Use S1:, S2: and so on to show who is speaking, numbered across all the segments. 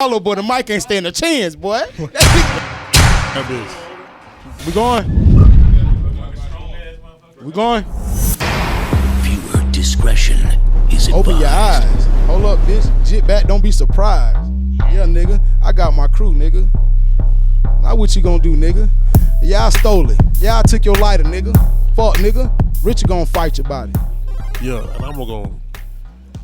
S1: hollow, but the mic ain't stand a chance, boy. We going? We going?
S2: Viewer discretion is advised.
S1: Open your eyes. Hold up, bitch. Jit back, don't be surprised. Yeah, nigga. I got my crew, nigga. Now what you gonna do, nigga? Y'all stole it. Y'all took your lighter, nigga. Fuck, nigga. Richard gonna fight you about it.
S3: Yeah, and I'm gonna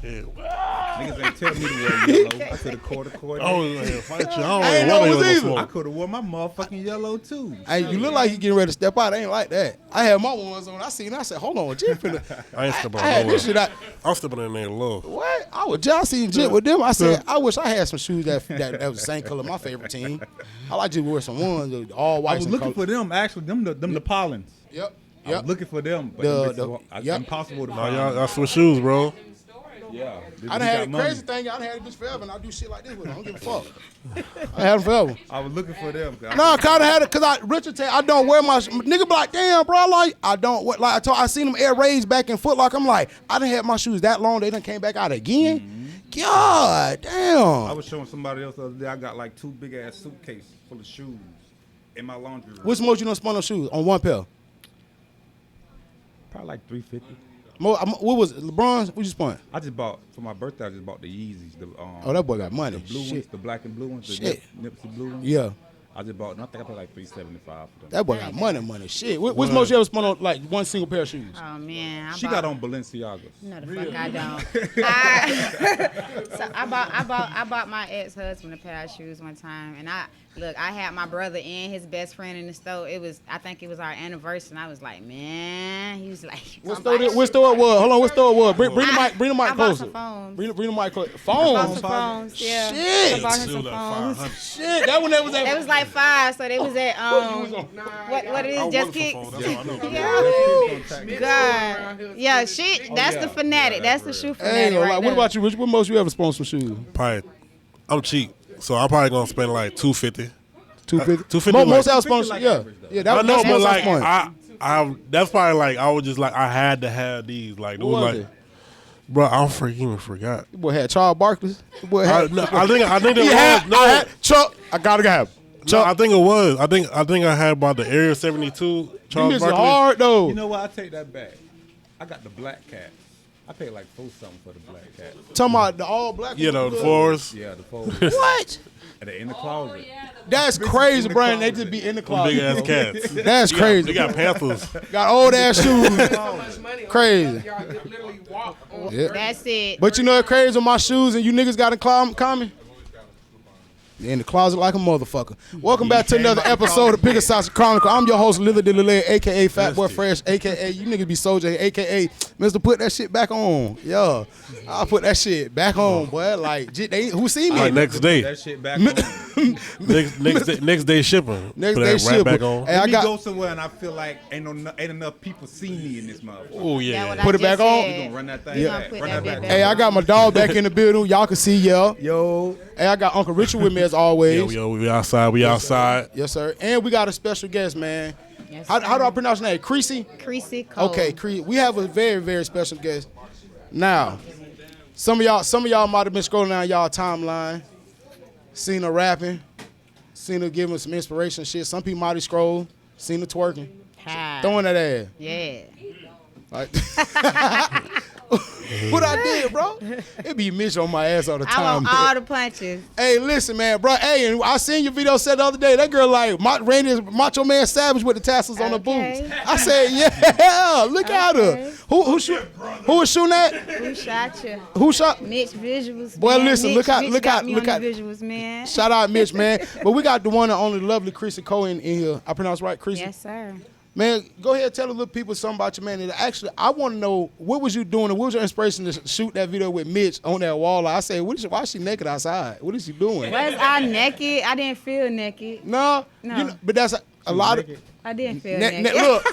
S4: Niggas ain't tell me to wear yellow. I could have caught a coordinator.
S3: I was gonna fight you. I
S1: ain't know it was either.
S4: I could have worn my motherfucking yellow too.
S1: Hey, you look like you getting ready to step out. I ain't like that. I had my ones on. I said, hold on, Jit finna.
S3: I ain't stepping
S1: I had
S3: on
S1: this shit out.
S3: I'm stepping in there low.
S1: What? I was just seen Jit with them. I said, I wish I had some shoes that was the same color of my favorite team. I like to wear some ones all white.
S4: I was looking for them actually. Them the Pollins.
S1: Yep.
S4: I was looking for them, but it's impossible to find.
S3: Y'all got some shoes, bro.
S4: Yeah.
S1: I done had the crazy thing. I done had this forever, and I do shit like this with them. I don't give a fuck. I had them forever.
S4: I was looking for them.
S1: No, I kind of had it because Richard said I don't wear my nigga be like, damn, bro, I don't wear, like I seen them air raised back in Foot Locker. I'm like, I done had my shoes that long, they done came back out again. Mm-hmm. God damn.
S4: I was showing somebody else the other day. I got like 2 big ass suitcases full of shoes in my laundry room.
S1: What's the most you done spend on shoes on one pair?
S4: Probably like $350.
S1: What was it? LeBron's? What you spent?
S4: I just bought for my birthday. I just bought the Yeezys.
S1: Oh, that boy got money.
S4: The blue ones, the black and blue ones, the Nipsey blue ones.
S1: Yeah.
S4: I just bought. I think I paid like $375 for them.
S1: That boy got money. Shit. What's most you ever spent on like one single pair of shoes?
S5: Oh man,
S4: she got on Balenciagas.
S5: No, the fuck I don't. So I bought my ex-husband a pair of shoes one time, and I had my brother and his best friend in the store. I think it was our anniversary, and I was like, man, he was like,
S1: what store it was? Hold on, what store it was? Bring the mic closer.
S5: Bring
S1: the mic closer.
S5: Phones. Phones. Yeah.
S1: Shit.
S5: I bought him some phones.
S1: Shit, that one that was at.
S5: It was like 5, so they was at what it is, Just Kicks. God, yeah, shit. That's the fanatic. That's the shoe fanatic. Right
S1: what about you, Rich? What most you ever spent some shoes?
S3: Probably, I'm cheap, so I'm probably gonna spend like $250.
S1: $250. Most I spent, yeah.
S3: I know, but like I that's probably like I was just like I had to have these. Like it was like. Bro, I even forgot.
S1: The boy had Charles Barkley. The boy had.
S3: I think it was. No,
S1: Chuck. I gotta have.
S3: Chuck. No, I think it was. I think I had about the Air 72. Charles Barkley.
S1: Hard though.
S4: You know what? I take that back. I got the black cat. I paid like $4 something for the black cat.
S1: Talking about the all black.
S3: Yeah, the fours.
S4: Yeah, the fours.
S1: What?
S4: And they're in the closet.
S1: That's crazy, Brian. They just be in the closet.
S3: Big ass cats.
S1: That's crazy.
S3: They got Panthers.
S1: Got old ass shoes. Crazy.
S5: Yeah. That's it.
S1: But you know what's crazy with my shoes and you niggas got in common? They're in the closet like a motherfucker. Welcome back to another episode of Pickled Sausage Chronicles. I'm your host, LillyDilly, a.k.a. Fat Boy Fresh, a.k.a. you niggas be Soldier, a.k.a. Mr. Put that shit back on. Yeah, I'll put that shit back on, boy. Like, who seen me?
S3: Next day.
S4: That shit back on.
S3: next day shipping.
S1: Next day shipping.
S3: Back on.
S1: Hey,
S4: I go somewhere and I feel like ain't enough people see me in this motherfucker.
S3: Oh yeah.
S1: Put it back on.
S4: We gonna run that thing back.
S5: Run that back.
S1: Hey, I got my dog back in the building. Y'all can see, yo. Hey, I got Uncle Richard with me as always.
S3: Yo, we outside. We outside.
S1: Yes, sir. And we got a special guest, man.
S5: Yes,
S1: how do I pronounce your name? Creasie?
S5: Creasie Cohe.
S1: Okay, we have a very, very special guest. Now, some of y'all might have been scrolling down y'all timeline, seen her rapping, seen her giving some inspiration shit. Some people might have scrolled, seen her twerking, throwing that ass.
S5: Yeah.
S1: Like, what I did, bro? It be Mitch on my ass all the time.
S5: I want all the punches.
S1: Hey, listen, man, bro. Hey, and I seen your video said the other day. That girl like Randy Macho Man Savage with the tassels on the boots. I said, yeah, look at her. Who was shooting that?
S5: Who shot you?
S1: Who shot?
S5: Mitch Visuals.
S1: Boy,
S5: man.
S1: listen,
S5: Mitch,
S1: look out.
S5: Visuals, man.
S1: Shout out Mitch, man. But we got the one and only lovely Creasie Cohe in here. I pronounce right, Creasie?
S5: Yes, sir.
S1: Man, go ahead and tell the little people something about your man. And actually, I want to know, what was you doing and what was your inspiration to shoot that video with Mitch on that wall? I said, why is she naked outside? What is she doing?
S5: Was I naked? I didn't feel naked.
S1: No.
S5: No.
S1: You know, but that's a lot of...
S5: I didn't feel naked.
S1: Look.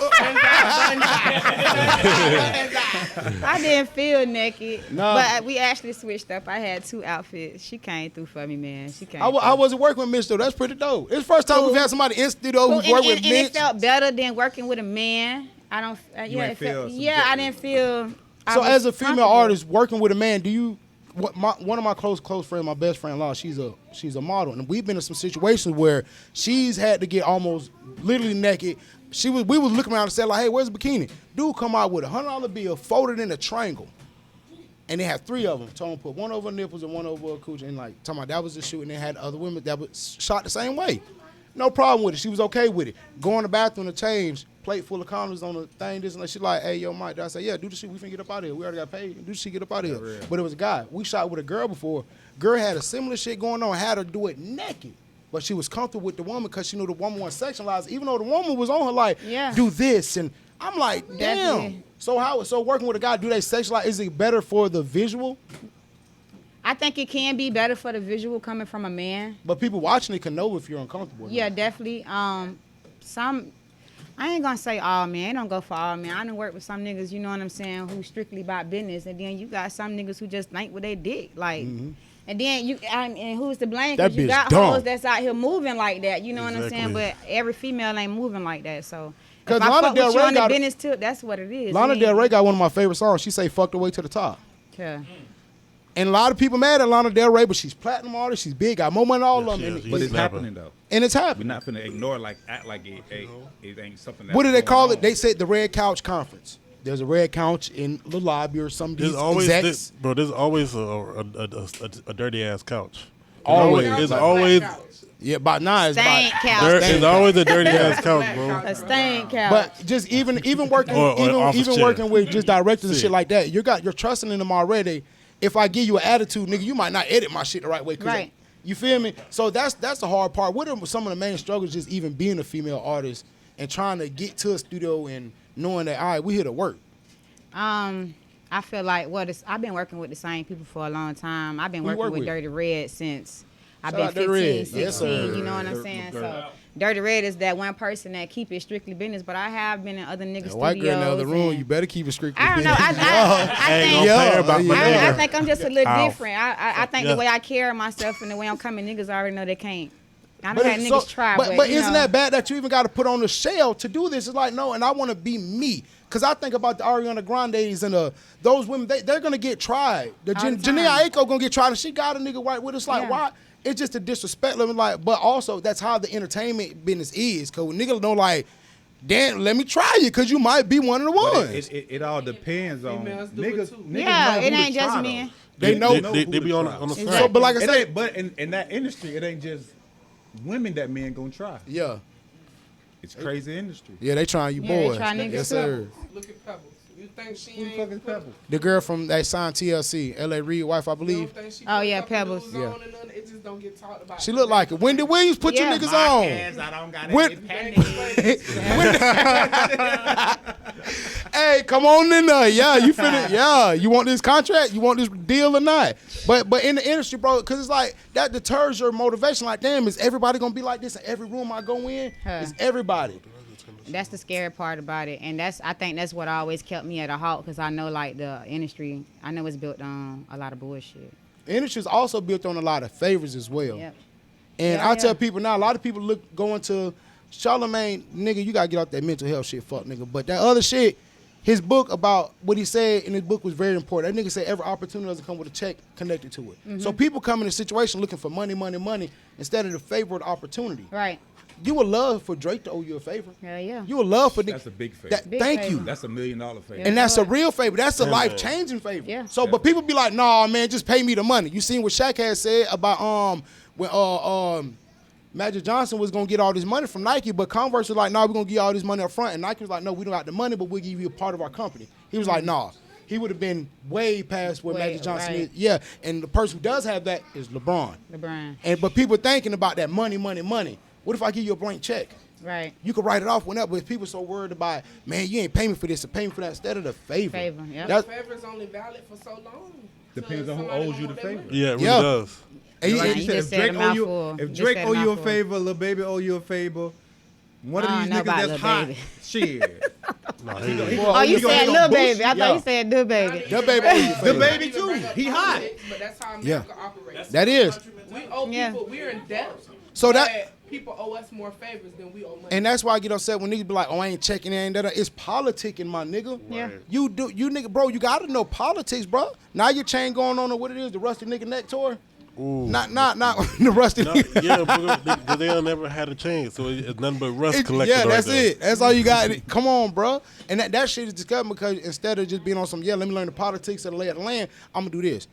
S5: I didn't feel naked.
S1: No.
S5: But we actually switched up. I had 2 outfits. She came through for me, man. She came
S1: I wasn't working with Mitch, though. That's pretty dope. It's the first time we've had somebody in studio who's worked with Mitch.
S5: And it felt better than working with a man. I don't... I didn't feel...
S1: So as a female artist working with a man, do you one of my close friends, my best friend-in-law, she's a model, and we've been in some situations where she's had to get almost literally naked. We was looking around and said like, hey, where's the bikini? Dude come out with $100 bill folded in a triangle, and they had 3 of them. Told him put one over her nipples and one over her coochie, and like talking about that was the shoot, and they had other women that was shot the same way. No problem with it. She was okay with it. Go in the bathroom to change, plate full of condoms on the thing, this and that. She like, hey, yo, Mike. I say, yeah, do the shit. We finna get up out of here. We already got paid. Do the shit, get up out of here. But it was a guy. We shot with a girl before. Girl had a similar shit going on. Had her do it naked. But she was comfortable with the woman because she knew the woman wasn't sexualized, even though the woman was on her like, do this. And I'm like, damn.
S5: Definitely.
S1: So working with a guy, do they sexualize? Is it better for the visual?
S5: I think it can be better for the visual coming from a man.
S1: But people watching it can know if you're uncomfortable.
S5: Yeah, definitely. Some, I ain't gonna say all men. It don't go for all men. I done worked with some niggas, you know what I'm saying, who strictly about business, and then you got some niggas who just think with their dick, like. And then and who's to blame?
S1: That
S5: Because you
S1: bitch
S5: got
S1: dumb.
S5: hoes that's out here moving like that, you know what I'm saying.
S3: Exactly.
S5: But every female ain't moving like that. So if
S1: Because
S5: I
S1: Lana
S5: fuck
S1: Del
S5: with you
S1: Rey
S5: on the
S1: got
S5: business tip, that's what it is.
S1: Lana Del Rey got one of my favorite songs. She say "fuck the way to the top."
S5: Yeah.
S1: And a lot of people mad at Lana Del Rey, but she's platinum artist. She's big, got more money than all of them.
S3: she's
S4: But it's
S3: snapping.
S4: happening though.
S1: And it's
S4: We're
S1: happening.
S4: not finna ignore it, like act like it ain't something. That's
S1: What do they
S4: going
S1: call it?
S4: on.
S1: They said the Red Couch Conference. There's a Red Couch in the lobby or some of
S3: There's
S1: these
S3: always
S1: execs.
S3: there's always a dirty ass couch.
S1: Always.
S3: It's always
S1: Yeah, about 9 is
S5: Stank
S1: about.
S5: couch.
S3: there's always a dirty ass couch, bro.
S5: A stain couch.
S1: But just even working
S3: Or office
S1: even
S3: chair.
S1: working with just directors and
S3: Shit.
S1: shit like that, you're trusting in them already. If I give you an attitude, nigga, you might not edit my shit the right way.
S5: Right.
S1: You feel me? So that's the hard part. What are some of the main struggles just even being a female artist and trying to get to a studio and knowing that, all right, we here to work?
S5: I feel like I've been working with the same people for a long time. I've been
S1: Who you
S5: working
S1: work
S5: with
S1: with?
S5: Dirty Red since I've
S1: Shout
S5: been
S1: out Dirty
S5: 15,
S1: Red.
S5: 16,
S1: Yes, sir.
S5: you know what I'm saying? So Dirty Red is that one person that keep it strictly business, but I have been in other niggas'
S1: That
S5: studios.
S1: white girl in the other room,
S5: and-
S1: you better keep it strictly.
S5: I don't know. I
S3: Ain't
S5: think
S3: gonna pay her about my
S1: Yeah.
S5: I
S3: nigga.
S5: think I'm just a little
S3: Ow.
S5: different. I think
S3: Yeah.
S5: the way I carry myself and the way I'm coming, niggas already know they can't. I
S1: But
S5: done had
S1: it's
S5: niggas try,
S1: but
S5: you
S1: isn't
S5: know.
S1: that bad that you even got to put on the shell to do this? It's like, no, and I want to be me. Because I think about the Ariana Grandes and those women, they're going to get tried. The
S5: All the
S1: Janae
S5: time.
S1: Aiko going to get tried, and she got a nigga white with us. Like,
S5: Yeah.
S1: why? It's just a disrespect. Like, but also, that's how the entertainment business is. Because niggas know, like, damn, let me try you because you might be one of the
S4: But
S1: ones.
S4: it all depends on
S6: Females do it
S4: niggas.
S6: too.
S4: Niggas
S5: Yeah,
S4: know
S5: it
S4: who
S5: ain't
S4: to
S5: just
S4: try,
S5: men.
S4: though.
S1: They know.
S3: They
S4: who to
S3: be on
S4: try.
S3: the
S5: Exactly.
S3: side.
S1: So, but like I
S4: It
S1: said,
S4: ain't, but in that industry, it ain't just women that men gonna try.
S1: yeah.
S4: It's crazy industry.
S1: Yeah, they trying you
S5: Yeah, they
S1: boys.
S5: try niggas
S1: Yes,
S5: too.
S1: sir.
S6: Look at Pebbles. You think she
S4: Who the
S6: ain't
S4: fuck is
S6: put-
S4: Pebble?
S1: The girl from that signed TLC, L.A. Reid wife, I
S6: You
S1: believe.
S6: don't think she
S5: Oh,
S6: put a
S5: yeah,
S6: couple
S5: Pebbles.
S6: dudes
S1: Yeah.
S6: on and none- it just don't get talked about.
S1: She look like it. Wendy Williams put
S5: Yeah.
S1: you niggas on.
S4: I don't got
S1: When-
S6: Hey,
S1: Hey, come on in there. Yeah, you finna. Yeah, you want this contract? You want this deal or not? But in the industry, bro, because it's like that deters your motivation. Like, damn, is everybody gonna be like this in every room I go in?
S5: Huh.
S1: It's everybody.
S5: That's the scary part about it, and I think that's what always kept me at a halt, because I know like the industry, I know it's built on a lot of bullshit.
S1: The industry is also built on a lot of favors as well.
S5: Yep.
S1: And
S5: Yeah,
S1: I tell
S5: yeah.
S1: people now, a lot of people go into Charlamagne, nigga, you gotta get off that mental health shit, fuck nigga. But that other shit, his book about what he said in his book was very important. That nigga said every opportunity doesn't come with a check connected to it.
S5: Mm-hmm.
S1: So people come in a situation looking for money, money, money instead of the favor of the opportunity.
S5: Right.
S1: You would love for Drake to owe you a favor.
S5: Yeah, yeah.
S1: You would love for
S4: That's a big favor.
S5: Big
S1: thank
S5: favor.
S1: you.
S4: That's $1 million favor.
S1: And that's a
S5: Lord.
S1: real favor. That's a
S3: Yeah,
S1: life-changing favor.
S5: Yeah.
S1: So, but people be like, nah, man, just pay me the money. You seen what Shaq had said about when Magic Johnson was gonna get all this money from Nike, but Converse was like, nah, we're gonna give you all this money up front. And Nike was like, no, we don't got the money, but we'll give you a part of our company. He was like, nah. He would have been way past where
S5: Way,
S1: Magic Johnson
S5: right.
S1: is. Yeah. And the person who does have that is LeBron.
S5: LeBron.
S1: But people thinking about that money, money, money. What if I give you a blank check?
S5: Right.
S1: You could write it off whenever, but people so worried about, man, you ain't pay me for this or pay me for that instead of the favor.
S5: Favor, yep.
S1: That's-
S6: favor is only valid for so long.
S4: Depends
S6: till
S4: on who
S6: somebody
S4: owes you
S6: want
S4: the
S6: their
S4: favor.
S6: money.
S3: Yeah, it really
S1: Yeah.
S3: does.
S1: and
S5: Yeah,
S1: you-
S5: you just said a mouthful.
S4: if
S5: You
S4: Drake
S5: just said a
S4: owe you a
S5: mouthful.
S4: favor, Lil Baby owe you a favor, one of
S5: I don't
S4: these
S5: know
S4: niggas
S5: about
S4: that's
S5: Lil
S4: hot,
S5: Baby.
S4: shit.
S3: No,
S1: Well,
S5: Oh, you
S4: he gonna- he
S5: said
S4: gonna
S5: Lil
S4: boost-
S5: Baby. I thought
S4: yeah.
S5: you said Lil Baby.
S1: That baby owe you a
S4: The
S1: favor.
S4: baby
S6: Even
S4: too.
S6: bring up
S4: He
S6: the
S4: hot.
S6: politics, but that's how
S1: Yeah.
S6: America operates.
S1: That is.
S6: We owe
S1: Yeah.
S6: people. We're in debt.
S1: So that
S6: people owe us more favors than we owe money.
S1: And that's why I get upset when niggas be like, oh, I ain't checking in. It's politicking, my nigga.
S5: Yeah.
S1: You nigga, bro, you gotta know politics, bro. Now your chain going on what it is, the Rusty Nigga Neck Tour.
S3: Ooh.
S1: Not the Rusty Nigga.
S3: Yeah, because they'll never had a chance, so it's nothing but rust collected.
S1: Yeah, that's
S3: right there.
S1: it. That's all you got. Come on, bro. And that shit is disgusting because instead of just being on some, let me learn the politics of the lay of the land, I'm gonna do this.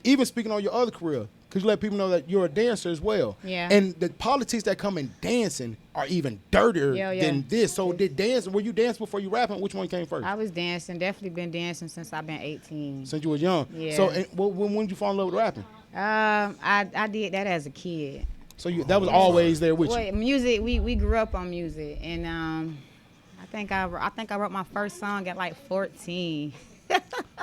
S1: Even speaking on your other career, because you let people know that you're a dancer as well.
S5: Yeah.
S1: And the politics that come in dancing are even dirtier than this. So were you dancing before you rapping? Which one came first?
S5: I was dancing. Definitely been dancing since I've been 18.
S1: Since you was young.
S5: Yeah.
S1: So when did you fall in love with rapping?
S5: I did that as a kid.
S1: So that was always there with you.
S5: Wait, music. We grew up on music, and I think I wrote my first song at like 14.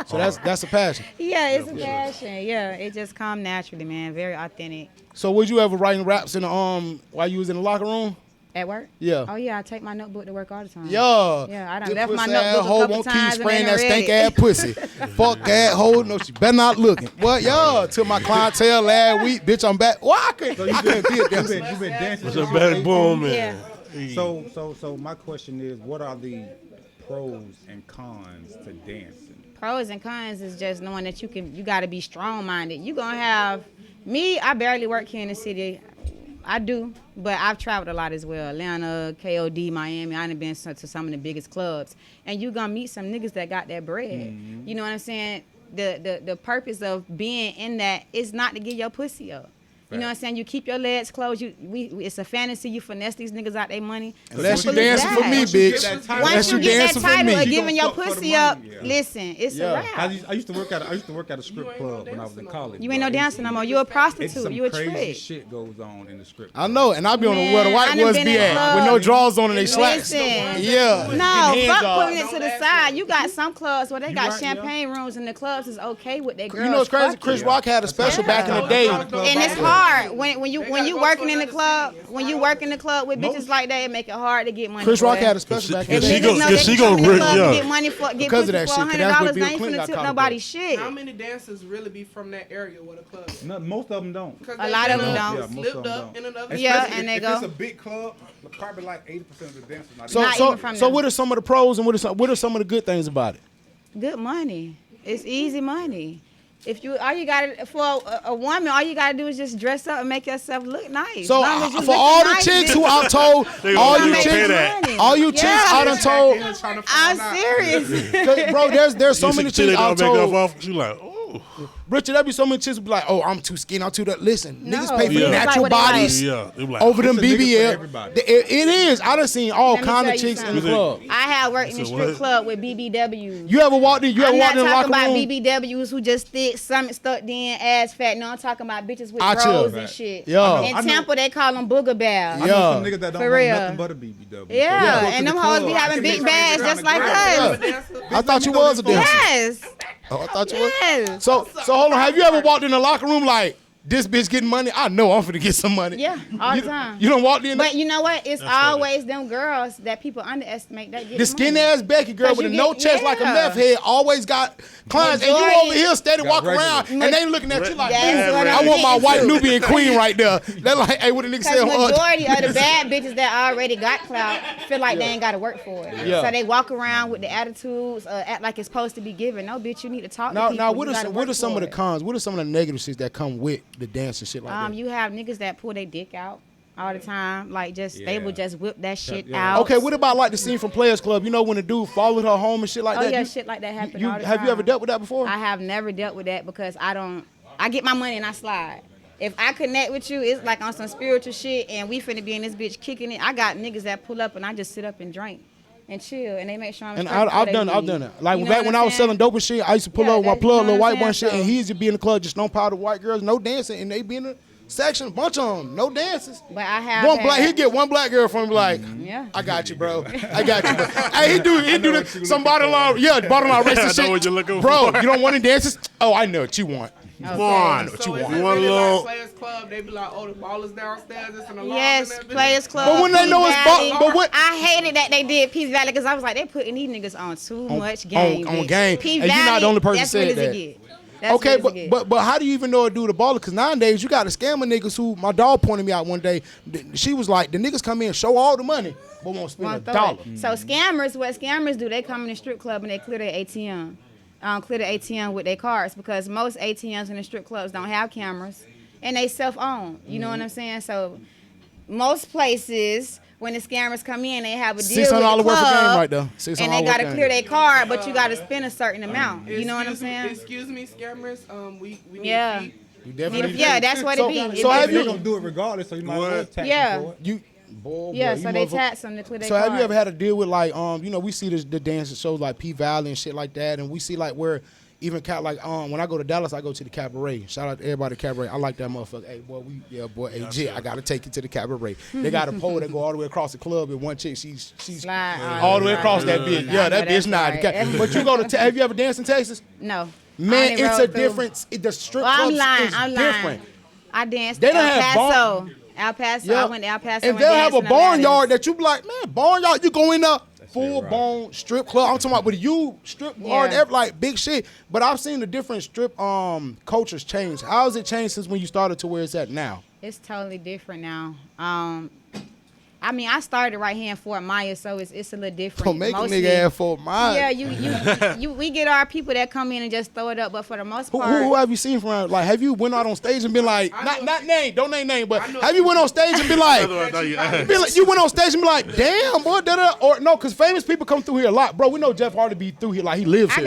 S1: So that's a passion.
S5: Yeah, it's a passion. Yeah, it just come naturally, man. Very authentic.
S1: So was you ever writing raps in the while you was in the locker room?
S5: At work?
S1: Yeah.
S5: Oh yeah, I take my notebook to work all the time.
S1: Yeah.
S5: Yeah, I done
S1: This
S5: left my
S1: pussy
S5: notebook
S1: ass
S5: a
S1: hoe
S5: couple
S1: won't keep
S5: times and
S1: spraying
S5: then
S1: that
S5: I read
S1: stank
S5: it.
S1: ass pussy. Fuck that hoe. No, she better not looking. What? Yeah. To my clientele last week, bitch, I'm back. Well, I couldn't be a dancer.
S4: You've been dancing.
S3: It's a bad boom, man.
S5: Yeah.
S3: Hey.
S4: So my question is, what are the pros and cons to dancing?
S5: Pros and cons is just knowing that you got to be strong-minded. You gonna have me. I barely work here in the city. I do, but I've traveled a lot as well. Atlanta, KOD, Miami. I done been to some of the biggest clubs, and you gonna meet some niggas that got that bread.
S4: Mm-hmm.
S5: You know what I'm saying? The purpose of being in that is not to get your pussy up. You know what I'm saying? You keep your legs closed. It's a fantasy. You finesse these niggas out their money.
S1: Unless you
S5: Simple as
S1: dancing for
S5: that.
S1: me, bitch.
S5: Once you get that title of giving your
S4: fuck for the
S5: pussy
S4: money,
S5: up,
S4: yeah.
S5: listen, it's
S1: Yeah.
S5: a wrap.
S4: I used to work at a strip club when I was in college.
S5: You ain't no
S4: bro.
S5: dancer no more. You a
S4: It's
S5: prostitute.
S4: some
S5: You a
S4: crazy
S5: trick.
S4: shit goes on in the strip
S1: I
S4: club.
S1: know, and I be on where the
S5: Man,
S1: white
S5: I done
S1: ones
S5: been
S1: be
S5: in
S1: at with no
S5: clubs.
S1: drawers on and they slacks.
S5: Listen.
S1: Yeah.
S5: No,
S1: Getting
S5: fuck
S1: hands
S5: putting
S1: off.
S5: it to the side. You got some clubs where they got
S4: right, yeah.
S5: champagne rooms and the clubs is okay with their girls.
S1: You know what's crazy?
S5: fucking.
S1: Chris Rock had a special back in the day.
S5: And it's hard when you working in the club. When you work in the club with bitches like that, it make it hard to get money.
S1: Chris Rock
S5: boy.
S1: had a special back in
S5: If
S1: the
S3: she
S1: day.
S3: go-
S5: niggas know
S3: yeah,
S5: they
S3: she
S5: can come
S3: go
S5: in the
S3: rip,
S5: club and
S3: yeah.
S5: get money for
S1: Because of
S5: pussy
S1: that
S5: for
S1: shit, 'cause that's what
S5: $100,
S1: Bill
S5: they ain't
S1: Clinton
S5: finna
S1: got
S5: tip
S1: caught
S5: nobody
S1: up
S5: shit.
S6: How many dancers really be from that area where the club is?
S4: No, most of them don't.
S6: 'Cause
S5: A
S6: they
S5: lot of
S6: been
S5: them
S6: up,
S5: don't.
S4: Yeah, most
S6: Slipped
S4: of them
S6: up
S4: don't.
S6: in another.
S5: Yeah,
S4: Especially
S5: and they
S4: if
S5: go.
S4: it's a big club, probably like 80% of the dancers not
S1: So,
S5: Not
S1: so,
S5: even from
S1: so
S5: them.
S1: what are some of the pros and what are some of the good things about it?
S5: Good money. It's easy money. If you all you gotta for a woman, all you gotta do is just dress up and make yourself look nice.
S1: So
S5: Long as you
S1: for
S5: looking
S1: all the
S5: nice,
S1: chicks
S5: bitch,
S1: who I've told,
S3: They
S1: all
S3: gonna
S1: you
S3: pay
S1: chicks,
S3: that.
S1: all you chicks I done told,
S5: I'm serious.
S1: 'cause, bro, there's so many chicks I've told.
S3: Off, she like, oh.
S1: Richard, there be so many chicks who be like, oh, I'm too skinny, I'm too that. Listen,
S5: No.
S1: niggas pay for
S3: Yeah.
S1: the
S3: Like
S1: natural
S5: what they like.
S1: bodies
S3: Yeah, they be like,
S1: over them
S4: It's a nigga for
S1: BBL.
S4: everybody.
S1: It is. I done seen all
S5: Let me
S1: kind of
S5: tell you
S1: chicks in the
S5: something.
S1: club.
S5: I have worked in the
S3: So
S5: strip
S3: what?
S5: club with BBWs.
S1: You ever walked in? You ever
S5: I'm
S1: walked
S5: not
S1: in the
S5: talking
S1: locker
S5: about
S1: room?
S5: BBWs who just thick, stomach stuck in, ass fat. No, I'm talking about bitches with
S1: I
S5: bros
S1: chill.
S5: and shit.
S1: Yeah.
S5: In
S4: I know-
S5: Tampa, they call them booger bears.
S4: I know
S1: Yeah.
S4: some niggas that don't
S5: For
S4: want
S5: real.
S4: nothing but a BBW. So
S5: Yeah,
S4: they go to
S5: and
S4: the
S5: them hoes be
S4: club.
S5: having big bags just like
S1: Yeah.
S5: us.
S1: I thought you was a dancer.
S5: Yes.
S1: Oh, I thought you was.
S5: Yes.
S1: So hold on. Have you ever walked in the locker room like this bitch getting money? I know I'm finna get some money.
S5: Yeah, all the time.
S1: You don't walk in.
S5: But you know what? It's always them girls that people underestimate that get
S1: The skinny ass Becky girl
S5: 'Cause
S1: with a
S5: you
S1: no
S5: get-
S1: chest like a
S5: yeah.
S1: meth head always got clients, and you
S5: Majority-
S1: over here steady walking
S4: regular.
S1: around and they looking at you like,
S5: That's
S1: man,
S5: what
S1: I
S5: I'm
S1: want my
S5: getting
S1: white
S5: to.
S1: Nubian queen right there. They're like, hey, what the nigga say?
S5: Because
S1: on
S5: majority of the bad bitches that already got clout feel like they ain't got to work for it.
S1: Yeah.
S5: So they walk around with the attitudes, act like it's supposed to be given. No, bitch, you need to talk to people.
S1: Now, what
S5: You gotta
S1: are
S5: work
S1: some
S5: for
S1: of the
S5: it.
S1: cons? What are some of the negative shit that come with the dance and shit like that?
S5: You have niggas that pull their dick out all the time. Like, they will just whip that shit
S4: Yeah.
S5: out.
S1: Okay, what about like the scene from Players Club? You know when the dude followed her home and shit like
S5: Oh,
S1: that?
S5: yeah,
S1: You-
S5: shit like that happen
S1: you-
S5: all the
S1: have
S5: time.
S1: you ever dealt with that before?
S5: I have never dealt with that because I get my money and I slide. If I connect with you, it's like on some spiritual shit and we finna be in this bitch kicking it. I got niggas that pull up and I just sit up and drink and chill and they make sure I'm
S1: And
S5: straight before
S1: I've
S5: they
S1: done
S5: leave.
S1: it. Like
S5: You know
S1: back
S5: what
S1: when
S5: I'm
S1: I was
S5: saying?
S1: selling dope and shit, I used to pull
S5: Yeah,
S1: up with my
S5: that-
S1: plug,
S5: you know
S1: little
S5: what
S1: white
S5: I'm
S1: one and shit,
S5: saying?
S1: and he used to be in the club just don't powder white girls, no dancing, and they be in the section, a bunch of them, no dances.
S5: But I have
S1: One
S5: had-
S1: black, he get one black girl from me like,
S5: Yeah.
S1: I got you, bro. I got you, bro. Hey, he do the, some bottom line, bottom line racist
S3: I know
S1: shit.
S3: what you're looking
S1: Bro,
S3: for.
S1: you don't want any dances? Oh, I know what you want.
S5: Okay.
S3: Come on.
S1: What
S6: So
S1: you
S6: is
S1: want?
S6: it
S3: You want a
S6: really
S3: little-
S6: like Players Club? They be like, oh, the ballers downstairs. It's an alarm.
S5: Yes,
S6: in that bitch.
S5: Players Club.
S1: But when they know it's
S5: Peace
S1: ball-
S5: Valley.
S1: but what-
S5: I hated that they did Peace Valley because I was like, they putting these niggas on too much game.
S1: on
S5: bitch.
S1: game.
S5: Peace
S1: And you're not
S5: Valley,
S1: the only person
S5: that's
S1: said
S5: real as it
S1: that.
S5: get. That's
S1: Okay,
S5: what it
S1: but how do you even know a dude a baller? Because nowadays you got a scammer niggas who my dog pointed me out one day. She was like, the niggas come in, show all the money, but won't spend $1.
S5: So scammers, what scammers do, they come in the strip club and they clear their ATM. Clear the ATM with their cards because most ATMs in the strip clubs don't have cameras and they self-own. You know what I'm saying? So most places, when the scammers come in, they have a deal with the
S1: $600
S5: club,
S1: worth of game right there. $600
S5: and they got to
S1: worth of
S5: clear
S1: game.
S5: their card, but you got to spend a certain amount. You know what I'm saying?
S6: Excuse me, scammers. We need
S5: Yeah.
S6: feet.
S1: You definitely
S5: Yeah, that's what it be.
S1: So have
S4: They're
S1: you?
S4: gonna do it regardless, so you might as well tax
S5: Yeah.
S4: them for it.
S1: You, boy,
S5: Yeah,
S1: you
S5: so they
S1: motherfucker-
S5: tax them to clear their
S1: So
S5: card.
S1: have you ever had to deal with like we see the dance shows like P Valley and shit like that, and we see like where even when I go to Dallas, I go to the Cabaret. Shout out to everybody at Cabaret. I like that motherfucker. Hey boy, I gotta take you to the Cabaret. They got a pole that go all the way across the club, and one chick she's
S5: Slide
S1: all the way across that bitch. Yeah, that bitch not.
S5: right.
S1: But you go to have you ever danced in Texas?
S5: No.
S1: Man,
S5: I
S1: it's
S5: only
S1: a
S5: rode through.
S1: difference. The strip
S5: Well,
S1: clubs is
S5: I'm
S1: different.
S5: lying. I danced
S1: They
S5: in
S1: don't
S5: El
S1: have
S5: Paso.
S1: bar-
S5: El Paso.
S1: Yeah.
S5: I went to El Paso
S1: And they'll have a
S5: danced in the
S1: barnyard
S5: Ladders.
S1: that you be like, man, barnyard, you go in there, full
S4: right.
S1: blown strip club. I'm talking about with you, strip bar,
S5: Yeah.
S1: like big shit. But I've seen the different strip cultures change. How has it changed since when you started to where it's at now?
S5: It's totally different now. I mean, I started right here in Fort Myers, so it's a little different.
S1: Don't make
S5: Mostly-
S1: a nigga ass for mine.
S5: Yeah, we get our people that come in and just throw it up, but for the most
S1: Who
S5: part,
S1: have you seen from? Like, have you went out on stage and been like, not name, don't name name, but
S6: I know-
S1: have you went on stage and been like, you went on stage and be like, damn, boy, or no, because famous people come through here a lot, bro. We know Jeff Hardy be through here, like he lives
S5: I
S1: here.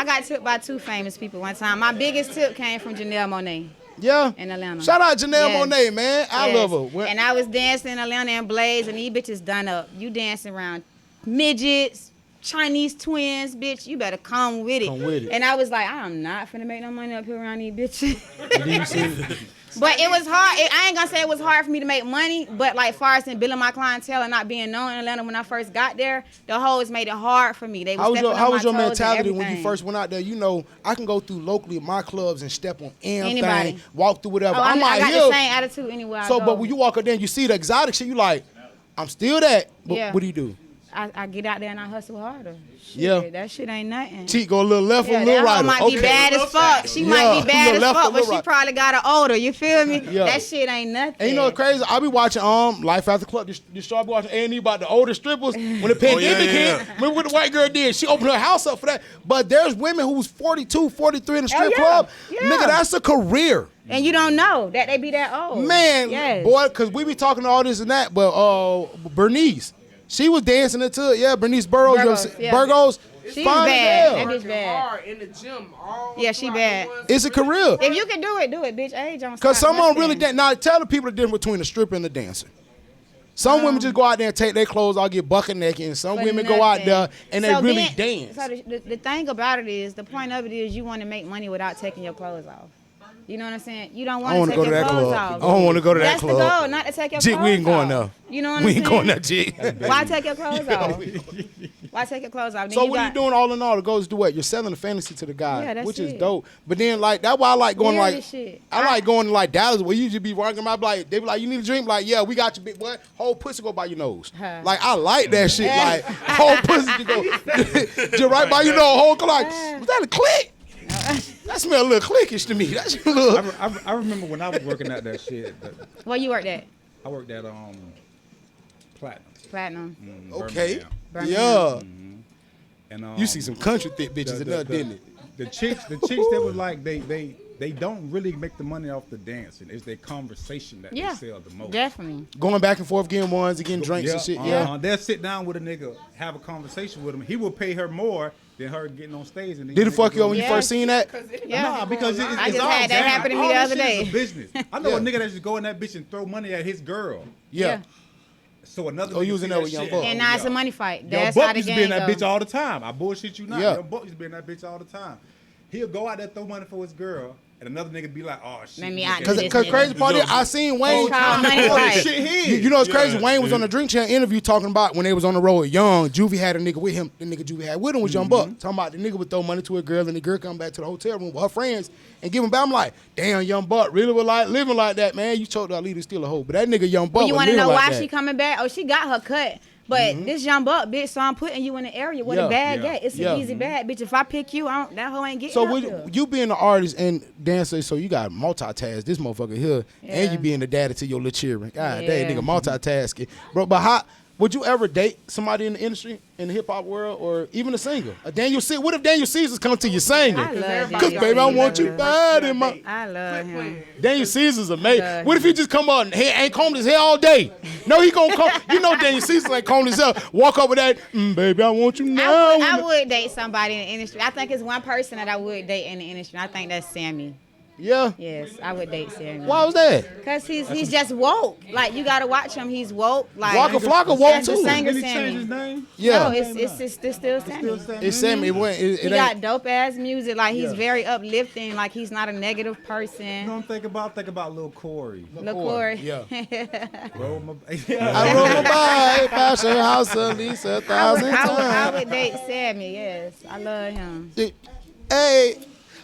S5: got tipped by two famous people one time. My biggest tip came from Janelle Monáe
S1: Yeah.
S5: in Atlanta.
S1: Shout out Janelle
S5: Yes.
S1: Monáe, man. I
S5: Yes.
S1: love her. When-
S5: And I was dancing in Atlanta in Blaze, and these bitches done up. You dancing around midgets, Chinese twins, bitch. You better come with it.
S1: Come with it.
S5: And I was like, I'm not finna make no money up here around these bitches. But it was hard. I ain't gonna say it was hard for me to make money, but like far as in building my clientele and not being known in Atlanta when I first got there, the hoes made it hard for me. They was
S1: How was your
S5: toes and
S1: mentality when you
S5: everything.
S1: first went out there? You know, I can go through locally at my clubs and step on anything,
S5: Anybody.
S1: walk through whatever.
S5: Oh, I
S1: I'm
S5: got
S1: out
S5: the
S1: here.
S5: same attitude anywhere I
S1: So,
S5: go.
S1: but when you walk up there and you see the exotic shit, you like, I'm still that. But
S5: Yeah.
S1: what do you do?
S5: I get out there and I hustle harder. Shit,
S1: Yeah.
S5: that shit ain't nothing.
S1: Cheat, go a little left or a
S5: Yeah,
S1: little
S5: that
S1: right.
S5: hoe might be bad as fuck. She
S1: Yeah,
S5: might be bad
S1: little
S5: as
S1: left or
S5: fuck, but
S1: little
S5: she
S1: right.
S5: probably got her older. You feel me?
S1: Yeah.
S5: That shit ain't nothing.
S1: And you know what's crazy? I be watching Life After Club. This show I be watching A&E about the older strippers. When the pandemic hit, remember what the white girl did? She opened her house up for that. But there's women who's 42, 43 in the strip
S5: yeah.
S1: club.
S5: Yeah.
S1: Nigga, that's a career.
S5: And you don't know that they be that old.
S1: Man,
S5: Yes.
S1: boy, because we be talking all this and that, but Bernice, she was dancing into it. Bernice Burrows.
S5: Burgos, yeah.
S1: Burgos,
S5: She
S1: fine
S5: was
S1: as
S5: bad.
S1: hell.
S5: That bitch
S6: Working
S5: bad.
S6: hard in the gym.
S5: Yeah, she bad.
S1: It's a career.
S5: If you can do it, bitch. Age don't
S1: Because
S5: stop
S1: some of them really
S5: nothing.
S1: dance. Now, tell the people the difference between a stripper and a dancer. Some women just go out there and take their clothes off, get bucket naked, and some
S5: For
S1: women go out
S5: nothing.
S1: there and they
S5: So
S1: really
S5: then-
S1: dance.
S5: So the thing about it is, the point of it is you want to make money without taking your clothes off. You know what I'm saying? You don't
S1: I
S5: want
S1: want
S5: to
S1: to
S5: take
S1: go to
S5: your
S1: that
S5: clothes
S1: club.
S5: off.
S1: I don't want to go to that
S5: That's
S1: club.
S5: the goal, not to take your
S1: Jit,
S5: clothes
S1: we ain't going
S5: off.
S1: there.
S5: You know what
S1: We
S5: I'm
S1: ain't
S5: saying?
S1: going there, Jit.
S5: Why take your clothes off? Why take your clothes off? Then
S1: So what are you doing all in all? It goes to what? You're selling the fantasy to the guy,
S5: Yeah, that's
S1: which is
S5: it.
S1: dope. But then like that's why I like going
S5: Weird
S1: like
S5: as shit.
S1: I like going to like Dallas where you just be walking my like they be like, you need a drink? Like, yeah, we got your big what? Whole pussy go by your nose.
S5: Huh.
S1: Like I like that shit. Like whole pussy to go just right by your nose, whole like was that a click? That smell a little clickish to me. That's a little
S4: I remember when I was working at that shit.
S5: Where you worked at?
S4: I worked at Platinum.
S5: Platinum.
S1: okay.
S5: Birmingham.
S1: Yeah.
S4: And
S1: You see some country thick bitches in there, didn't it?
S4: The chicks that was like they don't really make the money off the dancing. It's their conversation that
S5: Yeah,
S4: they sell the most.
S5: definitely.
S1: Going back and forth, getting ones and getting drinks and shit. Yeah.
S4: They'll sit down with a nigga, have a conversation with him. He will pay her more than her getting on stage. And
S1: Did it fuck you up when you
S5: Yeah.
S1: first seen that?
S5: Yeah.
S4: Nah, because it's
S5: I just
S4: all
S5: had that
S4: down.
S5: happen to me
S4: All
S5: the
S4: this
S5: other
S4: shit is
S5: day.
S4: a business. I know
S1: Yeah.
S4: a nigga that just go in that bitch and throw money at his girl.
S1: Yeah.
S4: So another
S1: Oh,
S4: nigga
S1: you was in
S4: see
S1: there
S4: that
S1: with Young
S4: shit.
S1: Buck.
S5: And now it's a money fight.
S4: Young
S5: That's how
S4: Buck
S5: the
S4: used to be in
S5: game
S4: that
S5: go.
S4: bitch all the time. I bullshit you not.
S1: Yeah.
S4: Young Buck used to be in that bitch all the time. He'll go out there throw money for his girl, and another nigga be like, "Oh shit."
S5: Let me
S4: you
S5: out
S4: can't
S5: this
S1: Cause
S5: nigga.
S1: crazy part is I seen Wayne.
S5: Call money
S4: Oh,
S5: fight.
S4: shit here.
S1: You know what's crazy?
S3: Yeah.
S1: Wayne was on the Drink Champ interview talking about when they was on the road with Young. Juvie had a nigga with him. The nigga Juvie had with him was Young Buck. Talking about the nigga would throw money to a girl and the girl come back to the hotel room with her friends and give him back. I'm like, damn, Young Buck really was like living like that, man. You told that leader steal a hoe, but that nigga Young Buck
S5: Well, you
S1: was
S5: want to
S1: living
S5: know
S1: like
S5: why
S1: that.
S5: she coming back? Oh, she got her cut. But this young buck, bitch, so I'm putting you in an area where the bag at. It's an easy bag, bitch. If I pick you, that hoe ain't getting
S1: So
S5: up here.
S1: you being an artist and dancer, so you got multitask this motherfucker here, and you being the daddy to your little children. God damn, nigga, multitasking, bro. But how would you ever date somebody in the industry, in the hip hop world, or even a singer? A Daniel C. What if Daniel Caesar's come to you singing?
S5: I love
S1: Cause
S5: Daniel
S1: baby, I want you
S5: Caesar.
S1: bad in my.
S5: I love him.
S1: Daniel Caesar's amazing.
S5: love
S1: What if he just come out and he ain't combed his hair all day? No, he gonna comb. You know Daniel Caesar ain't combed his hair. Walk up with that, baby, I want you now.
S5: I would date somebody in the industry. I think it's one person that I would date in the industry. I think that's Sammy.
S1: Yeah.
S5: Yes, I would date Sammy.
S1: Why was that?
S5: Cause he's just woke. Like you gotta watch him. He's woke. Like
S1: Waka Flocka woke
S5: that's the
S1: too.
S5: singer
S4: Did he change his
S5: Sammy.
S4: name?
S1: Yeah.
S5: No, it's still Sammy.
S1: It's Sammy. It went. It
S5: He got dope ass music. Like he's very uplifting. Like he's not a negative
S4: You
S5: person.
S4: don't think about Lil Corey.
S5: Look Corey.
S1: Yeah.
S4: Roll my,
S1: I roll my bike past your house at least 1,000
S5: I
S1: times.
S5: would date Sammy. Yes, I love him.
S1: Hey,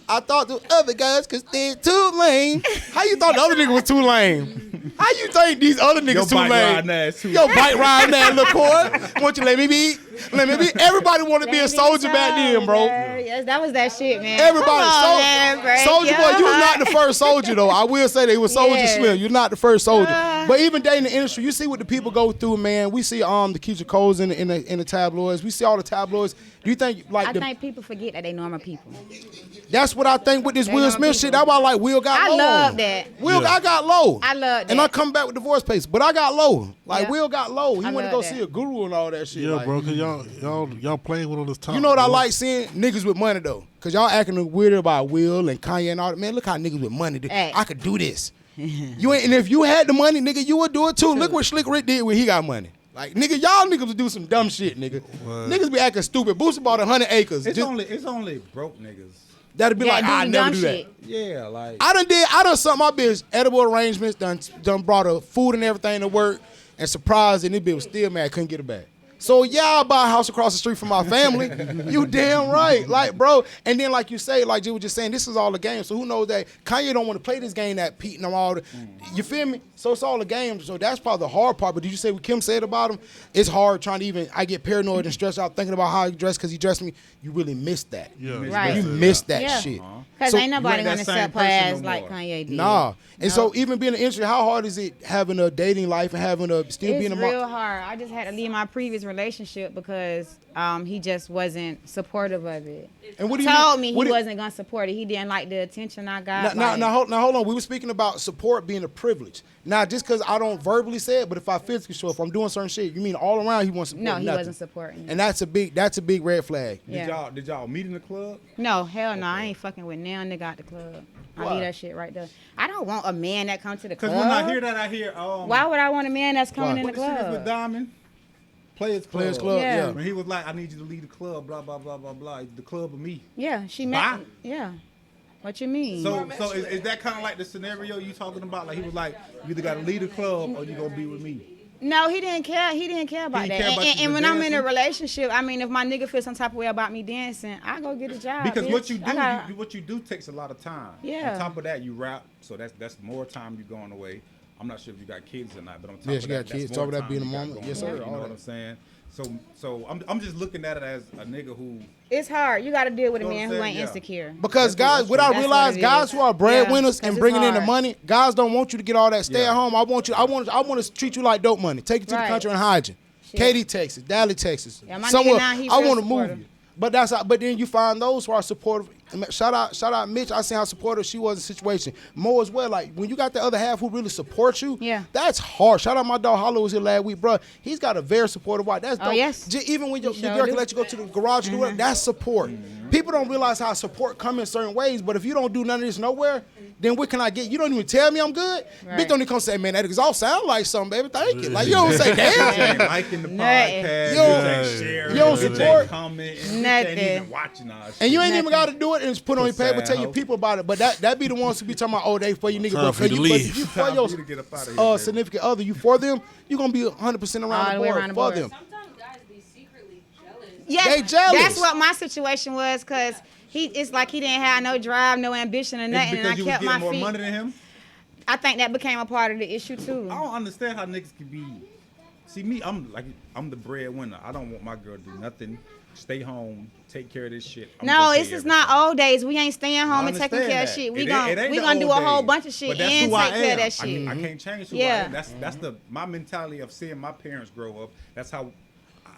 S1: I thought the other guys cause they're too lame. How you thought the other nigga was too lame? How you think these other niggas
S4: Your
S1: too
S4: bike
S1: lame?
S4: riding ass too.
S1: Yo, bike riding that little boy. Won't you let me be? Let me be. Everybody want to be a soldier back then, bro.
S5: Yes, that was that shit, man.
S1: Everybody,
S5: Come on, man, break
S1: Soldier
S5: your
S1: Boy, you was
S5: heart.
S1: not the first soldier though. I will say that he was Soldier
S5: Yeah.
S1: Slim. You're not the first soldier. But even dating the industry, you see what the people go through, man. We see the Keisha Coles in the tabloids. We see all the tabloids. Do you think
S5: I think people forget that they normal people.
S1: that's what I think with this
S5: They
S1: Will
S5: know
S1: Smith
S5: people.
S1: shit? That's why like Will got
S5: I
S1: low.
S5: love
S1: on.
S5: that.
S1: Will, I got low.
S5: I love that.
S1: And I come back with divorce papers, but I got low. Like
S5: Yeah.
S1: Will got low. He
S5: I
S1: went to go
S5: love
S1: see
S5: that.
S1: a guru and all that shit.
S3: Yeah,
S1: like,
S3: bro, cause y'all playing with all this time.
S1: You know what I
S3: bro.
S1: like seeing? Niggas with money though. Cause y'all acting weird about Will and Kanye and all that. Man, look how niggas with money do.
S5: Hey.
S1: I could do this. You ain't, and if you had the money, nigga, you would do it too. Look what Slick Rick did when he got money. Like, nigga, y'all niggas would do some dumb shit, nigga. Niggas be acting stupid. Boosie bought 100 acres.
S4: It's
S1: Just-
S4: only broke niggas.
S1: that'd be like, I never
S5: dumb
S1: do that.
S5: shit.
S4: Yeah, like
S1: I done something my bitch, edible arrangements, done brought her food and everything to work, and surprised, and this bitch was still mad, couldn't get it back. So yeah, I buy a house across the street from my family. You damn right. Like, bro, and then like you say, like you were just saying, this is all a game. So who knows that Kanye don't want to play this game that Pete and them all you feel me? So it's all a game. So that's probably the hard part. But did you say what Kim said about him? It's hard trying to even I get paranoid and stressed out thinking about how he dressed because he dressed me. You really missed that.
S3: Yeah.
S5: Right.
S1: You missed that
S5: Yeah.
S1: shit.
S5: Cause
S1: So-
S5: ain't nobody
S4: you ain't
S5: gonna
S4: that same
S5: accept her
S4: person
S5: ass
S4: no
S5: like
S4: more.
S5: Kanye did.
S1: Nah. And so
S5: No.
S1: even being an industry, how hard is it having a dating life and having a still being
S5: It's
S1: a
S5: real hard. I just had to leave my previous relationship because he just wasn't supportive of it.
S1: And what do you
S5: Told
S1: mean?
S5: me he wasn't gonna support it. He didn't like the attention I got.
S1: Now, hold on. We were speaking about support being a privilege. Now, just because I don't verbally say it, but if I physically show, if I'm doing certain shit, you mean all around he wants support?
S5: No, he
S1: nothing.
S5: wasn't supporting it.
S1: And that's a big red flag.
S5: Yeah.
S4: did y'all meet in the club?
S5: No, hell no. I ain't fucking with now nigga out the club. I
S1: Why?
S5: leave that shit right there. I don't want a man that comes to the
S4: Because
S5: club.
S4: when I hear that, I hear
S5: Why would I want a man that's coming
S1: Why?
S5: in
S4: what
S5: the
S4: the shit is with
S5: club?
S4: Diamond? Players Club.
S1: Players Club,
S5: Yeah.
S1: yeah.
S4: When he was like, I need you to lead the club, blah blah blah blah blah. The club of me.
S5: Yeah, she
S4: Bye.
S5: met. Yeah. What you mean?
S4: So is that kind of like the scenario you talking about? Like he was like, you either got to lead the club or you gonna be with me.
S5: No, he didn't care. He didn't care about
S4: He didn't
S5: that.
S4: care about
S5: And
S4: you
S5: when
S4: for
S5: I'm in a
S4: dancing?
S5: relationship, I mean, if my nigga feels some type of way about me dancing, I go get a job.
S4: Because
S5: bitch.
S4: what you
S5: I got-
S4: do, what you do takes a lot of time.
S5: Yeah.
S4: On top of that, you rap, so that's more time you going away. I'm not sure if you got kids or not, but on top
S1: Yes,
S4: of
S1: you
S4: that,
S1: got kids.
S4: that's
S1: Top of
S4: more
S1: that being
S4: time
S1: a
S4: you got
S1: moment.
S4: going
S1: Yes, sir,
S4: away, You
S1: all
S4: know
S1: that.
S4: what I'm saying? So I'm just looking at it as a nigga who.
S5: It's hard. You got to deal with a
S4: You know
S5: man
S4: what
S5: who
S4: I'm
S5: ain't
S4: saying?
S5: insecure.
S1: Because guys, what I
S5: That's what
S1: realize,
S5: it
S1: guys
S5: is.
S1: who are breadwinners
S5: Yeah, 'cause
S1: and
S5: it's
S1: bringing in the
S5: hard.
S1: money, guys don't want you to get all that stay
S4: Yeah.
S1: at home. I want to treat you like dope money. Take you to the
S5: Right.
S1: country and hide you.
S5: Shit.
S1: Katy, Texas, Dallas, Texas.
S5: Yeah, my nigga
S1: Somewhere
S5: now, he
S1: I
S5: real
S1: want to move
S5: supportive.
S1: you. But then you find those who are supportive. Shout out Mitch. I seen how supportive she was in the situation. Mo as well. Like when you got the other half who really supports you,
S5: Yeah.
S1: that's hard. Shout out my dog Hollow was here last week, bro. He's got a very supportive wife. That's dope.
S5: Oh, yes.
S1: Even when your
S5: He sure
S1: girl
S5: do.
S1: can let you go to the garage and do it, that's support. People don't realize how support come in certain ways, but if you don't do none of this nowhere, then what can I get? You don't even tell me I'm good.
S5: Right.
S1: Bitch don't even come say, man, that all sound like something, baby. Thank you. Like you don't say, damn.
S4: ain't liking the
S5: Nothing.
S4: podcast.
S1: Yo,
S4: bitch ain't sharing.
S1: you don't
S4: bitch ain't
S1: support.
S4: commenting. Bitch ain't
S5: Nothing.
S4: even watching our shit.
S1: And you ain't even
S5: Nothing.
S1: got to do it and just put on your
S4: Sad
S1: paper, tell your
S4: hoe.
S1: people about it. But that be the ones who be talking about, oh, they for you nigga.
S3: Time
S1: But
S3: for you to
S1: but
S3: leave.
S1: if you for
S4: Time
S1: your
S4: for you to get up outta here, baby.
S1: significant other, you for them, you going to be 100% around
S5: All
S1: the
S5: the way
S1: board
S5: around the
S1: for
S5: board.
S1: them.
S7: Sometimes guys be secretly jealous.
S5: Yes,
S1: They jealous.
S5: That's what my situation was, cause it's like he didn't have no drive, no ambition, or
S4: It's
S5: nothing, and I
S4: because you was
S5: kept
S4: getting
S5: my
S4: more
S5: feet.
S4: money than him.
S5: I think that became a part of the issue too.
S4: I don't understand how niggas can be See me, I'm the breadwinner. I don't want my girl to do nothing. Stay home, take care of this shit.
S5: No, this is not old days. We ain't staying home and taking care of
S4: that.
S5: shit. We
S4: It
S5: gonna
S4: the
S5: do a
S4: old
S5: whole
S4: days.
S5: bunch of shit
S4: But that's
S5: and
S4: who I
S5: take care of
S4: am.
S5: that shit.
S4: I can't change who I
S5: Yeah.
S4: am. That's my mentality of seeing my parents grow up. That's how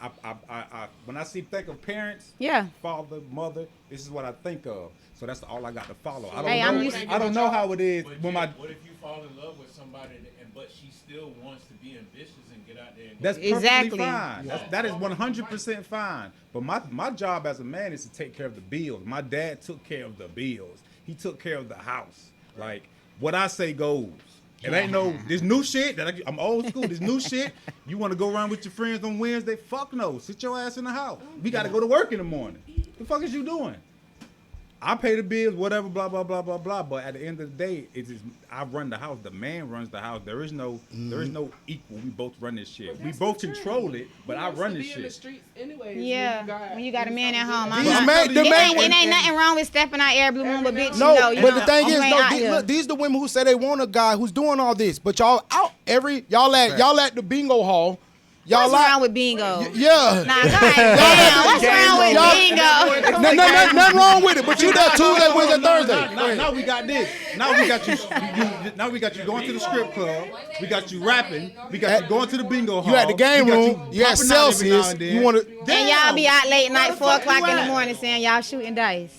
S4: I when I think of parents,
S5: Yeah.
S4: father, mother, this is what I think of. So that's all I got to follow. I
S5: Hey, I'm
S4: don't
S5: used
S4: know.
S5: to-
S4: I don't know how it is
S8: But
S4: when
S8: yeah,
S4: my.
S8: what if you fall in love with somebody but she still wants to be ambitious and get out there and
S4: That's
S5: Exactly.
S4: perfectly fine. That is 100% fine. But my job as a man is to take care of the bills. My dad took care of the bills. He took care of the house. Like, what I say goes. It ain't no, this new shit, I'm old school, this new shit, you want to go around with your friends on Wednesday? Fuck no. Sit your ass in the house. We got to go to work in the morning. The fuck is you doing? I pay the bills, whatever, blah, blah, blah, blah, blah. But at the end of the day, I run the house. The man runs the house. There is no equal. We both run this shit. We both control it, but I run this
S6: be in the
S4: shit.
S6: streets anyways.
S5: Yeah, when you got a man at home,
S1: These men- the
S5: it
S1: man-
S5: ain't nothing wrong with stepping out air blue moon, but bitch,
S1: No,
S5: you know, you
S1: but
S5: know,
S1: the thing
S5: you
S1: is,
S5: ain't
S1: no,
S5: out here.
S1: look, these are the women who say they want a guy who's doing all this, but y'all out y'all at the bingo hall. Y'all
S5: What's wrong with bingo?
S1: Yeah.
S5: Nah, goddamn, what's wrong with bingo?
S1: Nothing wrong with it, but you there Tuesday, Wednesday, Thursday.
S4: Now we got this. Now we got you. Now we got you going to the strip club. We got you rapping. We got you going to the bingo hall.
S1: You at the game
S4: We got
S1: room. You at
S4: popping out every now
S1: Celsius.
S4: and then.
S1: You want to?
S5: And y'all be out late night,
S4: Where the
S5: 4
S4: fuck
S5: o'clock
S4: you
S5: in the
S4: at?
S5: morning, saying y'all shooting dice.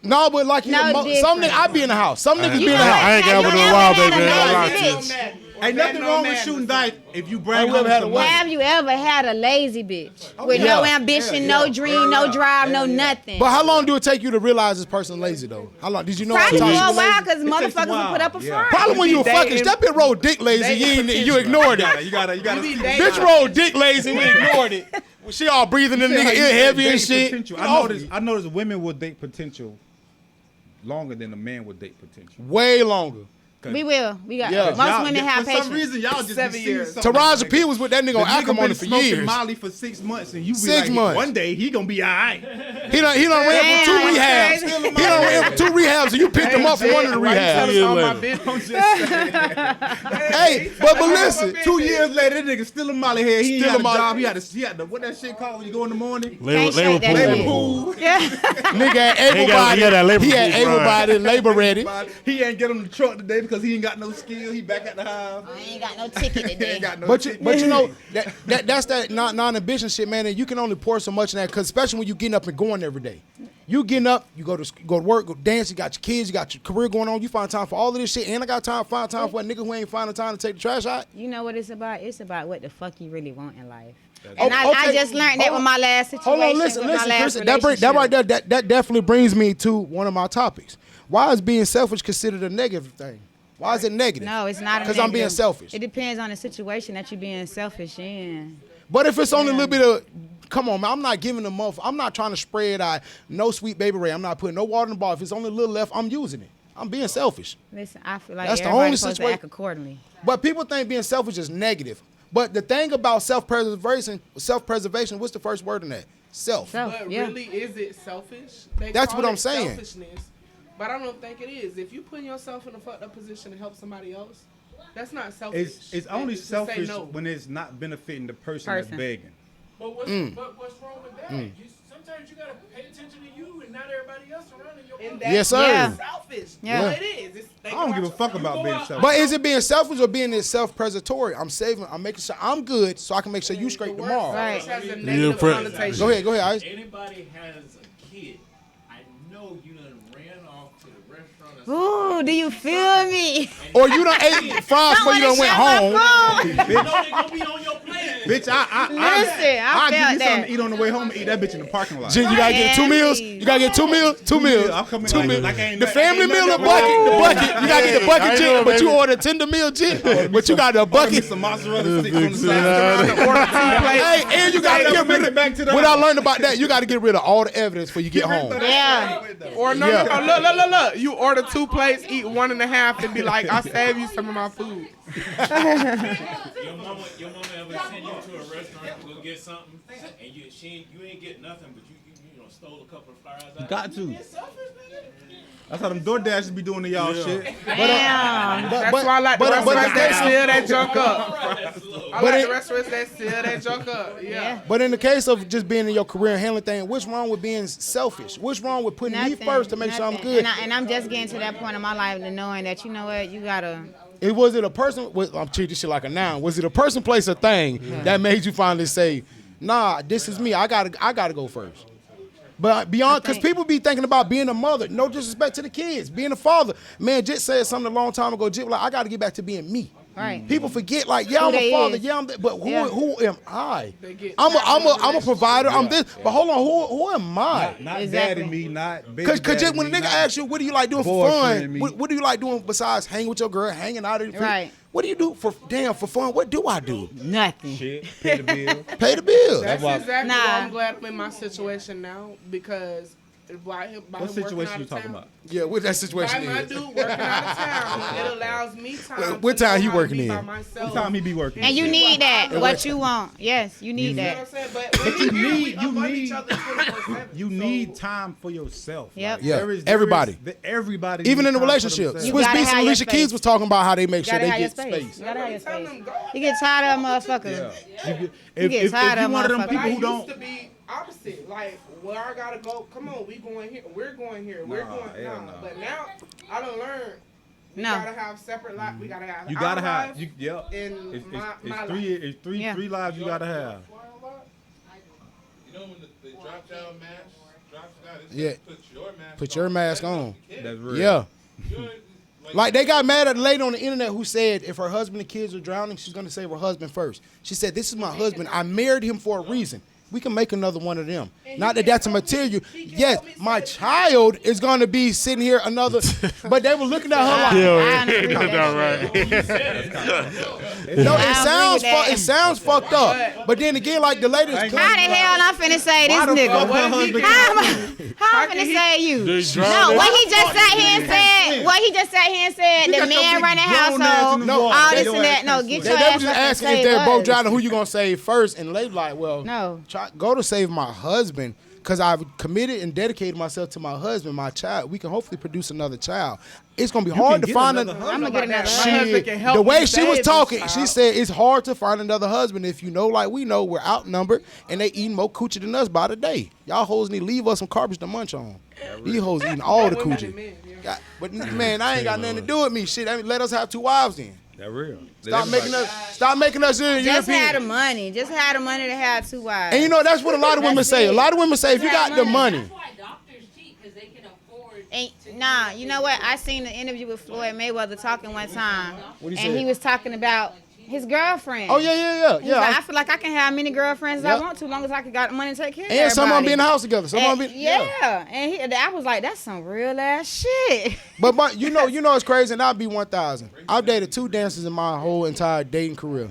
S1: No, but like
S5: No
S1: some
S5: difference.
S1: niggas, I be in the house. Some niggas be
S5: You
S1: in
S5: know
S1: the
S5: what?
S1: house.
S3: I ain't
S5: Have
S3: got
S5: you
S3: with no
S5: ever
S3: wild
S5: had
S3: baby,
S5: a
S3: I ain't
S5: lazy
S3: gonna lie to
S5: bitch?
S4: Ain't nothing wrong with shooting dice if you bring home some money.
S5: Have you ever had a lazy bitch with
S1: yeah.
S5: no ambition, no dream, no drive, no nothing?
S1: But how long do it take you to realize this person lazy though? How long did you know?
S5: Probably for
S1: I'm
S5: a
S1: talking?
S5: while because
S4: It takes a
S5: motherfuckers will
S4: while.
S5: put up a
S4: Yeah.
S5: front.
S1: Probably when you were fucking. That bitch rolled dick lazy. You ignored it.
S4: You gotta.
S1: Bitch rolled dick lazy. We ignored it. She all breathing in the nigga ear heavy and shit.
S4: Potential. I noticed women will date potential longer than a man would date potential.
S1: Way longer.
S5: We will. We got
S1: Yeah.
S5: most women have
S4: For some
S5: patience.
S4: reason, y'all just
S6: 7
S4: be
S6: years.
S4: seeing something.
S1: Taraji P was with that nigga on acrimony for
S4: smoking
S1: years.
S4: Molly for 6 months, and you be
S1: 6
S4: like,
S1: months.
S4: one day he gonna be all right.
S1: He done ran for 2
S5: Damn,
S1: rehabs.
S5: crazy.
S1: He done ran for 2 rehabs, and you picked him up from one of the rehabs.
S3: Years
S6: all my
S3: later.
S6: business.
S1: Hey, but listen,
S4: 2 years later, that nigga still a Molly head. He ain't
S1: Still
S4: got
S1: a
S4: a
S1: Molly-
S4: job. He had the what that shit called when you go in the morning?
S5: Can't shake that shit.
S4: Pool.
S5: Yeah.
S1: nigga had able
S3: got-
S1: body.
S3: he had that labor
S1: He had
S3: pool
S1: able
S3: grind.
S1: body, labor ready.
S4: He ain't get on the truck today because he ain't got no skill. He back at the house.
S5: I ain't got no ticket
S4: He
S5: today.
S4: ain't got no
S1: But
S4: ticket.
S1: you know that's that non-ambition shit, man. And you can only pour so much in that, cause especially when you getting up and going every day. You getting up, you go to work, go dance. You got your kids, you got your career going on. You find time for all of this shit, and I got find time for a nigga who ain't finding time to take the trash out.
S5: You know what it's about? It's about what the fuck you really want in life.
S1: Oh,
S5: And I
S1: okay.
S5: just learned that
S1: Hold
S5: with
S1: on.
S5: my last situation.
S1: Hold on, listen.
S5: with my last
S1: That right
S5: relationship.
S1: there, that definitely brings me to one of my topics. Why is being selfish considered a negative thing? Why is it negative?
S5: No, it's not.
S1: Because I'm being selfish.
S5: It depends on the situation that you're being selfish in.
S1: But if it's only a little bit of, come on, man, I'm not giving them off. I'm not trying to spread no sweet baby ray. I'm not putting no water in the bottle. If it's only a little left, I'm using it. I'm being selfish.
S5: Listen, I feel like
S1: That's the
S5: everybody's
S1: only
S5: supposed to
S1: situation-
S5: act accordingly.
S1: But people think being selfish is negative. But the thing about self-preservation, what's the first word in that? Self.
S6: But
S5: Yeah.
S6: really, is it selfish? They
S1: That's
S6: call
S1: what I'm
S6: it
S1: saying.
S6: Selfishness, but I don't think it is. If you put yourself in a fucked up position to help somebody else, that's not selfish.
S4: It's only
S6: To say
S4: selfish
S6: no.
S4: when it's not benefiting the person that's begging.
S8: But what's wrong with that? Sometimes you gotta pay attention to you and not everybody else around in your
S6: And
S8: life.
S1: Yes, sir.
S5: Yeah.
S6: selfish.
S5: Yeah.
S6: Well, it is.
S4: I don't give a fuck about being selfish.
S1: But is it being selfish or being self-preservatory? I'm making sure I'm good so I can make sure you straight tomorrow.
S5: Right.
S6: Has a negative
S3: friend.
S6: connotation.
S1: Go ahead, Ice.
S8: Anybody has a kid, I know you done ran off to the restaurant.
S5: Ooh, do you feel me?
S1: Or you done ate fries before you done went home.
S8: You know they gonna be on your plate.
S4: Bitch, I
S5: Listen, I
S4: give
S5: felt
S4: you something
S5: that.
S4: to eat on the way home and eat that bitch in the parking lot.
S1: You gotta get 2 meals. You gotta get 2 meals. 2 meals.
S4: I'm coming
S1: 2
S4: like-
S1: meals.
S4: like I ain't
S1: The
S4: nothing-
S1: family
S4: ain't
S1: meal, the
S4: nothing
S1: bucket.
S4: wrong.
S1: You gotta get the bucket
S3: I
S1: chick,
S3: know,
S1: but you
S3: baby.
S1: order tender meal chick. But you got the
S4: Give me
S1: bucket.
S4: some mozzarella sticks on the side.
S1: Hey, and you gotta get rid
S4: Bring it back to
S1: of.
S4: the
S1: What I
S4: house.
S1: learned about that, you gotta get rid of all the evidence before you get home.
S5: Yeah.
S6: Or no,
S1: Yeah.
S6: look. You order 2 plates, eat 1.5, and be like, "I saved you some of my food."
S8: Your mama ever send you to a restaurant to go get something, and you ain't get nothing, but you stole a couple of fries out.
S4: Got to. That's how them DoorDashers be doing to y'all shit.
S5: Damn.
S6: That's why I like the restaurants that seal that junk up. I like
S1: it-
S6: the restaurants that seal that junk up. Yeah.
S1: But in the case of just being in your career and handling things, what's wrong with being selfish? What's wrong with putting me first to make sure I'm good?
S5: And I'm just getting to that point in my life to knowing that, you know what, you gotta.
S1: Was it a person? I'm treating this shit like a noun. Was it a person, place, or thing that made you finally say, "Nah, this is me. I gotta go first." But beyond, because people be thinking about being a mother. No disrespect to the kids, being a father. Man, Jit said something a long time ago. Jit was like, I got to get back to being me.
S5: Right.
S1: People forget, like, yeah, I'm a father, yeah, I'm but who am I? I'm a provider. I'm this, but hold on, who am I?
S4: Not daddy me, not baby.
S1: Because when a nigga asks you, what do you like doing for fun? What do you like doing besides hanging with your girl, hanging out?
S5: Right.
S1: What do you do for fun? What do I do?
S5: Nothing.
S4: Shit, pay the bill.
S1: Pay the bills.
S6: That's exactly why I'm glad I'm in my situation now, because by
S4: What situation you talking about?
S1: Yeah, what that situation
S6: by my
S1: is.
S6: dude working out of town, it allows me time.
S1: What
S6: to
S1: time
S6: know
S1: he
S6: how to
S1: working
S6: be
S1: in?
S6: by myself.
S4: What time he be working?
S5: And you need that. What you want. Yes, you need
S6: You know what I'm
S5: that.
S6: saying? But you need
S4: each other 24/7. You need time for yourself.
S5: Yep.
S1: Yeah, everybody.
S4: Everybody.
S1: Even
S4: needs
S1: in a
S4: time for
S1: relationship.
S4: themselves.
S5: You
S1: Swiss
S5: gotta
S1: Beats and
S5: have your
S1: Alicia Keys
S5: space.
S1: was talking about how they make
S5: You
S1: sure
S5: gotta
S1: they
S5: have your
S1: get
S5: space.
S1: space.
S5: You gotta have your
S6: Tell
S5: space.
S6: them go.
S5: You get tired of motherfuckers.
S4: If
S5: get tired
S4: you
S5: of
S4: one of them
S5: motherfuckers.
S4: people
S6: I
S4: who
S6: used
S4: don't.
S6: to be opposite. Like, where I gotta go, come on, we going here, we're going here, we're going.
S4: hell
S6: Nah.
S4: no.
S6: But now, I done learned. We
S5: No.
S6: gotta have separate lives. We gotta have.
S4: You
S6: our
S4: gotta have.
S6: life
S4: You, yeah.
S6: and
S4: It's
S6: my
S4: three.
S6: life.
S4: It's three.
S5: Yeah.
S4: Three lives you gotta have.
S8: You know when the drop down mask drops down, it
S1: Yeah.
S8: says
S1: Put your mask on.
S4: That's real.
S1: Yeah.
S8: You're,
S1: Like they got mad at a lady on the internet who said if her husband and kids are drowning, she's gonna save her husband first. She said, "This is my husband. I married him for a reason. We can make another one of them. Not that that's a material. Yes, my child is gonna be sitting here another." But they were looking at her like,
S5: I don't agree with that shit.
S1: "No,
S5: I don't agree with that.
S1: it sounds fucked up." But then again, like the lady,
S5: How the hell I'm finna say this nigga? How I'm finna say you? No, what he just sat here and said, the man running household, all this and that. No, get
S1: They
S5: your
S1: were
S5: ass
S1: just
S5: up and
S1: asking if
S5: save
S1: they're both
S5: us.
S1: drowning, who you gonna save first? And the lady like, well,
S5: No.
S1: go to save my husband because I've committed and dedicated myself to my husband, my child. We can hopefully produce another child. It's gonna be hard to find
S5: I'm gonna get another
S6: My husband can help
S1: the way
S6: me
S1: she was
S6: save
S1: talking,
S6: this
S1: she
S6: child.
S1: said it's hard to find another husband if you know, like we know, we're outnumbered and they eating more coochie than us by the day. Y'all hoes need to leave us some garbage to munch on. These hoes eating all the
S6: Women and
S1: coochie.
S6: men, yeah.
S1: God, but man, I ain't got nothing to do with me. Shit, I mean, let us have 2 wives then.
S4: That real.
S1: Stop making us
S5: Just
S1: European.
S5: have the money. Just have the money to have 2 wives.
S1: And you know that's what a lot of women
S5: That's
S1: say.
S5: it.
S1: A lot of women say if you got the money.
S7: That's why doctors cheat, because they can afford.
S5: And, nah, you know what? I seen an interview with Floyd Mayweather talking one time,
S1: What'd he
S5: and
S1: say?
S5: he was talking about his girlfriend.
S1: Oh yeah.
S5: He's like, I feel like I can have many girlfriends as I want to, as long as I can got money to take care of
S1: And some of them be in the
S5: everybody.
S1: house together. Some of them be
S5: And I was like, that's some real ass shit.
S1: But you know it's crazy, and I'll be 1,000. I've dated 2 dancers in my whole entire dating career.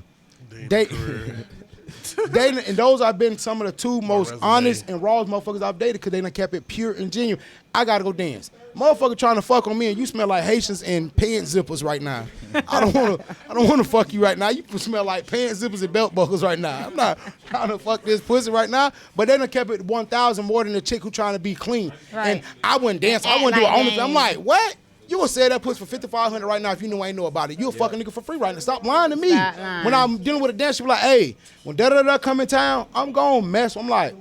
S1: Dating, and those have been some of the 2 most honest and rawest motherfuckers I've dated because they done kept it pure and genuine. I gotta go dance. Motherfucker trying to fuck on me and you smell like Haitians and pants zippers right now. I don't wanna fuck you right now. You smell like pants zippers and belt buckles right now. I'm not trying to fuck this pussy right now. But they done kept it 1,000 more than the chick who trying to be clean.
S5: Right.
S1: And I wouldn't dance. I
S5: Act
S1: wouldn't do
S5: like
S1: it.
S5: they
S1: I'm
S5: ain't-
S1: like, what? You gonna sell that pussy for $5,500 right now if you ain't know about it. You a fucking nigga for free right now. Stop lying to me.
S5: Stop lying.
S1: When I'm dealing with a dancer, she be like, hey, when da-da-da come in town, I'm gonna mess. I'm like,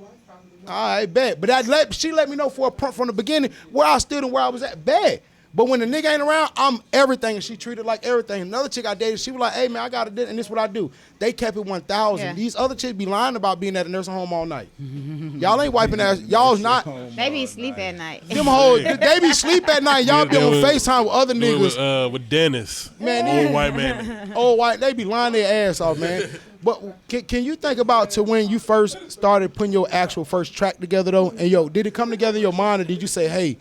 S1: all right, bet. But she let me know from the beginning where I stood and where I was at. Bet. But when the nigga ain't around, I'm everything. And she treated like everything. Another chick I dated, she was like, hey, man, I got it, and this is what I do. They kept it 1,000.
S5: Yeah.
S1: These other chicks be lying about being at a nursing home all night. Y'all ain't wiping ass. Y'all's not.
S5: They be sleep at night.
S1: Them hoes, they be sleep at night. Y'all be on FaceTime with other niggas.
S3: With Dennis,
S1: Man,
S3: old white man.
S1: Old white, they be lying their ass off, man. But can you think about to when you first started putting your actual first track together, though? And, did it come together in your mind, or did you say, hey,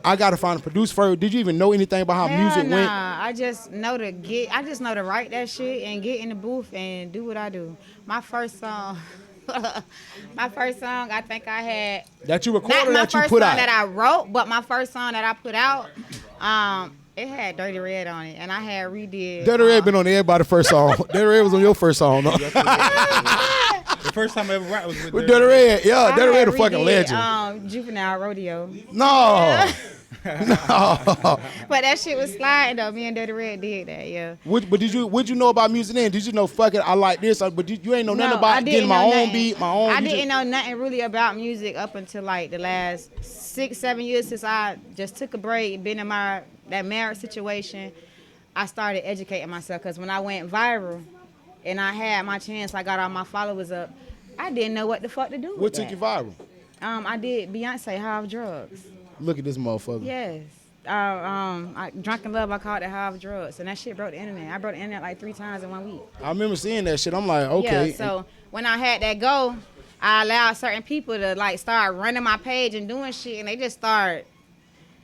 S1: I got to find a producer first? Did you even know anything about how music went?
S5: I just know to write that shit and get in the booth and do what I do. My first song, I think I had.
S1: That you recorded
S5: Not
S1: or
S5: my
S1: that you
S5: first
S1: put
S5: song
S1: out?
S5: that I wrote, but my first song that I put out, it had Dirty Red on it, and I had redid.
S1: Dirty Red been on everybody's first song. Dirty Red was on your first song, though.
S4: The first time I ever rapped was
S1: With Dirty Red. Yeah,
S5: I
S1: Dirty Red
S5: had
S1: a fucking
S5: redid,
S1: legend.
S5: Juvenile Rodeo.
S1: No.
S5: But that shit was sliding though. Me and Dirty Red did that, yeah.
S1: But what'd you know about music then? Did you know, fuck it, I like this? But you ain't know nothing
S5: No, I
S1: about
S5: didn't
S1: getting my
S5: know
S1: own
S5: nothing.
S1: beat, my own.
S5: I didn't know nothing really about music up until like the last 6-7 years since I just took a break, been in that marriage situation. I started educating myself because when I went viral and I had my chance, I got all my followers up. I didn't know what the fuck to do.
S1: What took you viral?
S5: I did Beyonce High Off Drugs.
S1: Look at this motherfucker.
S5: Yes. Drunk in Love, I called it High Off Drugs, and that shit broke the internet. I broke the internet like 3 times in 1 week.
S1: I remember seeing that shit. I'm like, okay.
S5: Yeah, so when I had that go, I allowed certain people to like start running my page and doing shit, and they just start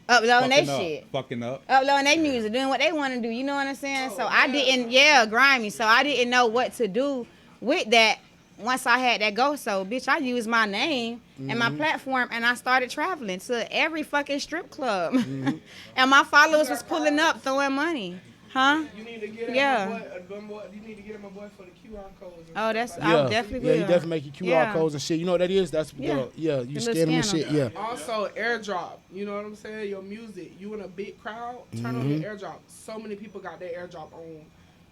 S5: uploading their shit.
S4: Fucking up.
S5: Uploading their music, doing what they want to do. You know what I'm saying? So I didn't, grimy. So I didn't know what to do with that once I had that go. So, bitch, I used my name and my platform, and I started traveling to every fucking strip club. And my followers was pulling up, throwing money. Huh?
S6: You need to get you need to get him a boy for the QR codes.
S5: Oh, that's
S1: Yeah.
S5: I definitely
S1: Yeah,
S5: will.
S1: you definitely make your QR codes and shit. You know what that is? That's
S5: Yeah.
S1: you
S5: The
S1: scan
S5: little
S1: them and
S5: scanner.
S1: shit. Yeah.
S6: Also, airdrop. You know what I'm saying? Your music. You in a big crowd, turn on your airdrop. So many people got their airdrop on.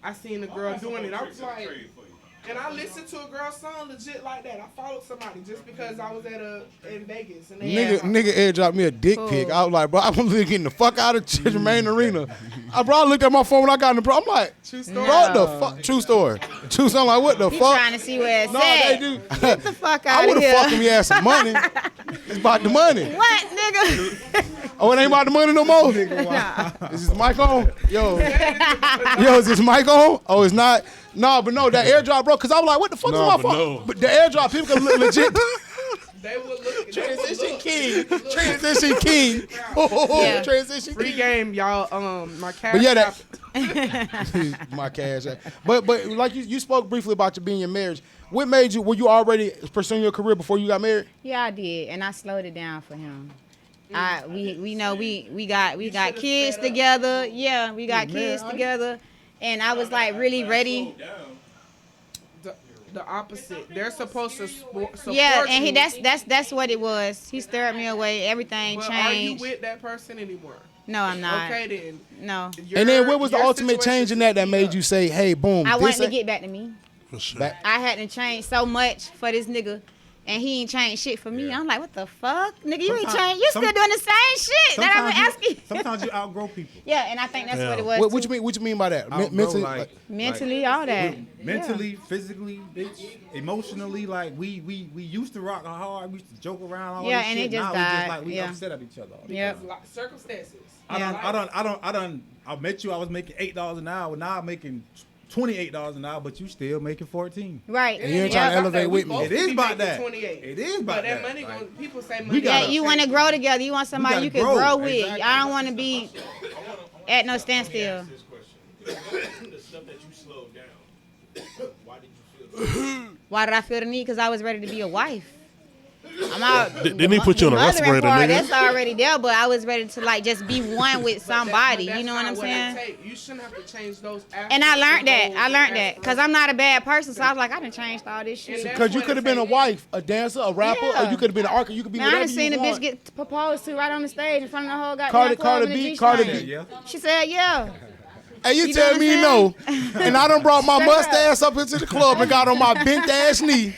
S6: I seen a girl doing it. I was like, and I listened to a girl's song legit like that. I followed somebody just because I was in Vegas. And they
S1: Nigga airdropped me a dick pic. I was like, bro, I'm really getting the fuck out of Jermaine Arena. I looked at my phone when I got in the I'm like,
S6: True story.
S1: bro, what the fuck? True story. True story. I'm like, what the
S5: He
S1: fuck?
S5: trying to see where it's
S1: No,
S5: at.
S1: they do.
S5: Get the fuck out
S1: I
S5: of
S1: would
S5: here.
S1: have fucked him. He had some money. It's about the money.
S5: What, nigga?
S1: Oh, it ain't about the money no more. Is this mic on? Yo, is this mic on? Oh, it's not. No, but no, that airdrop, bro. Cause I was like, what the fuck is my phone?
S3: No.
S1: But the airdrop, people can look legit.
S6: They will look.
S1: Transition king. Transition king. Oh,
S5: Yeah.
S1: transition
S6: Free
S1: king.
S6: game, y'all. My cash.
S1: But yeah,
S6: app-
S1: my cash. But like you spoke briefly about you being in marriage. What made you? Were you already pursuing your career before you got married?
S5: Yeah, I did, and I slowed it down for him. We got kids together. Yeah, we got kids together, and I was like really ready.
S6: The opposite. They're supposed to support
S5: Yeah, and
S6: you.
S5: that's what it was. He stirred me away. Everything
S6: But are you
S5: changed.
S6: with that person anymore?
S5: No, I'm not.
S6: Okay then.
S5: No,
S1: And then what was the
S6: Your
S1: ultimate change in that made you say, hey, boom,
S5: I
S1: this
S5: wanted to
S1: ain't-
S5: get back to me.
S3: For sure.
S1: back?
S5: I hadn't changed so much for this nigga, and he ain't changed shit for me. I'm like, what the fuck, nigga? You ain't
S4: Sometimes-
S5: changed. You still doing the same shit that I've been asking.
S4: Sometimes you outgrow people.
S5: Yeah, and I think that's what it was.
S1: What you mean by that?
S4: Outgrow,
S1: Mentally,
S5: Mentally, all that.
S4: Mentally, physically, bitch, emotionally, like we used to rock hard, we used to joke around all
S5: Yeah,
S4: this
S5: and
S4: shit.
S5: it just
S4: now
S5: died.
S4: we
S5: Yeah.
S4: upset at each other.
S5: Yep.
S6: Circumstances.
S4: I met you, I was making $8 an hour, now I'm making $28 an hour, but you still making 14.
S5: Right.
S1: And you ain't trying to elevate with me.
S4: It is about that.
S6: 28.
S4: It is
S6: But
S4: about
S6: that
S4: that.
S6: money,
S4: Like,
S6: people say
S4: we
S6: money.
S4: gotta-
S5: Yeah, you want to grow together. You want somebody
S4: gotta
S5: you can
S4: grow.
S5: grow with.
S4: Exactly.
S5: I don't want to be at no standstill.
S8: This question. The stuff that you slowed down, why did you feel that?
S5: Why did I feel the need? Because I was ready to be a wife. I'm out.
S3: Didn't he put you on a
S5: mothering
S3: respirator,
S5: part,
S3: nigga?
S5: That's already there, but I was ready to like just be one with somebody. You know what I'm saying?
S6: You shouldn't have to change those.
S5: And I learned that because I'm not a bad person. So I was like, I done changed all this shit.
S1: Because you could have been a wife, a dancer, a rapper,
S5: Yeah.
S1: or you could have been an artist. You could be
S5: Man, I
S1: whatever
S5: done seen
S1: you
S5: a bitch
S1: want.
S5: get proposed to right on the stage in front of the whole goddamn club in a G-string.
S1: Cardi B.
S4: Yeah.
S5: She said, yeah.
S1: And you
S5: You
S1: tell
S5: know
S1: me
S5: what
S1: no.
S5: I'm
S1: And I done brought my
S5: Straight up.
S1: mustache up into the club and got on my bent ass knee,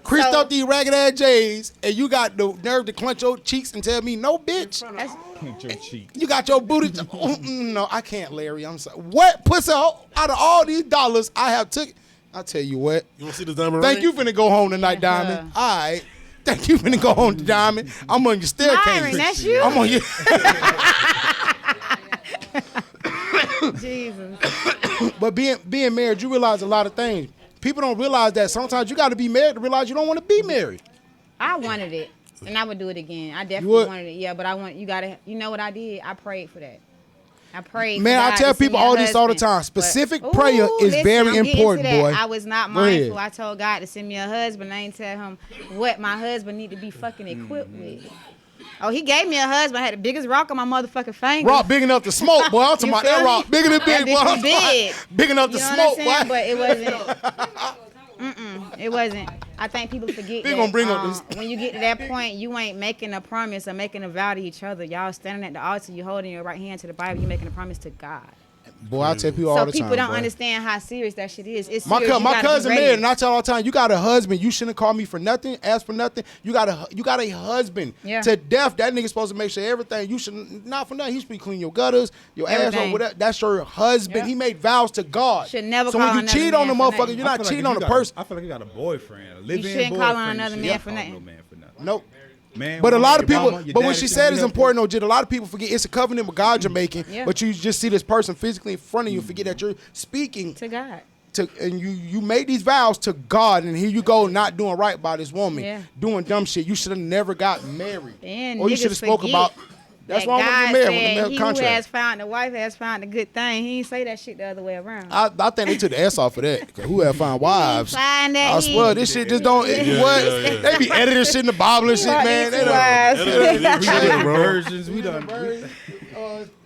S1: creased
S5: So-
S1: up these ragged ass J's, and you got the nerve to clench your cheeks and tell me no, bitch.
S5: That's,
S4: Clench your cheek.
S1: You got your booty. No, I can't, Larry. I'm sorry. What pussy out of all these dollars I have took? I tell you what.
S3: You want to see the diamond
S1: Thank
S3: ring?
S1: you finna go home tonight, Diamond. All right. Thank you finna go home, Diamond. I'm on your staircase.
S5: Myron, that's you?
S1: I'm on your.
S5: Jesus.
S1: But being married, you realize a lot of things. People don't realize that sometimes you got to be married to realize you don't want to be married.
S5: I wanted it, and I would do it again. I
S1: You
S5: definitely
S1: would?
S5: wanted it. Yeah, but you know what I did? I prayed for that. I prayed.
S1: Man,
S5: for
S1: I
S5: God
S1: tell
S5: to send
S1: people
S5: me a
S1: all this all the
S5: husband.
S1: time.
S5: But-
S1: Specific prayer is
S5: listen,
S1: very
S5: I'm getting to
S1: important,
S5: that.
S1: boy.
S5: I was not
S1: Go ahead.
S5: mindful. I told God to send me a husband. I ain't tell him what my husband need to be fucking equipped with. Oh, he gave me a husband. I had the biggest rock on my motherfucking finger.
S1: Rock big enough to smoke, boy. I'm talking
S5: You
S1: about that
S5: feel
S1: rock
S5: me?
S1: bigger than
S5: That
S1: big, boy.
S5: bitch
S1: I'm
S5: was
S1: talking about
S5: big.
S1: big enough to
S5: You know
S1: smoke,
S5: what I'm saying?
S1: boy.
S5: But it wasn't. It wasn't. I think people forget
S1: They
S5: that
S1: gonna bring up this.
S5: when you get to that point, you ain't making a promise or making a vow to each other. Y'all standing at the altar, you holding your right hand to the Bible, you making a promise to God.
S1: Boy, I tell people all
S5: So
S1: the
S5: people
S1: time.
S5: don't
S1: boy.
S5: understand how serious that shit is. It's
S1: My,
S5: serious.
S1: my cousin
S5: ready.
S1: married, and I tell all the time, you got a husband. You shouldn't call me for nothing, ask for nothing. You got a husband.
S5: Yeah.
S1: To death, that nigga supposed to make sure everything. You should not for nothing. He should be clean your gutters, your asshole,
S5: Everything.
S1: whatever. That's your husband.
S5: Yeah.
S1: He made vows to God.
S5: Should never
S1: So
S5: call
S1: when you
S5: another
S1: cheat on the
S5: man for
S1: motherfucker,
S5: nothing.
S1: you're not
S4: I feel like
S1: cheating
S4: if
S1: on
S4: you
S1: the
S4: got
S1: person.
S4: I feel like you got a boyfriend, a live-in
S5: shouldn't
S4: boyfriend.
S5: call on another
S4: you
S5: man
S4: shouldn't
S5: for
S4: call
S5: nothing.
S4: No man for nothing.
S1: Nope.
S4: Man,
S1: But a lot of
S4: your
S1: people,
S4: mama, your
S1: but what
S4: daddy
S1: she
S4: shouldn't
S1: said
S4: be
S1: is
S4: there.
S1: important, though, Jit. A lot of people forget it's a covenant with God you're making,
S5: Yeah.
S1: but you just see this person physically in front of you and forget that you're speaking
S5: To God.
S1: and you made these vows to God, and here you go not doing right by this woman,
S5: Yeah.
S1: doing dumb shit. You should have never got married,
S5: And
S1: or you
S5: niggas
S1: should have spoke
S5: forget
S1: about. That's
S5: that
S1: why I want to
S5: God
S1: get married
S5: said,
S1: with the
S5: he
S1: male
S5: who has
S1: contract.
S5: found the wife has found a good thing. He ain't say that shit the other way around.
S1: I think they took the S off of that. 'Cause who have found wives?
S5: Find that
S1: I swear this shit just don't. What they be editing shit in the Bible and shit, man. They done,
S3: We did it, bro.
S4: Versions, we done.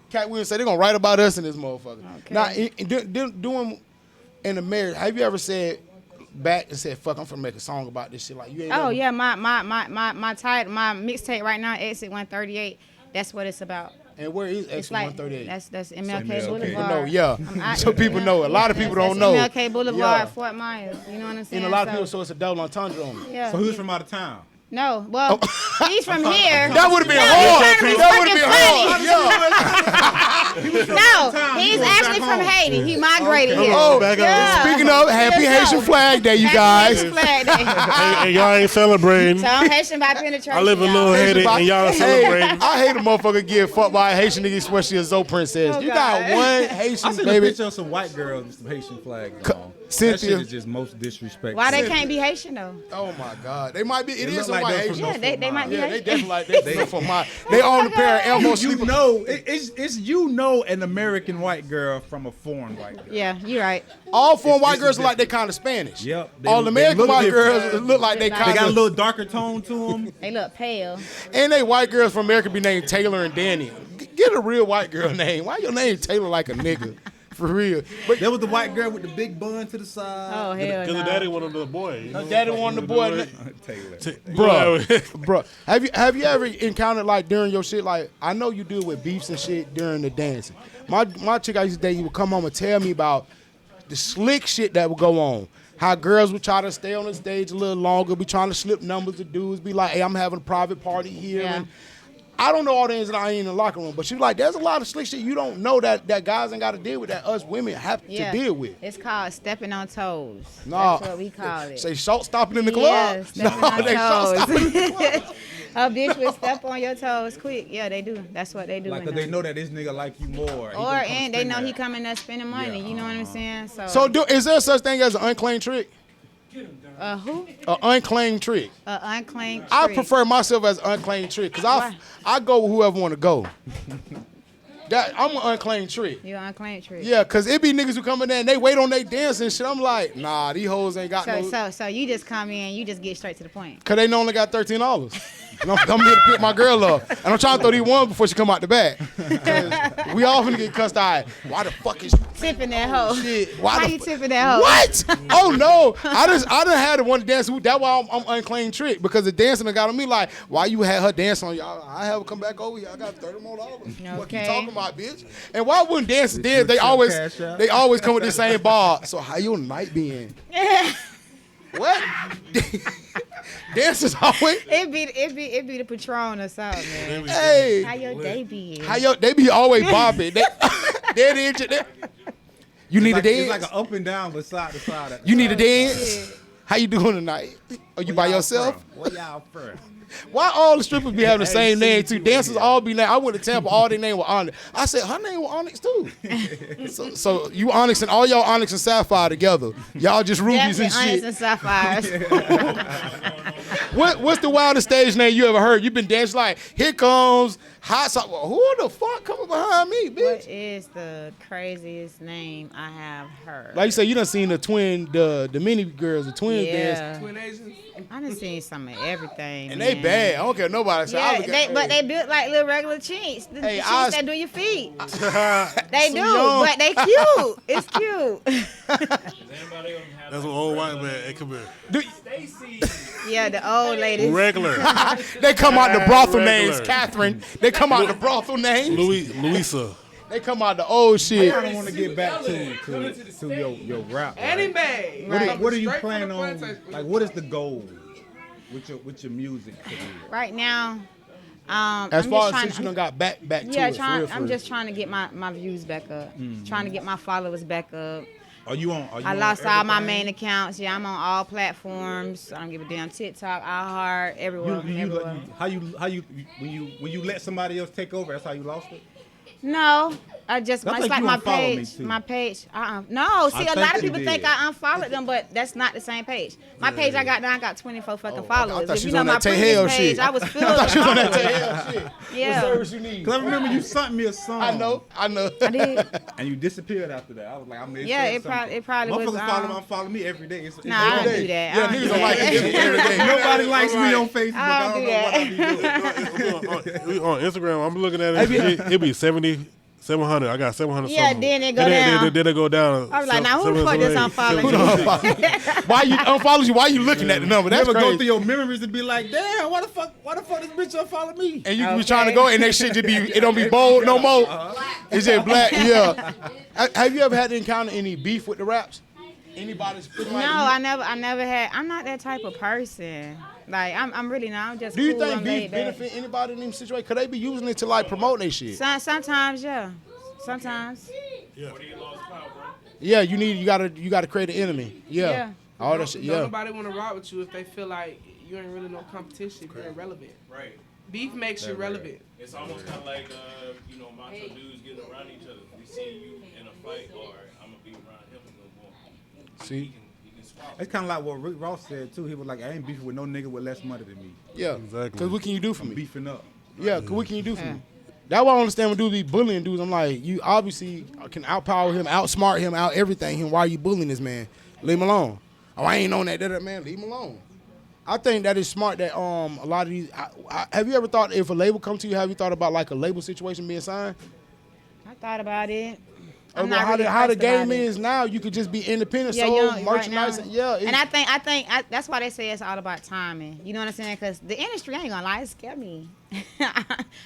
S1: Cat Williams said they gonna write about us in this motherfucker.
S5: Okay.
S1: Now, doing in the marriage, have you ever said back and said, "Fuck, I'm finna make a song about this shit"? Like you ain't.
S5: Oh
S1: ever-
S5: yeah, my title, my mixtape right now, Exit 138. That's what it's about.
S1: And where is
S5: It's
S1: X
S5: like
S1: 138?
S5: that's MLK
S4: MLK.
S5: Boulevard.
S1: People know, yeah.
S5: I'm out-
S1: So people know. A lot of people
S5: that's
S1: don't know.
S5: MLK Boulevard,
S1: Yeah.
S5: Fort Myers. You know what I'm saying?
S1: And a lot of people, so it's a double entendre on it.
S5: Yeah.
S4: So who's from out of town?
S5: No, well, he's from here.
S1: That would have been
S5: No,
S1: hard.
S5: he's trying to be
S1: That would have
S5: fucking
S1: been hard. Yeah.
S5: No, he's actually from Haiti. He migrated here.
S1: Oh,
S3: back up.
S5: Yeah.
S1: Speaking of, happy
S5: Yes,
S1: Haitian
S5: sir.
S1: Flag Day, you
S5: Happy
S1: guys.
S5: Haitian Flag Day.
S3: And y'all ain't celebrating.
S5: So I'm Haitian by penetration.
S3: I live in
S5: y'all.
S3: Little Haiti, and y'all are
S1: Hey,
S3: celebrating.
S1: I hate a motherfucker get fucked by a Haitian nigga, especially a Zoe princess.
S5: Oh,
S1: You got
S5: God.
S1: one
S4: I
S1: Haitian
S4: seen a
S1: baby.
S4: picture of some white girls with some Haitian flags on. That
S1: Cynthia.
S4: shit is just most disrespectful.
S5: Why they can't be Haitian though?
S1: Oh my God, they might be. It
S4: They
S1: is
S4: look
S1: some
S4: like
S1: white
S4: they're from
S1: Haitian.
S5: Yeah,
S4: North
S5: they
S4: Fort
S5: might be
S1: Yeah, they
S5: Haitian.
S1: definitely like they from my. They own a pair of Elmo
S4: You
S1: sleeper.
S4: know, it's you know an American white girl from a foreign white girl.
S5: Yeah, you're right.
S1: All foreign
S4: It's-
S1: white
S4: it's
S1: girls look like they
S4: different.
S1: kind of Spanish.
S4: Yep.
S1: All
S4: they
S1: American
S4: look
S1: white
S4: different.
S1: girls look like they
S5: They
S1: kind
S4: They got a
S1: of.
S4: little darker tone to them.
S5: They look pale.
S1: And they white girls from America be named Taylor and Danny. Get a real white girl name. Why your name Taylor like a nigga? For real. But
S4: There was the white girl with the big bun to the side.
S5: Oh hell
S3: Because
S5: no.
S3: the daddy wanted the boy. You know?
S1: daddy wanted the boy.
S4: Taylor.
S1: Bro, have you ever encountered like during your shit? Like I know you deal with beefs and shit during the dancing. My chick I used to date, you would come home and tell me about the slick shit that would go on. How girls would try to stay on the stage a little longer, be trying to slip numbers to dudes, be like, "Hey, I'm having a private party here."
S5: Yeah.
S1: And I don't know all the ins and outs in the locker room, but she was like, "There's a lot of slick shit you don't know that guys ain't got to deal with that us women have
S5: Yeah.
S1: to deal with."
S5: It's called stepping on toes.
S1: No.
S5: That's what we call it.
S1: Say short stopping in the
S5: Yeah,
S1: club.
S5: stepping
S1: No,
S5: on
S1: they short stopping in the club.
S5: toes. A bitch will step on your toes quick. Yeah, they do. That's what they do.
S4: Like,
S5: in
S4: cause they
S5: there.
S4: know that this nigga like you more. He
S5: Or
S4: gonna come
S5: and they
S4: spend
S5: know
S4: that.
S5: he coming there spending money.
S4: Yeah,
S5: You know what I'm saying?
S1: So, is there such thing as an unclaimed trick?
S5: who?
S1: An unclaimed trick.
S5: Unclaimed.
S1: I
S5: trick.
S1: prefer myself as an unclaimed trick because
S5: Why?
S1: I go with whoever want to go. I'm an unclaimed trick.
S5: You unclaimed trick.
S1: Yeah, because it be niggas who come in there and they wait on they dance and shit. I'm like, nah, these hoes ain't got no.
S5: So you just come in, you just get straight to the point.
S1: Because they only got $13. And I'm here to pick my girl up. And I'm trying to throw these ones before she come out the back. 'Cause we all finna get cussed out. Why the fuck is
S5: Tipping that hoe.
S1: shit? Why
S5: How
S1: the
S5: you
S1: fu-
S5: tipping that hoe?
S1: What? Oh no! I done had the one dance. That's why I'm unclaimed trick because the dancing done got on me like, why you had her dance on y'all? I have her come back over. Y'all got $30 more. What you
S5: Okay.
S1: talking about, bitch? And why wouldn't dancers dance? They
S4: Cash
S1: always
S4: out.
S1: come with the same bar. So how your night been? What? Dancers always.
S5: It be the Patron or something, man.
S1: Hey,
S5: How your day be?
S1: they be always bopping. They're the injured. You need a
S4: It's
S1: dance.
S4: like an up and down, but side to side.
S1: You need a dance. How you doing tonight? Are you by yourself?
S4: Where y'all from?
S1: Why all the strippers be having the
S4: I ain't
S1: same name
S4: seen
S1: too?
S4: you
S1: Dancers
S4: yet.
S1: all be named. I went to Tampa, all their name was Onyx. I said her name was Onyx too. so you Onyx and all y'all Onyx and Sapphire together. Y'all just rubies
S5: Definitely
S1: and
S5: onyx
S1: shit.
S5: and sapphires.
S1: What's the wildest stage name you ever heard? You been dancing like, here comes hot sauce. Well, who the fuck coming behind me,
S5: What
S1: bitch?
S5: is the craziest name I have heard?
S1: Like you say, you done seen the mini girls, the twins dance,
S5: yeah,
S6: Twin Asians.
S5: I done seen some of everything.
S1: and
S5: man.
S1: they bad. I don't care what nobody say. I
S5: Yeah,
S1: look at-
S5: but they built like little regular chinks. The
S1: Hey,
S5: chinks
S1: I-
S5: that do your feet. They
S1: Some
S5: do,
S1: young-
S5: but they cute. It's cute.
S3: That's an old white man. Hey, come here.
S8: Stacy.
S5: Yeah, the old ladies.
S3: Regular.
S1: They come out the brothel
S3: Regular.
S1: names, Catherine. They come out the brothel names.
S3: Louisa.
S1: They come out the old shit.
S4: I don't want to get back to your rap. Right?
S6: Anime.
S4: What are you planning on? Like, what is the goal with your music career?
S5: Right now,
S1: As
S5: I'm
S1: far
S5: just
S1: as since you done got back to
S5: yeah,
S1: it.
S5: I'm just trying to get my views back up. Trying to get my followers back up.
S4: Are you on?
S5: I lost all my main accounts. Yeah, I'm on all platforms. I don't give a damn. TikTok, iHeart, everywhere. Everywhere.
S4: How you when you let somebody else take over? That's how you lost it.
S5: No, I just
S4: I
S5: it's
S4: think
S5: like
S4: you
S5: my
S4: unfollowed me,
S5: page.
S4: too.
S5: My page. No, see, a lot of
S4: you
S5: people think
S4: did.
S5: I unfollowed them, but that's not the same page. My page I got now, I got 24 fucking followers.
S1: thought
S5: If
S1: she
S5: you
S1: was
S5: know
S1: on
S5: my
S1: that
S5: previous
S1: Tehel
S5: page,
S1: shit.
S5: I was filled.
S1: I thought she was on that
S5: with
S1: shit.
S5: Yeah.
S1: What service you need?
S4: Cause I remember you sent me a song.
S1: I know.
S5: I did.
S4: And you disappeared after that. I was like, I'm gonna
S5: Yeah,
S4: say
S5: it
S4: something.
S5: probably was.
S4: Motherfuckers follow me every day. It's
S5: Nah, I
S4: every
S5: don't
S4: day.
S5: do that.
S1: Yeah,
S5: I don't
S1: niggas
S5: do
S1: don't like
S5: that.
S1: it every day.
S4: Nobody likes me on Facebook.
S5: I
S4: I
S5: don't
S4: don't
S5: do
S4: know what I be doing.
S3: On Instagram, I'm looking at it. It be 700. I got 700.
S5: Yeah,
S3: something.
S5: then it go down.
S3: Then it go down.
S5: I was like, now who the fuck just unfollowed
S1: Who
S5: you?
S1: the fuck? Why you unfollows you? Why you looking at the number? That's
S4: Never go
S1: crazy.
S4: through your memories and be like, damn, why the fuck this bitch unfollow me?
S1: And you be trying to go, and that shit just be, it don't be bold no more. It's just black, yeah. Have you ever had to encounter any beef with the raps? Anybody's feeling like
S5: No,
S1: you?
S5: I never had. I'm not that type of person. Like I'm really not. I'm just.
S1: Do you
S5: cool,
S1: think
S5: I'm
S1: beef
S5: laid back.
S1: benefit anybody in them situations? Could they be using it to like promote their shit?
S5: Sometimes, yeah. Sometimes.
S1: Yeah, you gotta create an enemy. Yeah.
S5: Yeah.
S1: All that shit.
S6: Don't
S1: Yeah.
S6: nobody want to ride with you if they feel like you ain't really no competition. If you're irrelevant.
S8: Right.
S6: Beef makes you relevant.
S8: It's almost kind of like, macho dudes getting around each other. We see you in a fight, or I'm going to be around him and go boom.
S1: See?
S8: He can swap.
S4: It's kind of like what Rick Ross said too. He was like, I ain't beefing with no nigga with less money than me.
S1: Yeah.
S3: Exactly.
S1: Because what can you do for
S4: I'm
S1: me?
S4: beefing up.
S1: Yeah, 'cause what can you do for me? That's why I don't understand when dudes be bullying dudes. I'm like, you obviously can outpower him, outsmart him, out everything him. Why are you bullying this man? Leave him alone. Oh, I ain't on that, man. Leave him alone. I think that is smart that a lot of these. Have you ever thought if a label come to you? Have you thought about like a label situation being signed?
S5: I thought about it.
S1: Or
S5: I'm not
S1: how
S5: really
S1: the
S5: pressed
S1: game
S5: about it.
S1: is now, you could just be independent,
S5: Yeah,
S1: sold
S5: right
S1: merchandise.
S5: now.
S1: Yeah,
S5: And I think that's why they say it's all about timing. You know what I'm saying? Because the industry, I ain't gonna lie, it scared me.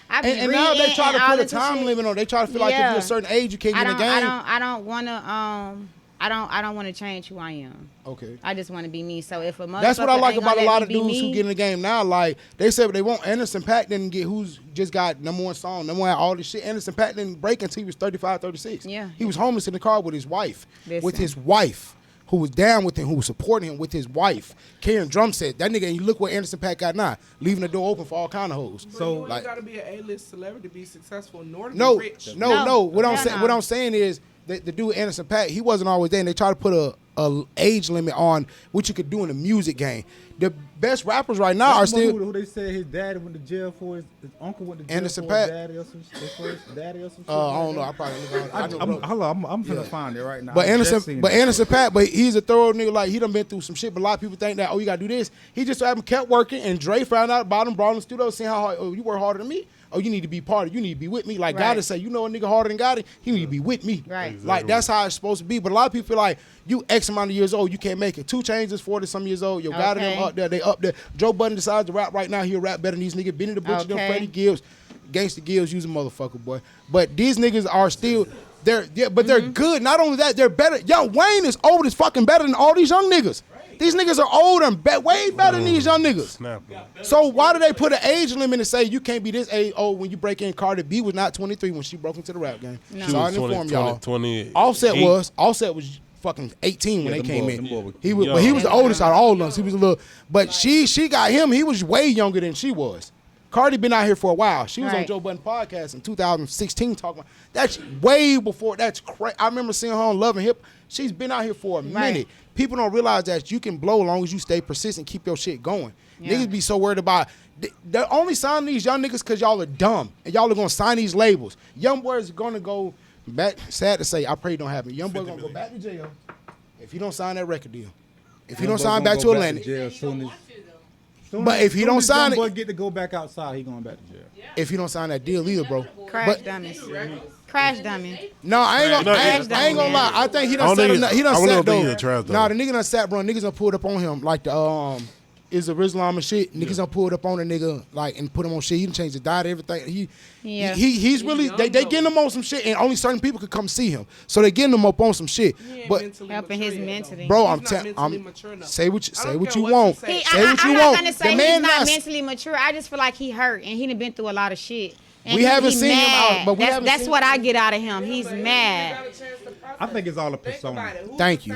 S5: I be
S1: and now they
S5: reading
S1: try
S5: and
S1: to
S5: all
S1: put a
S5: this
S1: time
S5: shit.
S1: limit on. They try to feel like if you're a certain age, you can't get in the game.
S5: I don't want to. I don't want to change who I am.
S1: Okay.
S5: I just want to be me. So if a motherfucker
S1: That's what I like
S5: ain't
S1: about
S5: gonna
S1: a lot
S5: let
S1: of
S5: me be
S1: dudes who
S5: me,
S1: get in the game now. Like they said, they want Anderson .Paak didn't get who's just got #1 song, #1 all this shit. Anderson .Paak didn't break until he was 35, 36.
S5: Yeah.
S1: He was homeless in the car with his wife.
S5: Listen.
S1: With his wife, who was down with him, who was supporting him with his wife. Karen Drum said, that nigga, and you look what Anderson .Paak got now, leaving the door open for all kind of hoes.
S6: So you
S1: like,
S6: gotta be an A-list celebrity to be successful, nor to
S1: no,
S6: be rich.
S1: no. What I'm
S5: Hell
S1: saying,
S5: no.
S1: what I'm saying is the dude Anderson .Paak, he wasn't always there. And they try to put a age limit on what you could do in the music game. The best rappers right now are
S4: That's
S1: still.
S4: who they said his daddy went to jail for, his uncle went to jail
S1: Anderson
S4: for
S1: .Paak?
S4: his daddy or some shit.
S1: I don't know. I probably
S4: Hold on, I'm finna find it right now.
S1: But
S4: I just
S1: Anderson,
S4: seen
S1: but
S4: it.
S1: Anderson .Paak, but he's a thorough nigga. Like he done been through some shit. But a lot of people think that you gotta do this. He just kept working, and Dre found out about him, brought him to the studio, saying how hard. Oh, you work harder than me. Oh, you need to be part of. You need to be with me. Like
S5: Right.
S1: Gotti say, you know a nigga harder than Gotti. He need to be with me.
S5: Right.
S1: Like that's how it's supposed to be. But a lot of people feel like you X amount of years old, you can't make it. 2 Chainz is 40-some years old. Yo, Gotti them
S5: Okay.
S1: up there. They up there. Joe Budden decides to rap right now. He'll rap better than these niggas. Benny the Butcher, them
S5: Okay.
S1: Freddie Gibbs, Gangsta Gibbs, use a motherfucker, boy. But these niggas are still. They're good. Not only that, they're better. Young Wayne is old as fucking better than all these young niggas. These niggas are old and way better than these young niggas.
S3: Snap.
S1: So why do they put an age limit and say you can't be this age? Oh, when you break in, Cardi B was not 23 when she broke into the rap game.
S5: No.
S1: Sorry to inform y'all.
S3: 20.
S1: Offset was fucking 18 when they
S4: them
S1: came
S4: boys- them boys
S1: in.
S4: were
S1: He was,
S3: young.
S1: but he was the oldest out of all of us. He was a little, but she got him. He was way younger than she was. Cardi been out here for a while. She was on
S5: Right.
S1: Joe Budden podcast in 2016 talking about that's way before. That's crazy. I remember seeing her on Love and Hip. She's been out here for a minute. People don't realize that you can blow as long as you stay persistent, keep your shit going.
S5: Yeah.
S1: Niggas be so worried about. They're only signing these young niggas because y'all are dumb and y'all are gonna sign these labels. Young boys are gonna go back. Sad to say, I pray it don't happen. Young boy gonna go back to jail if he don't sign that record deal. If he don't sign back to Atlantic.
S4: Jail soon as,
S1: But if he don't sign it,
S4: boy get to go back outside, he going back to jail.
S1: if he don't sign that deal either, bro.
S5: Crash dummies. Crash dummy.
S1: No, I ain't gonna lie. I think he done sat. He done sat though. Nah, the nigga done sat, bro. Niggas done pulled up on him like the is a Rizlam and shit. Niggas done pulled up on the nigga like and put him on shit. He done changed the diet, everything. He's really they getting him on some shit, and only certain people could come see him. So they getting him up on some shit. But
S5: helping his mentally.
S1: bro, I'm say what you want. Say what you want.
S5: The man not mentally mature. I just feel like he hurt and he done been through a lot of shit. And
S1: we haven't seen him out, but
S5: that's what I get out of him. He's mad.
S4: I think it's all a persona.
S1: Thank you.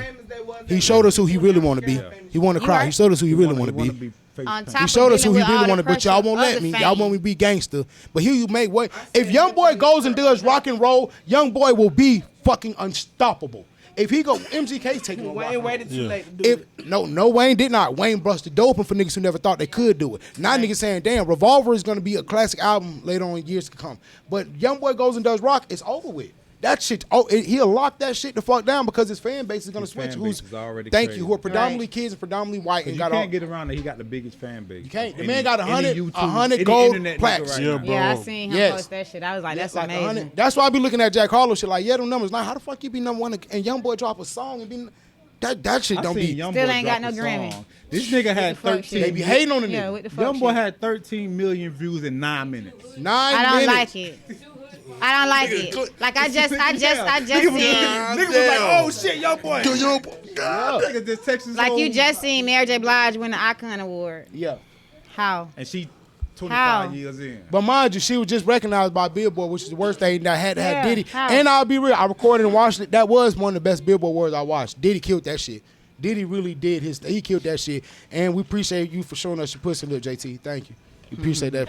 S1: He showed us who he really want to be. He want to cry. He showed us who he really want to be. He showed us who he really want to be, but y'all won't let me. Y'all want me to be gangster. But he make way. If Young Boy goes and does rock and roll, Young Boy will be fucking unstoppable. If he go, MGK taking him.
S6: Wayne waited too late to do it.
S1: No, Wayne did not. Wayne busted dope for niggas who never thought they could do it. Now niggas saying, damn, Revolver is going to be a classic album later on in years to come. But Young Boy goes and does rock, it's over with. That shit, he'll lock that shit the fuck down because his fan base is going to switch. Who are predominantly kids and predominantly white. And
S4: you can't get around that he got the biggest fan base.
S1: You can't. The man got 100 gold plaques.
S5: Yeah, I seen him post that shit. I was like, that's amazing.
S1: That's why I be looking at Jack Harlow shit like, them numbers. Like, how the fuck you be number one and Young Boy drop a song and be... That shit don't be...
S5: Still ain't got no Grammy.
S4: This nigga had 13...
S1: They be hating on the nigga.
S4: Young Boy had 13 million views in 9 minutes.
S5: I don't like it. I don't like it. Like I just seen.
S4: Nigga was like, oh shit, Young Boy. Nigga just Texas.
S5: Like you just seen Mary J. Blige win the Icon Award.
S1: Yeah.
S5: How?
S4: And she 25 years in.
S1: But mind you, she was just recognized by Billboard, which is the worst thing that had Diddy. How? And I'll be real, I recorded and watched it. That was one of the best Billboard awards I watched. Diddy killed that shit. Diddy really did he killed that shit. And we appreciate you for showing us your pussy, little JT. Thank you. We appreciate that.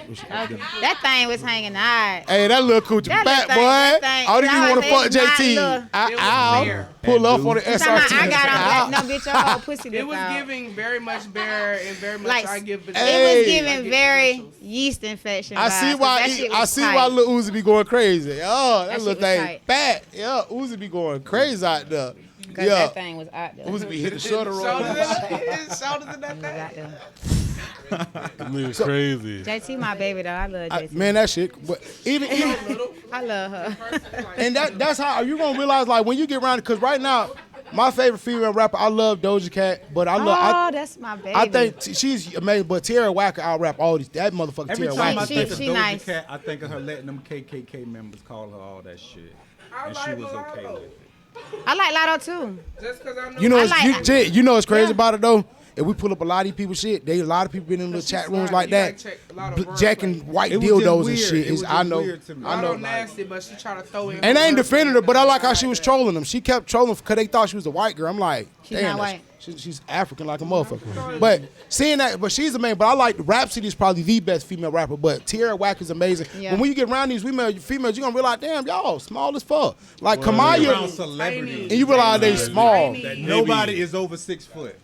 S5: That thing was hanging high.
S1: Hey, that little coochie fat boy. I didn't even want to fuck JT. I'll pull up on the SRT.
S5: I got on that. No, bitch, your whole pussy.
S6: It was giving very much bear and very much
S5: like,
S6: I give it.
S5: It was giving very yeast infection.
S1: I see why Lil Uzi be going crazy. Oh, that little thing fat. Yeah, Uzi be going crazy out there.
S5: Because that thing was out there.
S1: Uzi be hitting shoulder rolls.
S6: Shoulders in that thing.
S3: Nigga crazy.
S5: JT my baby though. I love JT.
S1: Man, that shit. But even
S5: I love her.
S1: And that's how you gonna realize like when you get around because right now my favorite female rapper I love Doja Cat, but I love.
S5: That's my baby.
S1: I think she's amazing, but Tierra Whacker out rap all these. That motherfucker.
S4: Every
S1: Tierra
S4: time
S1: Whacker.
S4: I think of Doja
S5: nice.
S4: Cat, I think of her letting them KKK members call her all that shit, and she was okay with it.
S5: I like Lotto too.
S6: Just because I know.
S1: You know what's crazy about it though? If we pull up a lot of these people's shit, a lot of people been in little chat rooms like that, jacking white dildos and shit. I know.
S6: Nasty, but she try to throw in.
S1: And I ain't defending her, but I like how she was trolling them. She kept trolling because they thought she was a white girl. I'm like,
S5: she's
S1: damn,
S5: not white.
S1: She's African like a motherfucker. But seeing that, but she's amazing. But I like Rhapsody is probably the best female rapper. But Tierra Whack is amazing. Yeah. When you get around these females, you're gonna realize, damn, y'all small as fuck. Like Kamaya,
S4: celebrities,
S1: and you realize they small.
S4: Nobody is over 6 foot.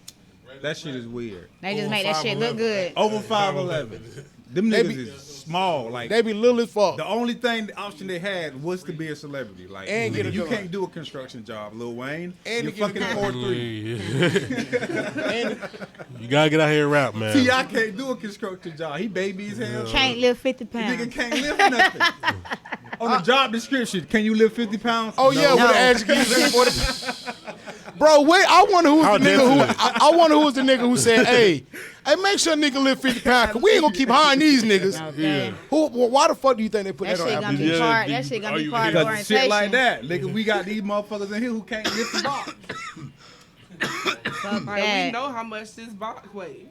S4: That shit is weird.
S5: They just make that shit look good.
S4: Over 5'11". Them niggas is small. Like
S1: they be little as fuck.
S4: The only option they had was to be a celebrity. Like
S1: and
S4: nigga, you can't do a construction job, Lil Wayne. And you fucking 4'3".
S3: You gotta get out here and rap, man.
S4: See, I can't do a construction job. He baby as hell.
S5: Can't lift 50 pounds.
S4: Nigga can't lift nothing. On the job description, can you lift 50 pounds?
S1: Oh no. Yeah, with the education. Bro, wait! I wonder who was the nigga who. I wonder who was the nigga who said, "Hey, make sure nigga lift 50 pounds, cause we ain't gonna keep hiring these niggas."
S5: Okay.
S1: Who? Why the fuck do you think they put that on?
S5: That shit gonna be part of orientation.
S4: Shit like that, nigga. We got these motherfuckers in here who can't lift the box.
S6: We know how much this box weighs.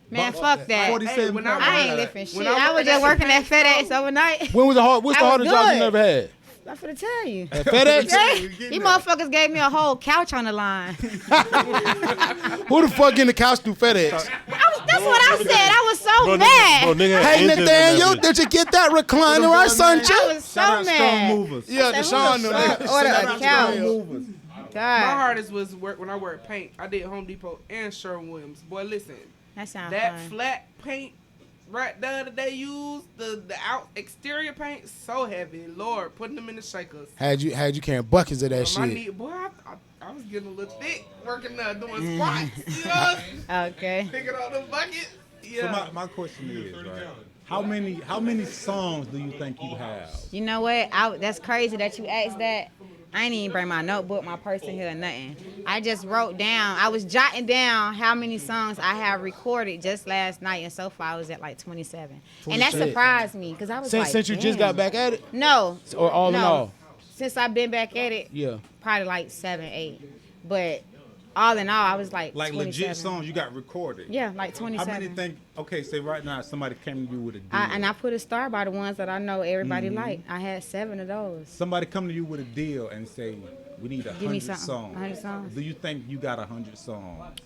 S5: Man, fuck that.
S4: Hey,
S5: I ain't lifting shit. I was just working at FedEx overnight.
S1: What's the hardest job you never had?
S5: I'm finna tell you.
S1: At FedEx?
S5: These motherfuckers gave me a whole couch on the line.
S1: Who the fuck getting the couch through FedEx?
S5: That's what I said. I was so mad.
S1: Hey, Nathaniel, did you get that recliner I sent you?
S5: I was so mad.
S1: Yeah, Deshaun.
S5: Order a couch.
S6: My hardest was work when I worked paint. I did Home Depot and Sherwin-Williams. Boy, listen.
S5: That sounds
S6: That
S5: fun.
S6: flat paint right there that they used, the exterior paint, so heavy. Lord, putting them in the shakers.
S1: Had you carrying buckets of that shit.
S6: I was getting a little thick working there doing squats. You know?
S5: Okay.
S6: Picking all the buckets.
S4: So my question is, right? How many songs do you think you have?
S5: You know what? That's crazy that you asked that. I ain't even bring my notebook, my purse in here, or nothing. I just wrote down. I was jotting down how many songs I have recorded just last night, and so far I was at like 27. And that surprised me because I was
S1: since you just got back at it.
S5: No.
S1: Or all in all.
S5: Since I've been back at it.
S1: Yeah.
S5: Probably like 7, 8. But all in all, I was like 27.
S4: Legit songs you got recorded.
S5: Yeah, like 27.
S4: How many think? Okay, say right now somebody came to you with a deal.
S5: And I put a star by the ones that I know everybody like. I had 7 of those.
S4: Somebody come to you with a deal and say, we need 100 songs.
S5: 100 songs.
S4: Do you think you got 100 songs?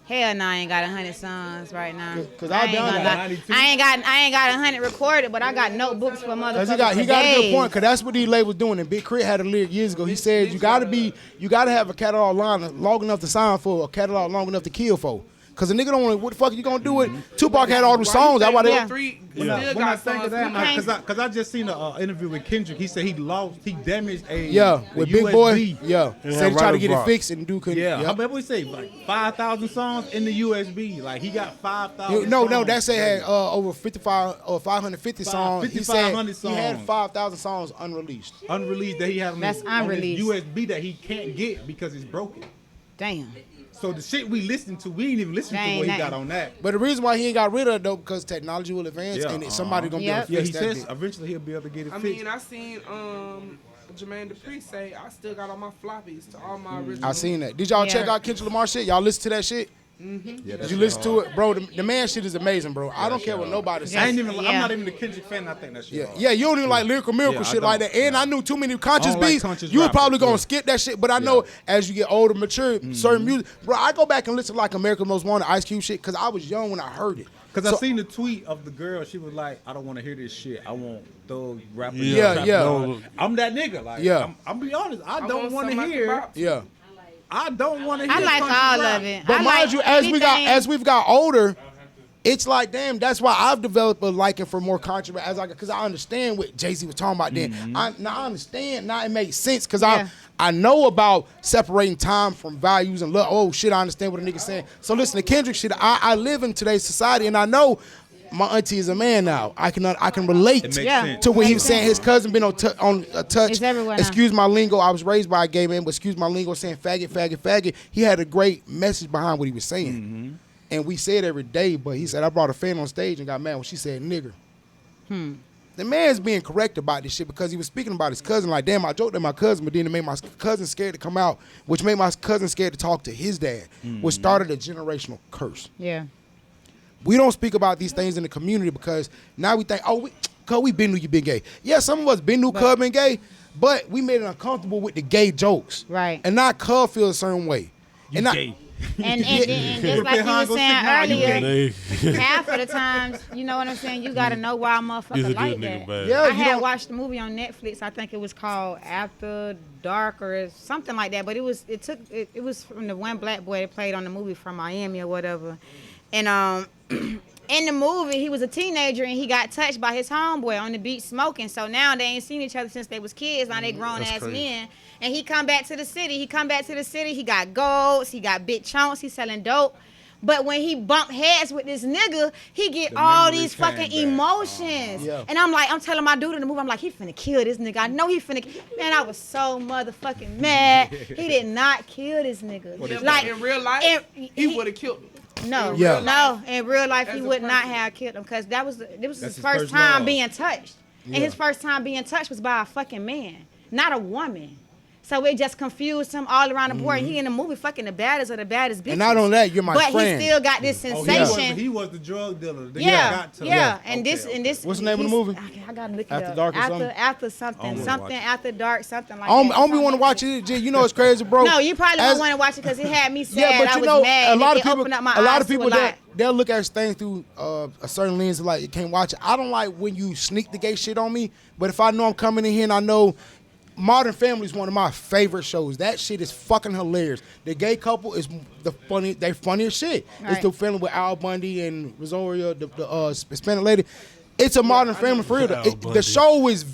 S5: Hell no, I ain't got 100 songs right now.
S1: Cause I
S5: ain't got 100 recorded, but I got notebooks for motherfuckers.
S1: Cause he got a good point. Cause that's what these labels doing. And Big Crit had a lyric years ago. He said you gotta have a catalog line long enough to sign for, a catalog long enough to kill for. Cause a nigga don't want to. What the fuck you gonna do with? Tupac had all them songs. That's why they.
S4: When I think of that, cause I just seen an interview with Kendrick. He said he damaged a
S1: with
S4: USB.
S1: Big Boy. Yeah, said he tried to get it fixed and do couldn't.
S4: Yeah, I remember we say like 5,000 songs in the USB. Like he got 5,000.
S1: No, that say had over 55 or 550 songs. He said
S4: songs.
S1: He had 5,000 songs unreleased.
S4: Unreleased that he had on
S5: That's
S4: his
S5: unreleased.
S4: USB that he can't get because it's broken.
S5: Damn.
S4: So the shit we listened to, we ain't even listen to what he got on that.
S1: But the reason why he ain't got rid of it though, because technology will advance and somebody gonna be able to
S4: fix
S1: fix
S4: he
S1: that
S4: says
S1: bitch.
S4: eventually he'll be able to get it fixed.
S6: I mean, I seen Jermaine Dupri say I still got all my floppies to all my original.
S1: I seen that. Did y'all check out Kendrick Lamar shit? Y'all listen to that shit?
S4: Yeah,
S1: did you listen to it, bro? The man shit is amazing, bro. I don't care what nobody says.
S4: I'm not even the Kendrick fan. I think that shit.
S1: Yeah, you don't even like Lyrical Miracle shit like that. And I knew too many conscious beats. You were probably gonna skip that shit. But I know as you get older, mature, certain music, bro. I go back and listen to like America's Most Wanted, Ice Cube shit, because I was young when I heard it.
S4: Because I seen the tweet of the girl. She was like, "I don't want to hear this shit. I want thug rappers."
S1: Yeah.
S4: I'm that nigga. Like, I'm be honest. I don't want to hear.
S1: Yeah.
S4: I don't want to hear.
S5: I like all of it.
S1: But mind you, as we've got older, it's like, damn, that's why I've developed a liking for more controversy, because I understand what Jay-Z was talking about then. I understand, now it makes sense, because I know about separating time from values and love. Oh, shit, I understand what a nigga's saying. So listen, to Kendrick shit, I live in today's society, and I know my auntie is a man now. I can relate to what he was saying. His cousin been on a touch.
S5: It's everywhere now.
S1: Excuse my lingo. I was raised by a gay man, but excuse my lingo, saying faggot, faggot, faggot. He had a great message behind what he was saying. And we say it every day, but he said, I brought a fan on stage and got mad when she said nigger. The man's being correct about this shit because he was speaking about his cousin. Like, damn, I joked at my cousin, but then it made my cousin scared to come out, which made my cousin scared to talk to his dad, which started a generational curse.
S5: Yeah.
S1: We don't speak about these things in the community because now we think, cuz we been knew you been gay. Yeah, some of us been knew cuz been gay, but we made it uncomfortable with the gay jokes.
S5: Right.
S1: And not cuz feel a certain way.
S4: You gay.
S5: And just like you were saying earlier, half of the times, you know what I'm saying, you gotta know why a motherfucker like that.
S1: Yeah,
S5: I had watched a movie on Netflix. I think it was called After Dark or something like that. But it was from the one black boy that played on the movie from Miami or whatever. And in the movie, he was a teenager and he got touched by his homeboy on the beach smoking. So now they ain't seen each other since they was kids. Now they grown ass men. And he come back to the city. He got golds. He got big chunks. He's selling dope. But when he bumped heads with this nigga, he get all these fucking emotions. Yeah. And I'm telling my dude in the movie, I'm like, he finna kill this nigga. I know he finna. Man, I was so motherfucking mad. He did not kill this nigga.
S6: Like in real life, he would have killed him.
S5: No, in real life he would not have killed him because it was his first time being touched. And his first time being touched was by a fucking man, not a woman. So it just confused him all around the board. He in the movie fucking the baddest of the baddest bitches.
S1: And not only that, you're my friend.
S5: But he still got this sensation.
S4: He was the drug dealer.
S5: And this.
S1: What's the name of the movie?
S5: I gotta look it
S1: After
S5: up.
S1: Dark or something?
S5: After something. After Dark, something like
S1: that. I don't want to watch it. You know it's crazy, bro.
S5: No, you probably don't want to watch it because it had me sad. I was mad.
S1: A lot of people they'll look at things through a certain lens, like you can't watch it. I don't like when you sneak the gay shit on me, but if I know I'm coming in here and I know Modern Family is one of my favorite shows. That shit is fucking hilarious. The gay couple is they funny as shit. Right. It's the family with Al Bundy and Rosario, the Hispanic lady. It's a Modern Family for real. The show is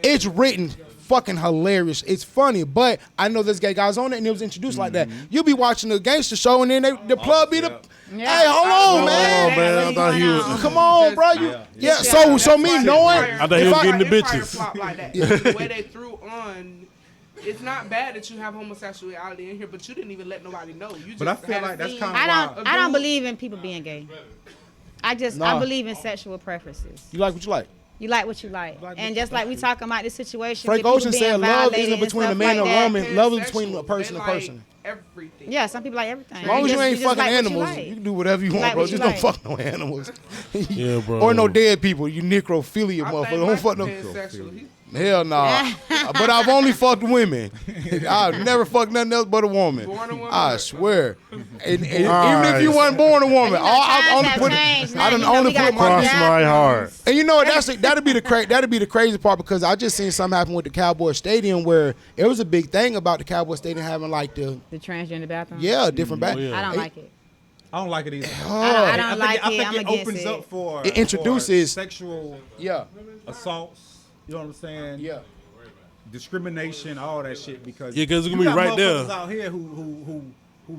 S1: it's written fucking hilarious. It's funny, but I know there's gay guys on it and it was introduced like that. You be watching a gangster show and then the plug be Hey, hold on, man.
S3: I thought he was.
S1: Come on, bro. So me knowing.
S3: I thought he was getting the bitches.
S6: Like that. The way they threw on. It's not bad that you have homosexuality in here, but you didn't even let nobody know. You just
S4: But I feel like that's kind of
S5: I don't believe in people being gay. I believe in sexual preferences.
S1: You like what you like.
S5: You like what you like. And just like we talking about this situation.
S1: Frank
S5: with
S1: Ocean
S5: people
S1: said
S5: being
S1: love
S5: violated
S1: isn't between a
S5: and
S1: man
S5: stuff
S1: and a
S5: like
S1: woman. Love is between a person and person.
S6: Everything.
S5: Yeah, some people like everything.
S1: As long as you ain't
S5: just
S1: fucking
S5: like what
S1: animals,
S5: like.
S1: you can do whatever you want,
S5: like
S1: bro.
S5: what you
S1: Just
S5: like.
S1: don't fuck no animals.
S3: Yeah, bro.
S1: Or no dead people. You necrophilia,
S6: I
S1: motherfucker.
S6: think
S1: Don't fuck
S6: Michael
S1: no.
S6: pansexual.
S1: Hell nah. But I've only fucked women. I've never fucked nothing else but a woman.
S6: Born a woman.
S1: I swear. And even if you wasn't born a woman, I've only put. I done only put
S3: Cross my heart.
S1: And you know what? That'd be the crazy part, because I just seen something happen with the Cowboy Stadium where it was a big thing about the Cowboy Stadium having like the
S5: transgender bathroom.
S1: different bath.
S5: I don't like it.
S4: I don't like it either.
S5: I don't like
S4: I
S5: it.
S4: think
S5: I'm
S4: it
S5: against
S4: opens
S5: it.
S4: up for
S1: It introduces-
S4: for sexual
S1: Yeah.
S4: assaults. You know what I'm saying?
S1: Yeah.
S4: Discrimination, all that shit. Because
S3: Yeah, 'cause it's gonna
S4: you
S3: be
S4: got
S3: right there.
S4: motherfuckers out here who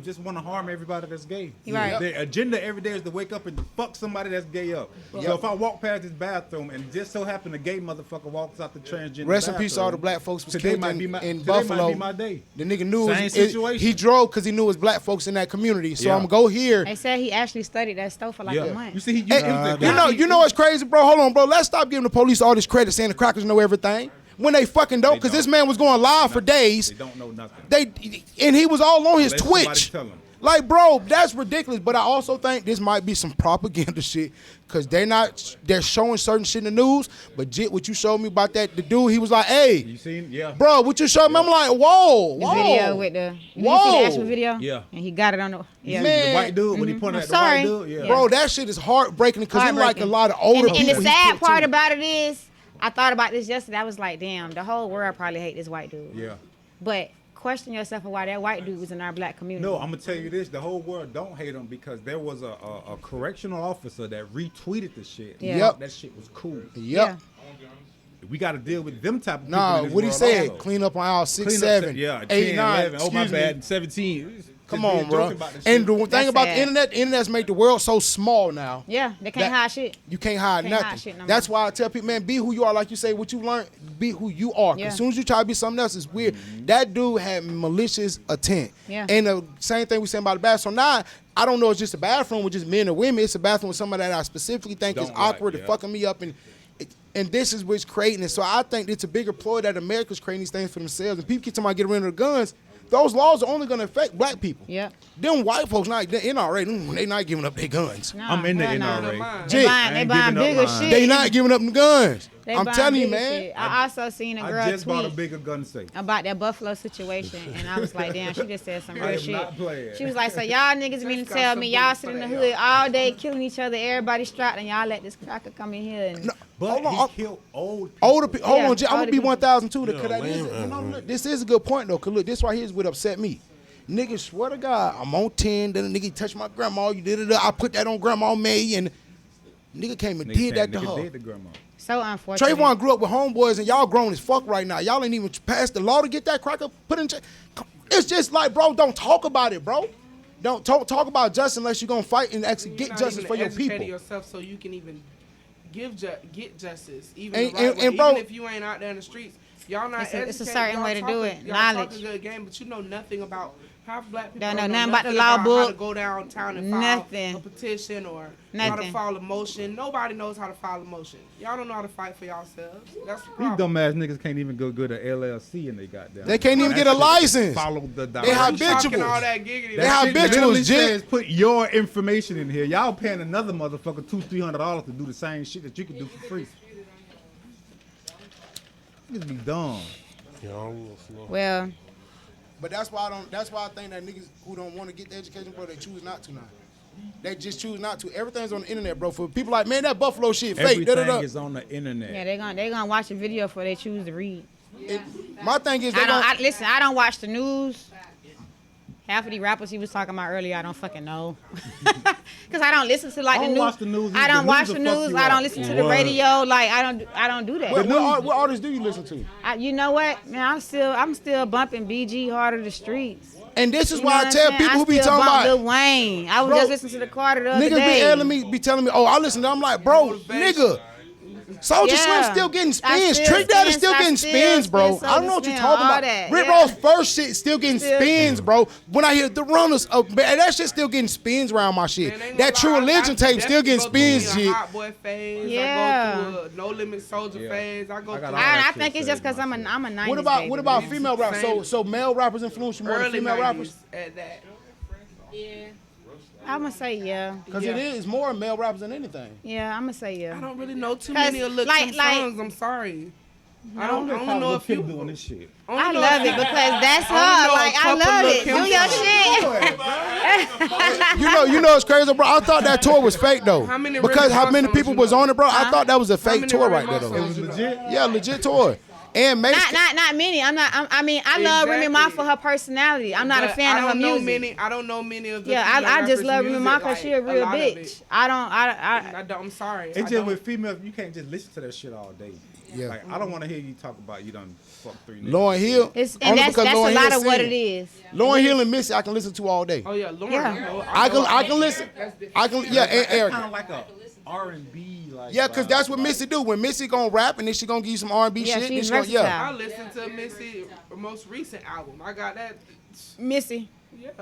S4: just want to harm everybody that's gay.
S5: Right.
S4: Their agenda every day is to wake up and fuck somebody that's gay up. So if I walk past this bathroom and just so happen a gay motherfucker walks out the transgender
S1: Rest in peace to all the
S4: bathroom,
S1: black folks was
S4: today
S1: killed
S4: might be my
S1: in
S4: today
S1: Buffalo.
S4: might be my day.
S1: The nigga knew
S4: Same
S1: it,
S4: situation.
S1: he drove because he knew it was black folks in that community. So
S4: Yeah.
S1: I'm gonna go here.
S5: They said he actually studied that stuff for like a month.
S4: You see,
S1: You know what's crazy, bro? Hold on, bro. Let's stop giving the police all this credit saying the crackers know everything when they fucking don't. Because this man was going live for days.
S4: They don't know nothing.
S1: And he was all on his
S4: Let somebody
S1: Twitch.
S4: tell 'em.
S1: Like, bro, that's ridiculous. But I also think this might be some propaganda shit, because they're showing certain shit in the news. But Jit, what you showed me about the dude, he was like, hey,
S4: You seen? Yeah.
S1: bro, what you showed me? I'm like, whoa.
S5: The video with the you see the actual video?
S4: Yeah.
S5: And he got it on the
S1: Man.
S4: The white dude when he pointed
S5: I'm
S4: at the white
S5: sorry.
S4: dude. Yeah.
S1: Bro, that shit is heartbreaking, because it's like a
S5: Heartbreaking.
S1: lot of older
S5: and
S1: people.
S5: the
S1: he
S5: sad
S1: killed,
S5: part
S1: too.
S5: about it is, I thought about this yesterday. I was like, damn, the whole world probably hate this white dude.
S4: Yeah.
S5: But question yourself of why that white dude was in our black community.
S4: No, I'm gonna tell you this: the whole world don't hate him because there was a correctional officer that retweeted the shit.
S5: Yeah.
S1: Yep.
S4: That shit was cool.
S1: Yep.
S4: We got to deal with them type of people.
S1: Nah,
S4: in this
S1: what he
S4: world
S1: said,
S4: also.
S1: clean up on aisle 6,
S4: Clean up
S1: 7,
S4: yeah,
S1: 8,
S4: 10,
S1: 9.
S4: 11. Oh my
S1: excuse me.
S4: bad, 17.
S1: Come
S4: Just
S1: on,
S4: being
S1: bro.
S4: joking about this
S1: And
S4: shit.
S1: the thing
S5: That's
S1: about
S5: sad.
S1: the internet's made the world so small now.
S5: Yeah, they can't
S1: That-
S5: hide shit.
S1: You can't hide
S5: Can't hide
S1: nothing.
S5: shit no
S1: That's why I tell people, man, be who you are. Like you say, what you learn, be who you are. 'Cause
S5: Yeah.
S1: as soon as you try to be something else, it's weird. That dude had malicious intent.
S5: Yeah.
S1: And the same thing we saying about the bathroom. So now, I don't know, it's just a bathroom with just men or women. It's a bathroom with somebody that I specifically think is
S4: Don't
S1: awkward
S4: like,
S1: and
S4: yeah.
S1: fucking me up. And this is what's creating it. So I think it's a bigger ploy that America's creating these things for themselves. And people keep talking about getting rid of the guns. Those laws are only going to affect black people.
S5: Yep.
S1: Them white folks, not the NRA, they not giving up their guns.
S5: Nah,
S4: I'm in the
S5: hell no.
S4: NRA.
S5: They
S1: Jit,
S5: buying,
S4: I
S5: they
S4: ain't
S5: buying
S4: giving up
S5: bigger
S4: mine.
S5: shit.
S1: They not giving up them guns.
S5: They
S1: I'm
S5: buying
S1: telling you,
S5: bigger
S1: man.
S5: shit. I also seen a girl
S4: I just bought a
S5: tweet
S4: bigger gun safe.
S5: about that Buffalo situation, and I was like, damn, she just said some
S4: I
S5: real
S4: am
S5: shit.
S4: not playing.
S5: She was like, so y'all niggas mean to
S6: got
S5: tell
S6: some
S5: me y'all
S6: bullets
S5: sit in
S6: for
S5: the
S6: that,
S5: hood all day killing each other, everybody strapped, and y'all let this cracker come in here and
S4: But
S1: Hold
S4: he
S1: on,
S4: killed old people.
S1: Older people. Hold
S5: Yeah,
S1: on, Jay, I'm
S5: older
S1: gonna be
S5: people.
S1: 1,002 to
S3: Yeah,
S1: cut that.
S3: lame,
S1: Look, this is a good point though, cause look, this right here is what upset me. Niggas swear to God, I'm on 10, then a nigga touched my grandma, you did it, I put that on Grandma May, and nigga came and did that to her.
S4: Did the grandma.
S5: so unfortunate.
S1: Trayvon grew up with homeboys, and y'all grown as fuck right now. Y'all ain't even passed the law to get that cracker put in jail. It's just like, bro, don't talk about it, bro. Don't talk about justice unless you're gonna fight and actually
S6: You're
S1: get
S6: not
S1: justice
S6: even
S1: for your
S6: educating
S1: people.
S6: yourself so you can even get justice, even
S1: And-
S6: the right
S1: and-
S6: way.
S1: and bro-
S6: Even if you ain't out there in the streets, y'all not
S5: It's a
S6: educated.
S5: certain
S6: y'all
S5: way to do
S6: talking-
S5: it.
S6: Y'all
S5: Knowledge.
S6: talking good game, but you know nothing about how black people
S5: Don't know
S6: don't
S5: nothing about the
S6: nothing
S5: law
S6: how
S5: book.
S6: to go downtown and file
S5: Nothing.
S6: a petition or how to
S5: Nothing.
S6: file a motion. Nobody knows how to file a motion. Y'all don't know how to fight for yourselves. That's the
S4: These
S6: problem.
S4: dumbass niggas can't even go good at LLC and they got down.
S1: They can't even get a license.
S4: Follow the
S1: They
S4: directions.
S1: habitual.
S6: Talking all that giggity.
S1: They
S4: That shit
S1: habituals,
S4: literally
S1: Jit.
S4: says put your information in here. Y'all paying another motherfucker $200-300 to do the same shit that you can do for free. Niggas be dumb.
S3: Yeah, I'm a little slow.
S5: Well,
S1: But that's why I think that niggas who don't want to get the education, bro, they choose not to now. They just choose not to. Everything's on the internet, bro. For people like, man, that Buffalo shit fake.
S4: Everything
S1: Da-da-da.
S4: is on the internet.
S5: yeah, they gonna watch a video before they choose to read.
S1: My thing is, they
S5: Listen, I don't watch the news. Half of the rappers he was talking about earlier, I don't fucking know. Because I don't listen to like
S4: I
S5: the
S4: don't
S5: news.
S4: watch the news
S5: I
S4: either.
S5: don't
S4: The
S5: watch
S4: news
S5: the
S4: will fuck
S5: news.
S4: you
S5: I don't
S4: up.
S5: listen to the radio. Like I don't do that.
S1: what artists do you listen to?
S5: You know what, man? I'm still bumping BG harder the streets.
S1: And this is
S5: You know
S1: why I
S5: what
S1: tell
S5: I'm
S1: people
S5: saying?
S1: who be
S5: I still
S1: talking
S5: bump
S1: about
S5: Lil Wayne. I was
S1: Bro,
S5: just listening to the Carter the other
S1: Niggas
S5: day.
S1: be telling me, oh, I listen to them. I'm like, bro, nigga. Soulja Slim still getting spins. Trick Daddy still getting spins, bro. I don't know what you're talking about. Rick Ross first shit still getting spins, bro. When I hear the runners, that shit still getting spins around my shit. That True Religion tape still getting spins, shit.
S6: Hot boy phase.
S5: Yeah.
S6: I go through a No Limit Soldier phase. I go through.
S5: I think it's just because I'm a 90s
S1: What about female rappers? So male rappers influence you more than female rappers?
S6: At that.
S7: Yeah.
S5: I'm gonna say yeah.
S1: Because it is more male rappers than anything.
S5: Yeah, I'm gonna say yeah.
S6: I don't really know too many of Lil' Kim songs. I'm sorry. I don't know if you
S4: doing this shit.
S5: I love it because that's her. Like I love it. Do your shit.
S1: You know it's crazy, bro. I thought that tour was fake though. Because how many people was on it, bro? I thought that was a fake tour right there though.
S4: It was legit.
S1: Yeah, legit tour. And Mace,
S5: not many. I love Remy Ma for her personality. I'm not a fan of her music.
S6: I don't know many of the.
S5: Yeah, I just love Remy Ma because she a real bitch.
S6: I'm sorry.
S4: It's just with females, you can't just listen to that shit all day.
S1: Yeah.
S4: Like I don't want to hear you talk about you done fuck 3 niggas.
S1: Lauryn Hill.
S5: And that's a lot of what it is.
S1: Lauryn Hill and Missy, I can listen to all day.
S6: Oh yeah, Lauryn.
S5: Yeah.
S1: I can listen. Yeah, and Eric.
S4: Kind of like a R&B. Like,
S1: Yeah, because that's what Missy do. When Missy gonna rap and then she gonna give you some R&B
S5: Yeah,
S1: shit.
S5: she's
S1: then she gonna,
S6: I listened to Missy most recent album. I got that.
S5: Missy.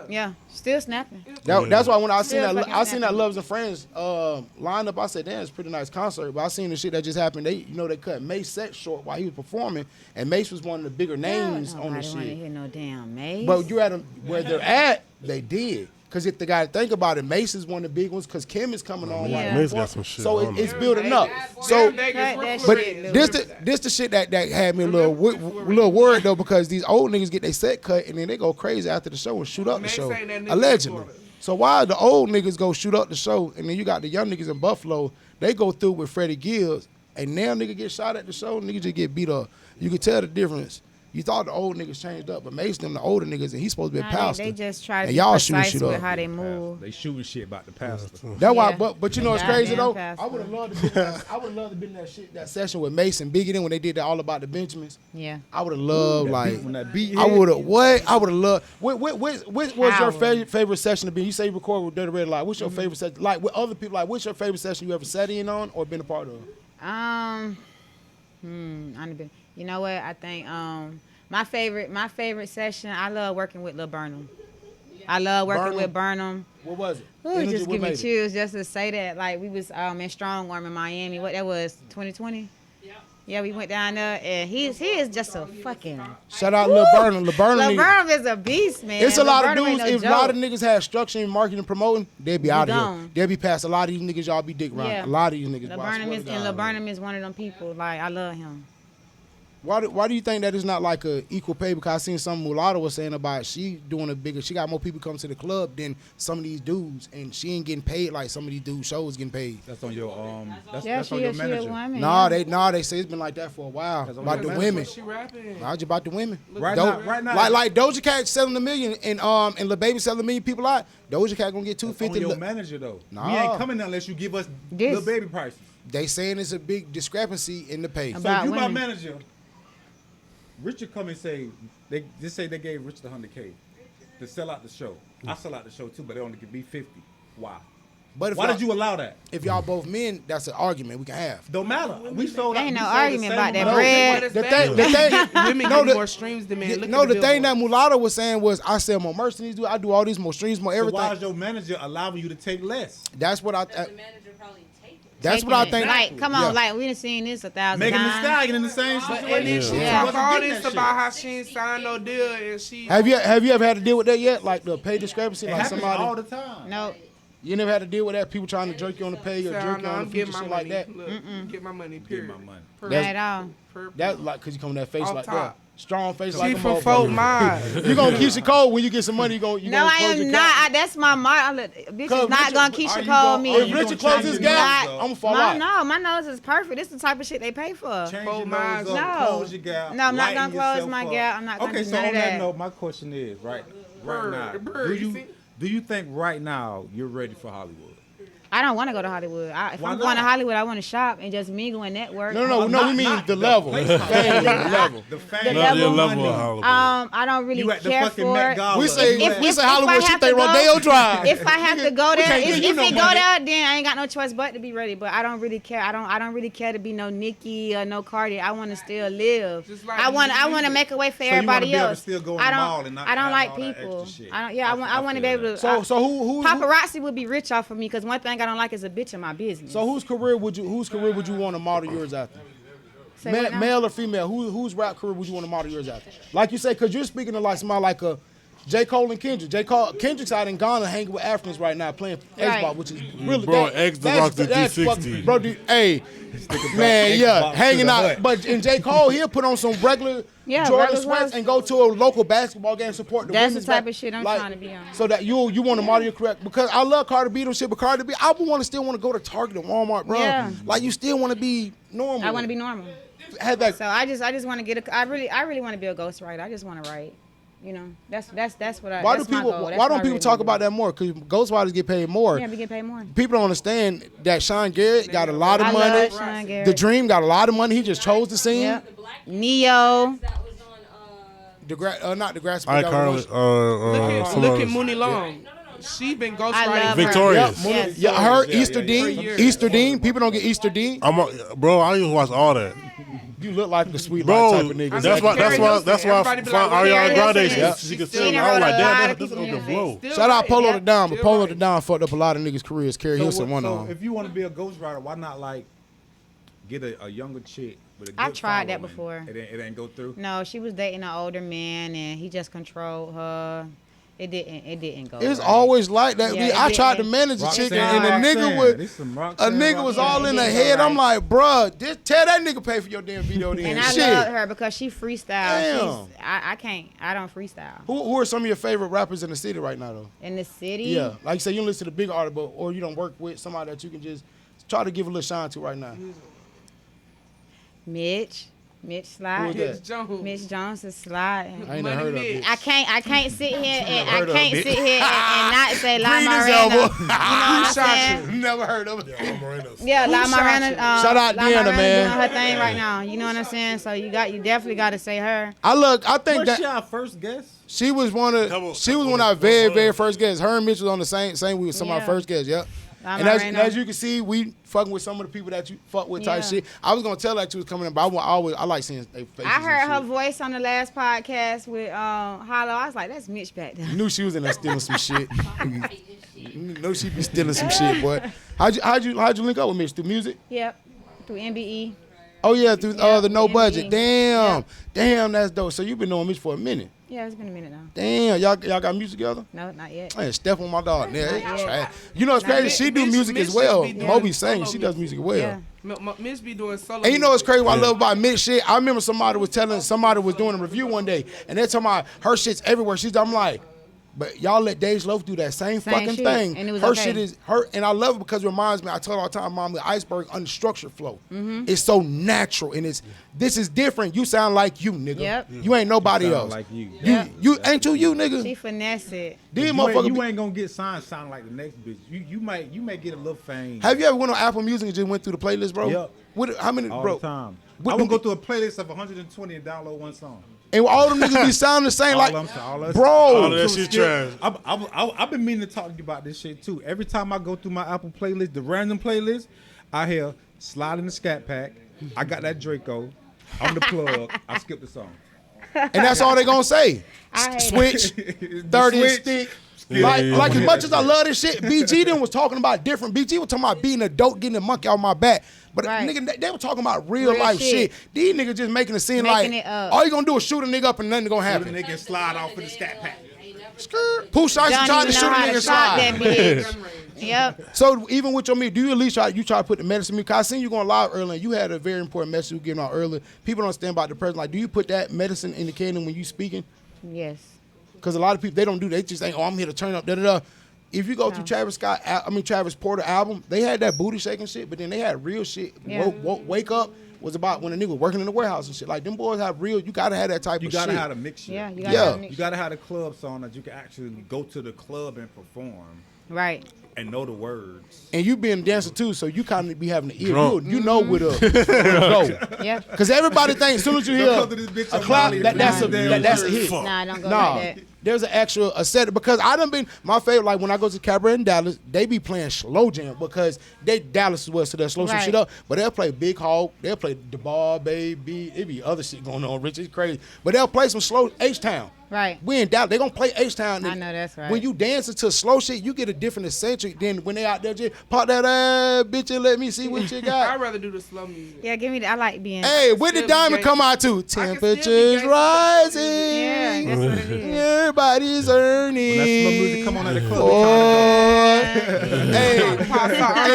S5: Yeah, still snapping.
S1: That's why when I seen
S5: Still
S1: that,
S5: fucking
S1: I seen that
S5: snapping.
S1: Loves and Friends lineup. I said, damn, it's a pretty nice concert. But I seen the shit that just happened. They cut Mace set short while he was performing, and Mace was one of the bigger names on the
S5: Nobody want to
S1: shit.
S5: hear no damn Mace.
S1: But you at them where they're at, they did. Because if the guy think about it, Mace is one of the big ones. Because Kim is coming on.
S5: Yeah.
S3: Mace got some shit.
S1: So
S3: on
S1: it's
S3: there.
S1: building up. So, but this the shit that had me a little worried though, because these old niggas get their set cut and then they go crazy after the show and shoot up the
S6: Mace
S1: show,
S6: ain't that nigga
S1: allegedly.
S6: before.
S1: So why the old niggas go shoot up the show and then you got the young niggas in Buffalo, they go through with Freddie Gibbs and now nigga get shot at the show, nigga just get beat up. You can tell the difference. You thought the old niggas changed up, but Mace them the older niggas and he's supposed to be a pastor.
S5: They just try to
S1: And
S5: be
S1: y'all shooting
S5: precise
S1: shit
S5: with
S1: up.
S5: how they move.
S4: They shooting shit about the pastor.
S1: That's why,
S5: Yeah.
S1: but you know what's
S5: Goddamn
S1: crazy though?
S5: pastor.
S1: I would have loved to be in that shit, that session with Mace and Biggie then when they did that All About the Benjamins.
S5: Yeah.
S1: I would have loved like
S4: When that beat
S1: I
S4: hit,
S1: would have what? I would have loved. What was your favorite session to be? You say you record with Dirty Red Light. What's your favorite session? Like with other people, like what's your favorite session you ever sat in on or been a part of?
S5: You know what? I think my favorite session. I love working with Lil Burnham. I love working with Burnham.
S1: What was it?
S5: Ooh,
S1: Energy,
S5: just
S1: what
S5: give me
S1: made it?
S5: chills just to say that. Like we was in Strong Arm in Miami. What that was 2020. Yeah, we went down there and he is just a fucking.
S1: Shout out Lil Burnham. Lil Burnham.
S5: Lil Burnham is a beast, man.
S1: It's a
S5: Lil
S1: lot of
S5: Burnham ain't
S1: dudes.
S5: no
S1: If a lot of
S5: joke.
S1: niggas had structure in marketing and promoting, they'd be out of here.
S5: gone.
S1: They'd be past a lot of these niggas. Y'all be dick around.
S5: Yeah.
S1: A lot of these niggas.
S5: Lil
S1: boy, I
S5: Burnham
S1: swear
S5: is
S1: to
S5: and
S1: God,
S5: Lil
S1: man.
S5: Burnham is one of them people. Like I love him.
S1: Why do you think that is not like a equal pay? Because I seen some Mulatto was saying about she doing a bigger. She got more people come to the club than some of these dudes, and she ain't getting paid like some of these dudes shows getting paid.
S4: that's on your that's
S5: Yeah,
S4: on
S5: she
S4: your
S5: a
S4: manager.
S5: woman.
S1: Nah,
S5: yeah.
S1: they say it's been like that for a while.
S4: That's on
S1: About
S4: your
S1: the
S4: manager.
S1: women.
S6: She rapping.
S1: Nah, just about the women.
S4: Right now,
S1: like Doja Cat selling $1 million and Lil Baby selling $1 million people out. Doja Cat gonna get
S4: on
S1: $250.
S4: your manager though.
S1: Nah.
S4: We ain't coming unless you give us
S5: This.
S4: little baby prices.
S1: They saying it's a big discrepancy in the pay.
S4: So
S5: About
S4: you my
S5: women.
S4: manager. Richard come and say they gave Richard $100K to sell out the show. I sell out the show too, but they only give me $50. Why?
S1: But
S4: Why did you allow that?
S1: If y'all both men, that's an argument we can have.
S4: Don't matter. We sold out.
S5: Ain't
S4: we
S5: no
S4: sold the
S5: argument
S4: same
S5: about that
S4: amount.
S5: bread.
S6: What is
S1: The
S6: that?
S1: thing,
S6: Women
S1: no,
S6: get more streams than men. Look
S1: no,
S6: at
S1: the thing that
S6: Billboard.
S1: Mulatto was saying was I sell more merch than these dudes. I do all these more streams, more
S4: So
S1: everything.
S4: why is your manager allowing you to take less?
S1: That's what I.
S7: Does the manager probably take it?
S1: That's what I think.
S5: Like, come on,
S1: Yeah.
S5: like we done seen this 1,000
S4: Megan Thee
S5: times.
S4: Stallion in the same
S6: And
S4: situation.
S6: then she
S5: Yeah.
S6: talk all
S4: Wasn't
S6: this
S4: getting that
S6: about
S4: shit.
S6: how she ain't signed no deal and she.
S1: Have you ever had to deal with that yet? Like the pay discrepancy,
S4: It
S1: like
S4: happens
S1: somebody.
S4: all the time.
S5: No,
S1: You never had to deal with that. People trying to jerk you on the pay or
S6: Say,
S1: jerk you
S6: no,
S1: on
S6: I'm
S1: the
S6: getting
S1: future,
S6: my
S1: shit
S6: money.
S1: like that.
S6: Look, get my money.
S4: Get
S6: Period.
S4: my money.
S5: not
S1: That's-
S5: at all.
S1: That like because you come with that face
S6: Off
S1: like
S6: top.
S1: that. Strong face
S6: She
S1: like a
S6: from
S1: motherfucker.
S6: Fort Myers.
S1: You gonna Keisha Cole when you get some money. You
S5: No,
S1: gonna
S5: I
S1: close
S5: am
S1: your
S5: not.
S1: cap.
S5: That's my mark. Bitch
S1: Cause
S5: is not
S1: Richard-
S5: gonna
S4: are
S5: Keisha
S4: you
S5: Cole
S4: gonna-
S5: me.
S4: are
S1: If
S4: you
S1: Richard
S4: gonna
S1: close his
S4: change
S1: gap,
S4: your nose,
S1: I'm gonna fall
S5: My,
S1: out.
S5: no, my nose is perfect. This the type of shit they pay for.
S4: Change
S6: Fort
S4: your
S6: Myers.
S4: nose up,
S5: No.
S4: close your gap.
S5: No, I'm not
S4: lighten
S5: gonna close
S4: yourself
S5: my
S4: up.
S5: gap. I'm not gonna
S4: Okay,
S5: do
S4: so
S5: none
S4: on
S5: of
S4: that
S5: that.
S4: note, my question is right now.
S6: Bird,
S4: Do
S6: you see?
S4: you think right now you're ready for Hollywood?
S5: I don't want to go to Hollywood. If
S4: Why
S5: I'm going to
S4: not?
S5: Hollywood, I want to shop and just mingle and network.
S1: No, we mean the level.
S4: The
S1: level.
S4: The fame.
S5: The
S3: Not your
S5: level.
S3: level of Hollywood.
S5: I don't really
S4: You at the
S5: care
S4: fucking
S5: for
S4: Met
S5: it.
S4: Gala.
S1: We say
S5: If
S1: Hollywood,
S5: I
S1: she
S5: have
S1: think
S5: to go-
S1: Rodeo Drive.
S5: If I have to go there,
S4: can't give you
S5: if
S4: no
S5: we go
S4: money.
S5: there, then I ain't got no choice but to be ready. But I don't really care. I don't really care to be no Nicki or no Cardi. I want to still live.
S6: Just like
S5: I want
S6: music.
S5: to make a way for
S4: So you wanna
S5: everybody
S4: be able to
S5: else.
S4: still go in
S5: I
S4: the
S5: don't.
S4: mall and not
S5: I don't
S4: have
S5: like
S4: all that
S5: people.
S4: extra shit.
S5: I don't. Yeah, I want to
S4: feel
S5: be able
S4: that.
S5: to.
S1: So who
S5: Paparazzi would be rich off of me because one thing I don't like is a bitch in my business.
S1: So whose career would you want to model yours after?
S5: Say what now?
S1: Male or female? Whose rap career would you want to model yours after? Like you say, because you're speaking to like somebody like a J. Cole and Kendrick. Kendrick's out in Ghana hanging with Africans right now playing
S5: Right.
S1: Xbox, which is really
S3: Bro, X the Rock the
S1: that's
S3: 360.
S1: fucking- Bro, hey, man, yeah,
S4: Xbox
S1: hanging
S4: to the
S1: out.
S4: hut.
S1: But in J. Cole, he'll put on some regular Jordan
S5: regular
S1: sweats
S5: sweats.
S1: and go to a local basketball game and support the
S5: That's the
S1: women's
S5: type
S1: back-
S5: of shit I'm
S1: like,
S5: trying to be on.
S1: So that you want to model your career because I love Cardi B and shit, but Cardi B, I would still want to go to Target and Walmart, bro.
S5: Yeah.
S1: Like you still want to be normal.
S5: I want to be normal.
S1: Have that.
S5: So I just want to get a. I really want to be a ghostwriter. I just want to write. You know, that's what I.
S1: Why
S5: that's
S1: do people?
S5: my goal. That's
S1: Why
S5: what
S1: don't
S5: I
S1: people
S5: really
S1: talk
S5: wanna
S1: about
S5: do.
S1: that more? Because ghostwriters get paid more.
S5: Yeah, we get paid more.
S1: People don't understand that Sean Garrett got a lot of
S5: I
S1: money.
S5: love Sean Garrett.
S1: The Dream got a lot of money. He just chose to sing.
S5: Yep. Neo.
S7: That was on,
S1: Not the grass. but that
S3: iCarly.
S1: was-
S6: Look at Mooney Long. She been
S5: I love
S6: ghostwriting.
S5: her.
S3: Victorious.
S5: Yes.
S1: Yeah, her
S4: Yeah,
S1: Easter
S4: yeah,
S1: Dean.
S6: years.
S1: Easter Dean. People don't get Easter Dean.
S3: Bro, I used to watch all that.
S1: You look like the sweet
S3: Bro,
S1: life type of nigga.
S3: that's why
S6: Everybody be like,
S3: Ariana
S5: Carrie
S3: Grande
S5: Hilson.
S3: she could
S5: She
S3: sing.
S5: done
S3: I was
S5: wrote
S3: like,
S5: a lot
S3: damn,
S5: of
S3: this is
S5: people's
S3: the
S5: music.
S3: blow.
S6: Still
S1: Shout out
S6: right.
S1: Polo
S6: Yeah,
S1: the Down, but
S6: still
S1: Polo
S6: right.
S1: the Down fucked up a lot of niggas' careers. Carrie Hilson one
S4: So
S1: of them.
S4: if you want to be a ghostwriter, why not like get a younger chick with a good
S5: I tried that
S4: following?
S5: before.
S4: It ain't go through.
S5: No, she was dating an older man and he just controlled her. It didn't go.
S1: It's
S5: right.
S1: always like that.
S5: Yeah,
S1: I
S5: it
S1: tried to
S5: didn't.
S1: manage a chick, and a
S4: Roxanne,
S1: nigga
S4: this some
S1: a
S4: Roxanne,
S1: nigga was all in the
S5: Yeah,
S1: head.
S5: right.
S1: I'm like, bruh, just tell that nigga pay for your damn video. Then
S5: And I
S1: shit.
S5: love her because she freestyles.
S1: Damn.
S5: I can't. I don't freestyle.
S1: Who are some of your favorite rappers in the city right now, though?
S5: In the city.
S1: Yeah, like you say, you don't listen to the big artist, but or you don't work with somebody that you can just try to give a little shine to right now.
S5: Mitch Slide.
S1: Who is
S6: Mitch Jones.
S5: Mitch Jones is sliding.
S1: I ain't never heard of it.
S5: I can't sit here and
S1: heard of it.
S5: and not say La
S1: Green his
S5: Miranda.
S1: elbow.
S5: You know what I'm saying?
S1: Never heard of it.
S5: Yeah, La
S6: Who shot
S5: Miranda.
S6: you?
S1: Shout out
S5: La
S1: Deanna,
S5: Miranda
S1: man.
S5: doing her thing right now. You know what I'm saying? So you definitely got to say her.
S1: I think
S4: Was
S1: that
S4: she our first guest?
S1: she was one of
S3: Couple-
S1: our very first guests. Her and Mitch was on the same week with some of our
S5: Yeah.
S1: first guests. Yep.
S5: La
S1: And
S5: Miranda.
S1: as you can see, we fucking with some of the people that you fuck with type
S5: Yeah.
S1: shit. I was gonna tell that you was coming in, but I like seeing their faces.
S5: I heard
S1: and
S5: her
S1: shit.
S5: voice on the last podcast with Hollow. I was like, that's Mitch back there.
S1: Knew she was in there stealing some shit. Know she be stealing some shit, boy. How'd you link up with Mitch? Through music?
S5: Yep, through MBE.
S1: Oh yeah, through the no
S5: NBA.
S1: budget. Damn, that's dope. So you've been knowing Mitch for a minute.
S5: Yeah, it's been a minute now.
S1: Damn, y'all got music together?
S5: No, not yet.
S1: Man, Steph on my dog. Yeah,
S5: Not yet.
S1: trash. You know it's crazy.
S6: Mitch-
S1: She do
S6: Mitch-
S1: music
S6: Mitch
S1: as well.
S6: just be doing
S1: Moby sings.
S6: solo
S1: She does music as well.
S5: Yeah.
S6: Mitch be doing solo.
S1: And you know what's
S6: music.
S1: crazy? What I love about Mitch shit. I remember somebody was doing a review one day, and they're talking about her shit's everywhere. I'm like, but y'all let Dej Loaf do that same fucking
S5: shit,
S1: thing.
S5: and it was
S1: her
S5: okay.
S1: shit is her, and I love it because it reminds me. I tell her all the time, Mom, the iceberg unstructured flow.
S5: Mm-hmm.
S1: It's so natural, and this is different. You sound like you, nigga.
S5: Yep.
S1: You ain't nobody
S4: Sound
S1: else.
S4: like you.
S1: You ain't you, nigga.
S5: She finesse it.
S1: These
S4: You
S1: motherfuckers.
S4: ain't gonna get signed sounding like the next bitch. You may get a little fame.
S1: Have you ever went on Apple Music and just went through the playlist, bro?
S4: Yep.
S1: How many,
S4: all
S1: bro?
S4: the time.
S1: What
S4: I
S1: do
S4: would go
S1: we-
S4: through a playlist of 120 and download one song.
S1: And all them niggas be sounding the same,
S4: All
S1: like,
S4: of them, all of them.
S1: bro.
S3: All of that shit trash.
S4: I've been meaning to talk to you about this shit too. Every time I go through my Apple playlist, the random playlist, I hear Slide in the Scat Pack. I got that Draco. I'm the plug. I skip the song.
S1: And that's all they gonna say.
S5: I hate
S1: Switch,
S4: The
S1: 30
S4: switch.
S1: stick.
S3: Yeah,
S1: like,
S3: yeah,
S1: like
S3: yeah.
S1: as much as I love this shit, BG then was talking about different. BG was talking about beating a dope, getting a monkey off my back. But
S5: Right.
S1: nigga, they were talking about real
S5: Real
S1: life
S5: shit.
S1: shit. These niggas just making it seem
S5: Making
S1: like
S5: it up.
S1: all you gonna do is shoot a nigga up and nothing gonna
S4: The
S1: happen.
S4: nigga slide off in the Scat Pack.
S1: Pooh Shiesty
S5: Don't
S1: tried to
S5: even
S1: shoot
S5: know
S1: a
S5: how
S1: nigga
S5: to
S1: and
S5: shot that
S1: slide.
S5: bitch. Yep.
S1: So even with your music, do you at least try to put the medicine in me? Cause I seen you going live earlier and you had a very important message you were giving out earlier. People don't understand about the person. Like, do you put that medicine in the cannon when you speaking?
S5: Yes.
S1: Because a lot of people, they don't do that. They just think, oh, I'm here to turn up, da-da-da. If you go through Travis Porter album, they had that booty shaking shit, but then they had real shit.
S5: Yeah.
S1: Wake up, was about when a nigga was working in the warehouse and shit. Like them boys have real. You gotta have that type
S4: You
S1: of
S4: gotta
S1: shit.
S4: have a mixture.
S5: Yeah, you gotta have a
S4: You
S5: mixture.
S4: gotta have a club song that you can actually go to the club and perform
S5: Right.
S4: and know the words.
S1: And you being a dancer too, so you kind of be having the ear.
S3: Drunk.
S1: You know where to go.
S5: Yeah.
S1: Because everybody thinks as soon as you hear
S4: Don't come to this bitch
S1: a
S4: on
S1: clap,
S4: Molly
S1: that's a
S4: and
S1: that's a hit.
S5: Nah, don't go
S1: Nah,
S5: like that.
S1: there's an actual a set because I done been my favorite. Like when I go to Cabaret in Dallas, they be playing slow jam because they Dallas as well, so they'll slow some
S5: Right.
S1: shit up. But they'll play Big Hog, they'll play The Bar Baby. It be other shit going on, Rich. It's crazy. But they'll play some slow H-Town.
S5: Right.
S1: We in Dallas, they gonna play H-Town.
S5: I know that's right.
S1: When you dancing to slow shit, you get a different eccentric than when they out there just pop that ass, bitch, and let me see what you got.
S6: I'd rather do the slow music.
S5: Yeah, give me that. I like being.
S1: Hey, when did
S6: Still be
S1: Diamond
S6: gangsta.
S1: come out too?
S6: still be
S1: Temperatures
S6: gangsta.
S1: rising.
S5: Yeah, that's what it is.
S1: Everybody's earning.
S4: When that slow music come on at the club,
S1: Hey,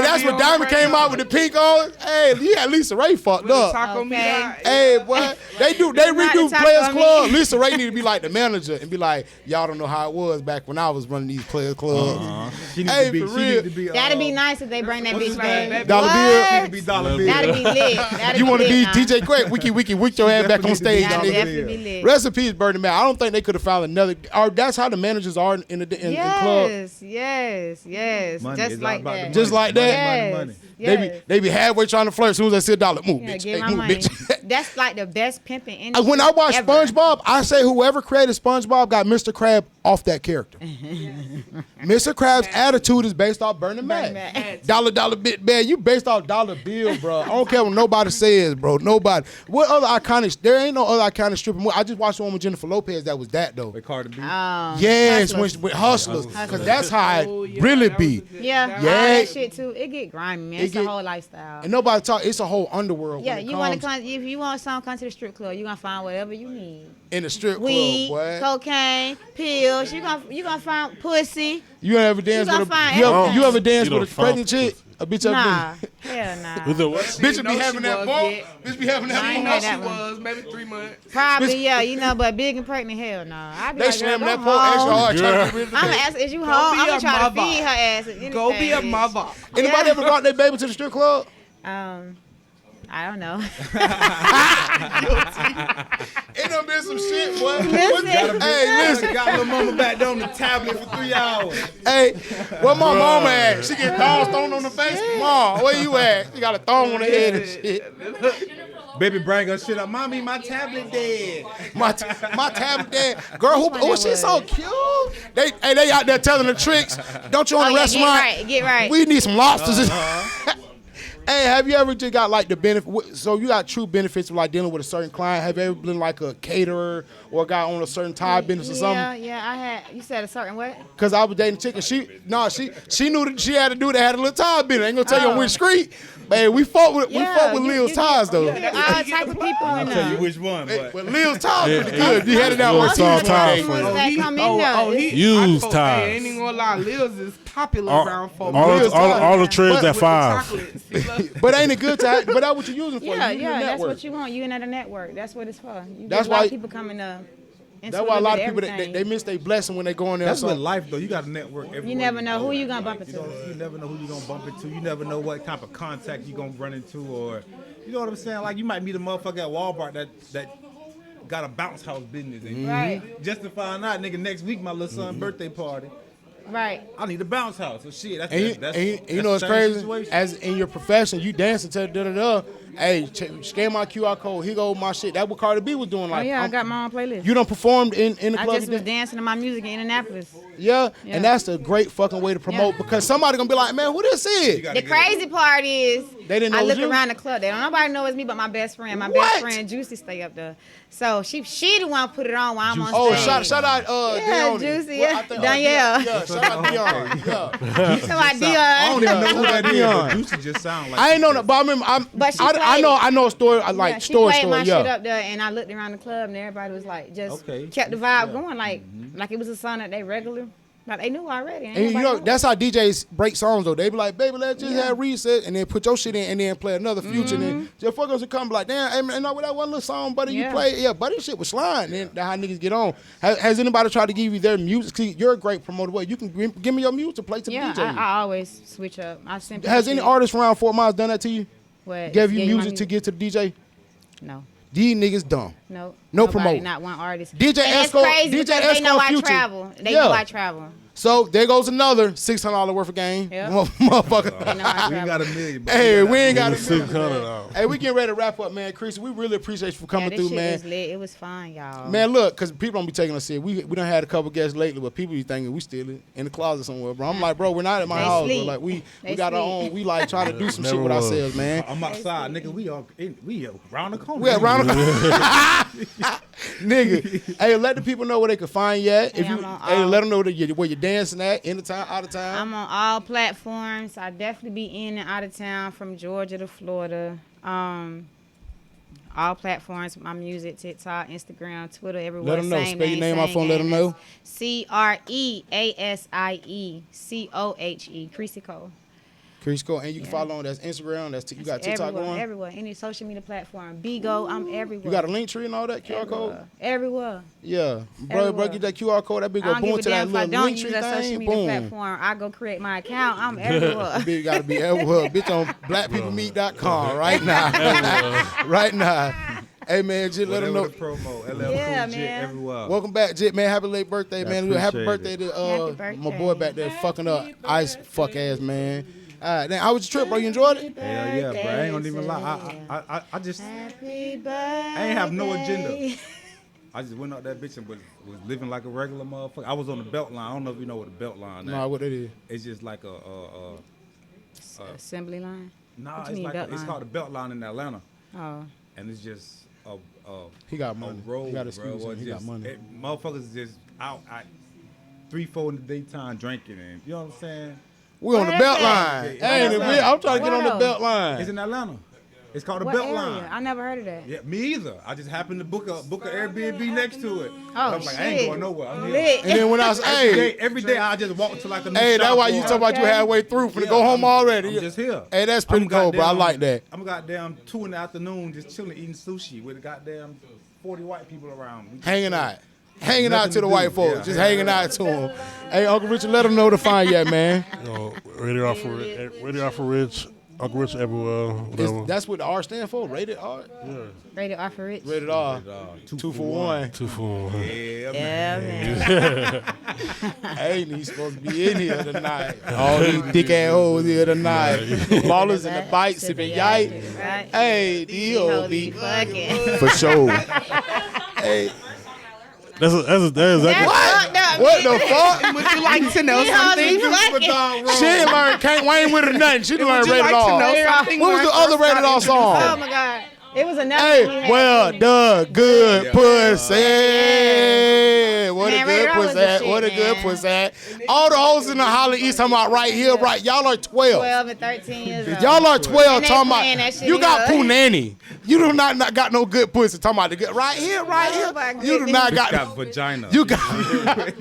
S1: that's when Diamond came out with the pink on. Hey, you had Lisa Ray fucked
S6: With the
S1: up.
S6: taco
S5: Okay.
S6: meat out.
S1: Hey, boy, they
S5: Not
S1: redo
S5: the taco
S1: Players
S5: meat.
S1: Club. Lisa Ray need to be like the manager and be like, y'all don't know how it was back when I was running these Players Clubs.
S4: she needs
S1: Hey,
S4: to be,
S1: for
S4: she
S1: real.
S4: need to be,
S5: That'd be nice if they bring that
S4: what's
S5: bitch
S4: his
S5: back.
S4: name?
S1: Dollar
S5: What?
S1: Bill.
S4: She need to be Dollar Bill.
S5: That'd be lit. That'd
S1: You
S5: be
S1: want to
S5: lit
S1: be
S5: now.
S1: DJ Quick? Wiki, wick your ass back on stage,
S5: That'd
S1: nigga.
S5: definitely be lit.
S1: Rest in peace, Birdie Man. I don't think they could have found another. Or that's how the managers are in the club.
S5: Yes.
S4: Money.
S5: Just
S4: It's all
S5: like
S4: about the
S5: that.
S4: money.
S1: Just like that.
S5: Yes.
S4: Money.
S5: Yes.
S1: They be halfway trying to flirt as soon as they see a dollar. Move,
S5: Yeah,
S1: bitch.
S5: give
S1: Hey,
S5: my
S1: move,
S5: money.
S1: bitch.
S5: That's like the best pimping industry.
S1: When I watch
S5: ever.
S1: SpongeBob, I say whoever created SpongeBob got Mr. Krab off that character. Mr. Krab's attitude is based off Burning
S5: Burning
S1: Man.
S5: Man.
S1: Dollar bit man, you based off dollar bill, bro. I don't care what nobody says, bro. Nobody. What other iconic? There ain't no other iconic stripper. I just watched the one with Jennifer Lopez that was that though.
S4: With Cardi B.
S1: Yes,
S5: Hustlers.
S1: with Hustlers, because that's how it
S6: Oh, yeah,
S1: really
S6: that was
S1: be.
S6: a good-
S5: Yeah,
S6: that
S5: all
S1: Yeah.
S5: that shit too. It get grimy, man.
S1: It
S5: It's
S1: get-
S5: a whole lifestyle.
S1: And nobody talk. It's a whole underworld.
S5: Yeah,
S1: when it
S5: you want to
S1: comes
S5: come if you want something, come to the strip club. You gonna find whatever you need.
S1: in the strip
S5: Weed,
S1: club, boy.
S5: cocaine, pills. You gonna find pussy.
S1: You ever dance
S5: You
S1: with a
S5: gonna find
S1: you ever,
S5: everything.
S1: you ever dance
S3: You
S1: with a
S3: done found
S1: pregnant chick? A bitch ever
S5: Nah,
S1: been?
S5: hell nah.
S3: With the what?
S1: Bitch would
S6: know
S1: be
S6: she
S1: having that
S6: was
S1: ball.
S6: yet.
S1: Bitch be having
S5: I
S1: that
S5: ain't
S1: ball.
S5: had
S6: She
S5: that one.
S6: was maybe 3 months.
S5: Probably, yeah, but big and pregnant, hell no. I be
S1: They
S5: like, girl,
S1: slamming
S5: go
S1: that pole extra
S5: home.
S1: hard trying to
S3: Yeah.
S1: get rid of the
S5: I'm gonna
S1: bitch.
S5: ask, is you
S6: Go
S5: home?
S6: be
S5: I'm gonna
S6: a
S5: try to
S6: mother.
S5: feed her ass. Anything,
S6: Go be a
S5: bitch.
S6: mother.
S1: Anybody ever brought their baby to the strip club?
S5: I don't know.
S1: It done been some shit, boy.
S5: Listen.
S1: Hey, listen.
S4: Got little mama back there on the tablet for 3 hours.
S1: Hey, where my mama at? She get thongs thrown on the face. Mom, where you at? She got a thong on her head and shit.
S4: Baby bring her shit up. Mommy, my tablet dead.
S1: My tablet dead. Girl, oh, she's so cute. They out there telling the tricks. Don't you
S5: Oh,
S1: want a
S5: yeah,
S1: restaurant?
S5: get right.
S1: We need some lobsters. Hey, have you ever just got like the benefit? So you got true benefits of like dealing with a certain client. Have you ever been like a caterer or got on a certain tie business or something?
S5: Yeah, I had. You said a certain what?
S1: Cause I was dating a chick and she knew that she had to do that. Had a little tie business. I ain't gonna tell you on which street. Man, we fought with Lil's ties though.
S5: All type of people in
S4: Tell you
S5: there.
S4: which one, but
S1: But Lil's ties pretty good. You had it out
S3: Lil
S1: with
S3: tall
S1: ties.
S3: ties
S1: Hey,
S3: for you.
S5: That come in there.
S3: Used
S6: Hey,
S3: ties.
S6: ain't even gonna lie, Lil's is popular
S3: All,
S6: around folk.
S3: all the trades
S1: But-
S3: at 5.
S1: But ain't it good to have, but that's what you're using for.
S5: Yeah,
S1: you
S5: yeah, that's
S1: network.
S5: what you want. You in at a network. That's what it's for. You
S1: That's
S5: get a lot
S1: why-
S5: of people coming up.
S1: That's why a lot of people they miss their blessing when they go in there.
S4: that's
S1: So
S4: what life though. You got to network everywhere.
S5: You never know
S4: go.
S5: who you gonna bump
S4: You,
S5: into.
S4: you never know who you gonna bump into. You never know what type of contact you gonna run into, or you know what I'm saying. Like you might meet a motherfucker at Walmart that got a bounce house business, and
S5: Right.
S4: just to find out, nigga, next week my little son's birthday party.
S5: Right.
S4: I need a bounce house. So shit, that's
S1: and you,
S4: that's,
S1: and you
S4: that's
S1: know
S4: the
S1: it's
S4: same
S1: crazy.
S4: situation.
S1: As in your profession, you dancing to da da da. Hey, scan my QR code. Here go my shit. That what Cardi B was doing.
S5: Oh
S1: Like,
S5: yeah, I
S1: I'm-
S5: got my own playlist.
S1: you done performed in the
S5: I
S1: club.
S5: just was dancing to my music in Indianapolis.
S1: Yeah,
S5: Yeah.
S1: and that's a great fucking way to promote
S5: Yeah.
S1: because somebody gonna be like, man, who this is?
S4: gotta
S5: The crazy part is
S1: They didn't know
S5: I
S1: it was
S5: look
S1: you?
S5: around the club. They don't nobody know it's me but my best friend. My
S1: What?
S5: best friend Juicy stay up there. So she the one put it on while I'm on
S1: Oh,
S5: stage.
S1: shout out,
S5: Yeah,
S1: Dion.
S5: Juicy,
S1: Well,
S5: yeah.
S1: I think,
S5: Danielle.
S1: Yeah, shout out Dion. Yeah.
S5: Somebody Dion.
S4: I don't even know who that is.
S1: Dion.
S4: But Juicy just sound like.
S1: I ain't know that, but I remember.
S5: But she
S1: I
S5: played-
S1: know a story. I like
S5: Yeah, she
S1: story.
S5: played my
S1: Yeah.
S5: shit up there, and I looked around the club, and everybody was like, just
S4: Okay.
S5: kept the vibe going, like it was a song that they regular, like they knew already. Ain't
S1: And you
S5: nobody
S1: know
S5: know.
S1: that's how DJs break songs though. They be like, baby, let's just have reset and then put your shit in and then play another future and then just fuck us and come like, damn, hey, man, know that one little song, buddy, you
S5: Yeah.
S1: played. Yeah, buddy, shit was sliding. And that's how niggas get on. Has anybody tried to give you their music? See, you're a great promoter. What you can give me your music to play to the
S5: Yeah,
S1: DJ.
S5: I always switch up. I simply
S1: Has any artist around Fort Myers done that to you?
S5: What?
S1: Gave you
S5: Yeah,
S1: music to get to the DJ?
S5: No.
S1: These niggas dumb.
S5: No.
S1: No
S5: Nobody,
S1: promote.
S5: Not one artist.
S1: DJ
S5: and
S1: Esco.
S5: It's crazy
S1: DJ
S5: because
S1: Esco
S5: they know I
S1: Future.
S5: travel. They
S1: Yeah.
S5: know I travel.
S1: So there goes another $600 worth of game.
S5: Yep.
S1: Motherfucker.
S5: They know I
S4: We ain't
S5: travel.
S4: got $1 million. but
S1: Hey, we ain't got a
S3: $600.
S1: Hey, we getting ready to wrap up, man. Creasie, we really appreciate you for coming
S5: this
S1: through,
S5: shit
S1: man.
S5: was lit. It was fun, y'all.
S1: Man, look, because people don't be taking us serious. We done had a couple guests lately, but people be thinking we still in the closet somewhere, bro. I'm like, bro, we're not at my
S5: They
S1: house,
S5: sleep.
S1: bro. Like, we
S5: They
S1: got our
S5: sleep.
S1: own. We like trying to do some shit
S3: Never
S1: with
S3: was.
S1: ourselves, man.
S4: I'm outside, nigga. We around the corner.
S1: We at round nigga. Hey, let the people know where they can find you at. If
S5: Hey,
S1: you,
S5: I'm on
S1: hey,
S5: all-
S1: let them know that where you're dancing at, in the town, out of town.
S5: I'm on all platforms. I definitely be in and out of town from Georgia to Florida. All platforms, my music, TikTok, Instagram, Twitter, everywhere.
S1: Let 'em know.
S5: Same
S1: Spell your name off
S5: same
S1: phone, let 'em
S5: game.
S1: know.
S5: CreasieCohe. Creasie Cohe.
S1: Creasie Cohe, and you can follow on that's Instagram. You got TikTok
S5: everywhere,
S1: going.
S5: everywhere. Any social media platform. Bigo, I'm everywhere.
S1: You got a link tree and all that QR code.
S5: Everywhere.
S1: Yeah, bro,
S5: Everywhere.
S1: get that QR code. That big
S5: I
S1: go
S5: don't
S1: boom
S5: give a
S1: to that
S5: damn if I
S1: little
S5: don't
S1: link
S5: use
S1: tree
S5: that social
S1: thing.
S5: media
S1: Boom.
S5: platform. I go create my account. I'm everywhere.
S1: Big gotta be everywhere. Bitch on blackpeoplemeet.com right now. Right now. Hey man, just let them know.
S4: Promo, LL
S5: Yeah,
S4: Cool J
S5: man.
S4: everywhere.
S1: Welcome back, Jit, man. Happy late birthday, man. Happy
S4: appreciate
S1: birthday
S4: it.
S1: to
S5: Happy birthday.
S1: my boy back there fucking up. Ice fuck ass, man. All right, then how was your trip, bro? You enjoyed it?
S4: Hell yeah, bro. I ain't gonna even lie. I just
S5: Happy birthday.
S4: I ain't have no agenda. I just went out that bitch and was living like a regular motherfucker. I was on the belt line. I don't know if you know what a belt line is.
S1: Nah, what it is?
S4: It's just like a
S5: Assembly line.
S4: nah.
S5: What you
S4: It's
S5: mean,
S4: like
S5: belt
S4: it's
S5: line?
S4: called a belt line in Atlanta,
S5: Oh.
S4: and it's just a
S1: He got money.
S4: road,
S1: He got
S4: bro.
S1: excuse.
S4: It's
S1: He got
S4: just-
S1: money.
S4: Motherfuckers just out at 3-4 in the daytime drinking, and you know what I'm saying.
S1: We on the
S5: Where
S1: belt
S5: is
S1: line.
S4: that?
S1: Hey,
S4: Where is
S1: I'm trying to get on the
S5: that?
S1: belt line.
S4: It's in Atlanta. It's called a
S5: What
S4: belt
S5: area?
S4: line.
S5: I never heard of that.
S4: Yeah, me either. I just happened to book a Airbnb next to it.
S5: Oh,
S4: I was like, I ain't
S5: shit.
S4: going nowhere. I'm here.
S5: Lit.
S1: And then when I was, hey,
S4: Every day I just walk to like a new
S1: hey,
S4: shop.
S1: that's why you
S4: or-
S1: talking about you halfway through. Finna go home already.
S4: I'm just here.
S1: Hey, that's pretty
S4: I'm
S1: cool, bro. I
S4: goddamn-
S1: like that.
S4: I'm goddamn 2 in the afternoon just chilling eating sushi with a goddamn 40 white people around. We just
S1: Hanging out. Hanging
S4: Nothing
S1: out to
S4: to
S1: the
S4: do.
S1: white folks.
S4: Yeah.
S1: Just hanging out to them. Hey, Uncle Richard, let them know to find you at, man.
S3: Radio for Rich, Uncle Rich everywhere, whatever.
S1: That's what the R stand for. Rated R.
S5: Rated R for Rich.
S1: Rated R. 2 for 1.
S3: 2 for 1.
S5: Yeah, man.
S1: Ain't he supposed to be in here tonight? All these dick ass hoes here tonight. Ballers in the bite, sipping yike.
S5: Right?
S1: Hey, D.O.B.
S5: Fucking.
S1: For sure. Hey,
S3: That's exactly.
S1: what the fuck?
S6: Would you like to know something?
S1: She ain't learned Can't Wayne with her nothing. She done learned
S6: Would you
S1: rated
S6: like to
S1: R.
S6: know something?
S1: What was the other rated R
S5: Oh
S1: song?
S5: my God. It was another one you
S1: Hey,
S5: had.
S1: well done, good pussy. What a
S5: Man,
S1: good
S5: Rated R was
S1: pussy
S5: the
S1: at.
S5: shit,
S1: What a good
S5: man.
S1: pussy at. All the hoes in the Holly East talking about right here, right. Y'all are 12.
S5: 12 and 13 years old.
S1: Y'all are 12
S5: And they
S1: talking
S5: playing
S1: about
S5: that shit
S1: you got
S5: here.
S1: poo nanny. You do not got no good pussy talking about the good right here, right
S5: Oh, my
S1: here. You do
S5: goodness.
S1: not
S4: got
S1: got
S4: vagina.
S1: you got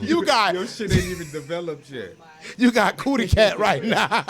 S1: you got
S4: Your shit ain't even developed yet.
S1: you got cootie cat right now.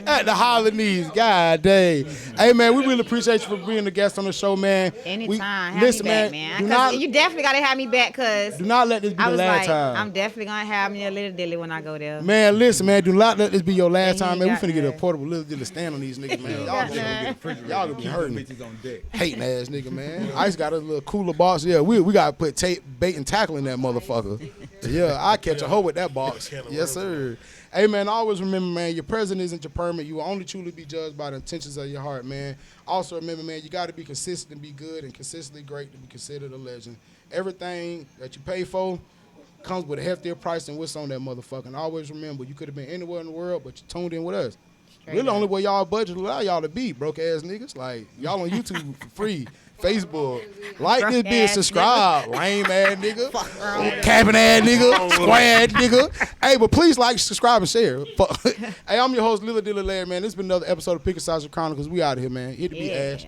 S1: At the Hollanese, god dang. Hey man, we really appreciate you for being a guest on the show, man.
S5: Anytime. Have
S1: Listen,
S5: me back, man.
S1: do
S5: 'Cause
S1: not
S5: you definitely got to have me back because
S1: do not let this be
S5: I
S1: the
S5: was
S1: last
S5: like,
S1: time.
S5: I'm definitely going to have me a LillyDilly when I go there.
S1: Man, listen, man, do not let this be your last
S5: Yeah,
S1: time,
S5: he
S1: man. We
S5: got
S1: finna get a
S5: that.
S1: portable LillyDilly stand on these niggas, man. Y'all gonna be hurting.
S4: Bitches on deck.
S1: Hating ass nigga, man. Ice got a little cooler box. Yeah, we gotta put tape, bait, and tackle in that motherfucker. Yeah, I catch a hoe with that box. Yes, sir. Hey man, always remember, man, your present isn't your permit. You will only truly be judged by the intentions of your heart, man. Also remember, man, you gotta be consistent and be good and consistently great to be considered a legend. Everything that you pay for comes with a heftier price than what's on that motherfucker. And always remember, you could have been anywhere in the world, but you tuned in with us. Really, the only way y'all budget allow y'all to be broke ass niggas. Like y'all on YouTube for free, Facebook, like this
S5: Broke
S1: bitch,
S5: ass
S1: subscribe, lame ass nigga, capping ass nigga, square ass nigga. Hey, but please like, subscribe, and share. Hey, I'm your host, LillyDilly, man. This has been another episode of Pickled Sausage Chronicles. We out of here, man. Hit the beat, Ash.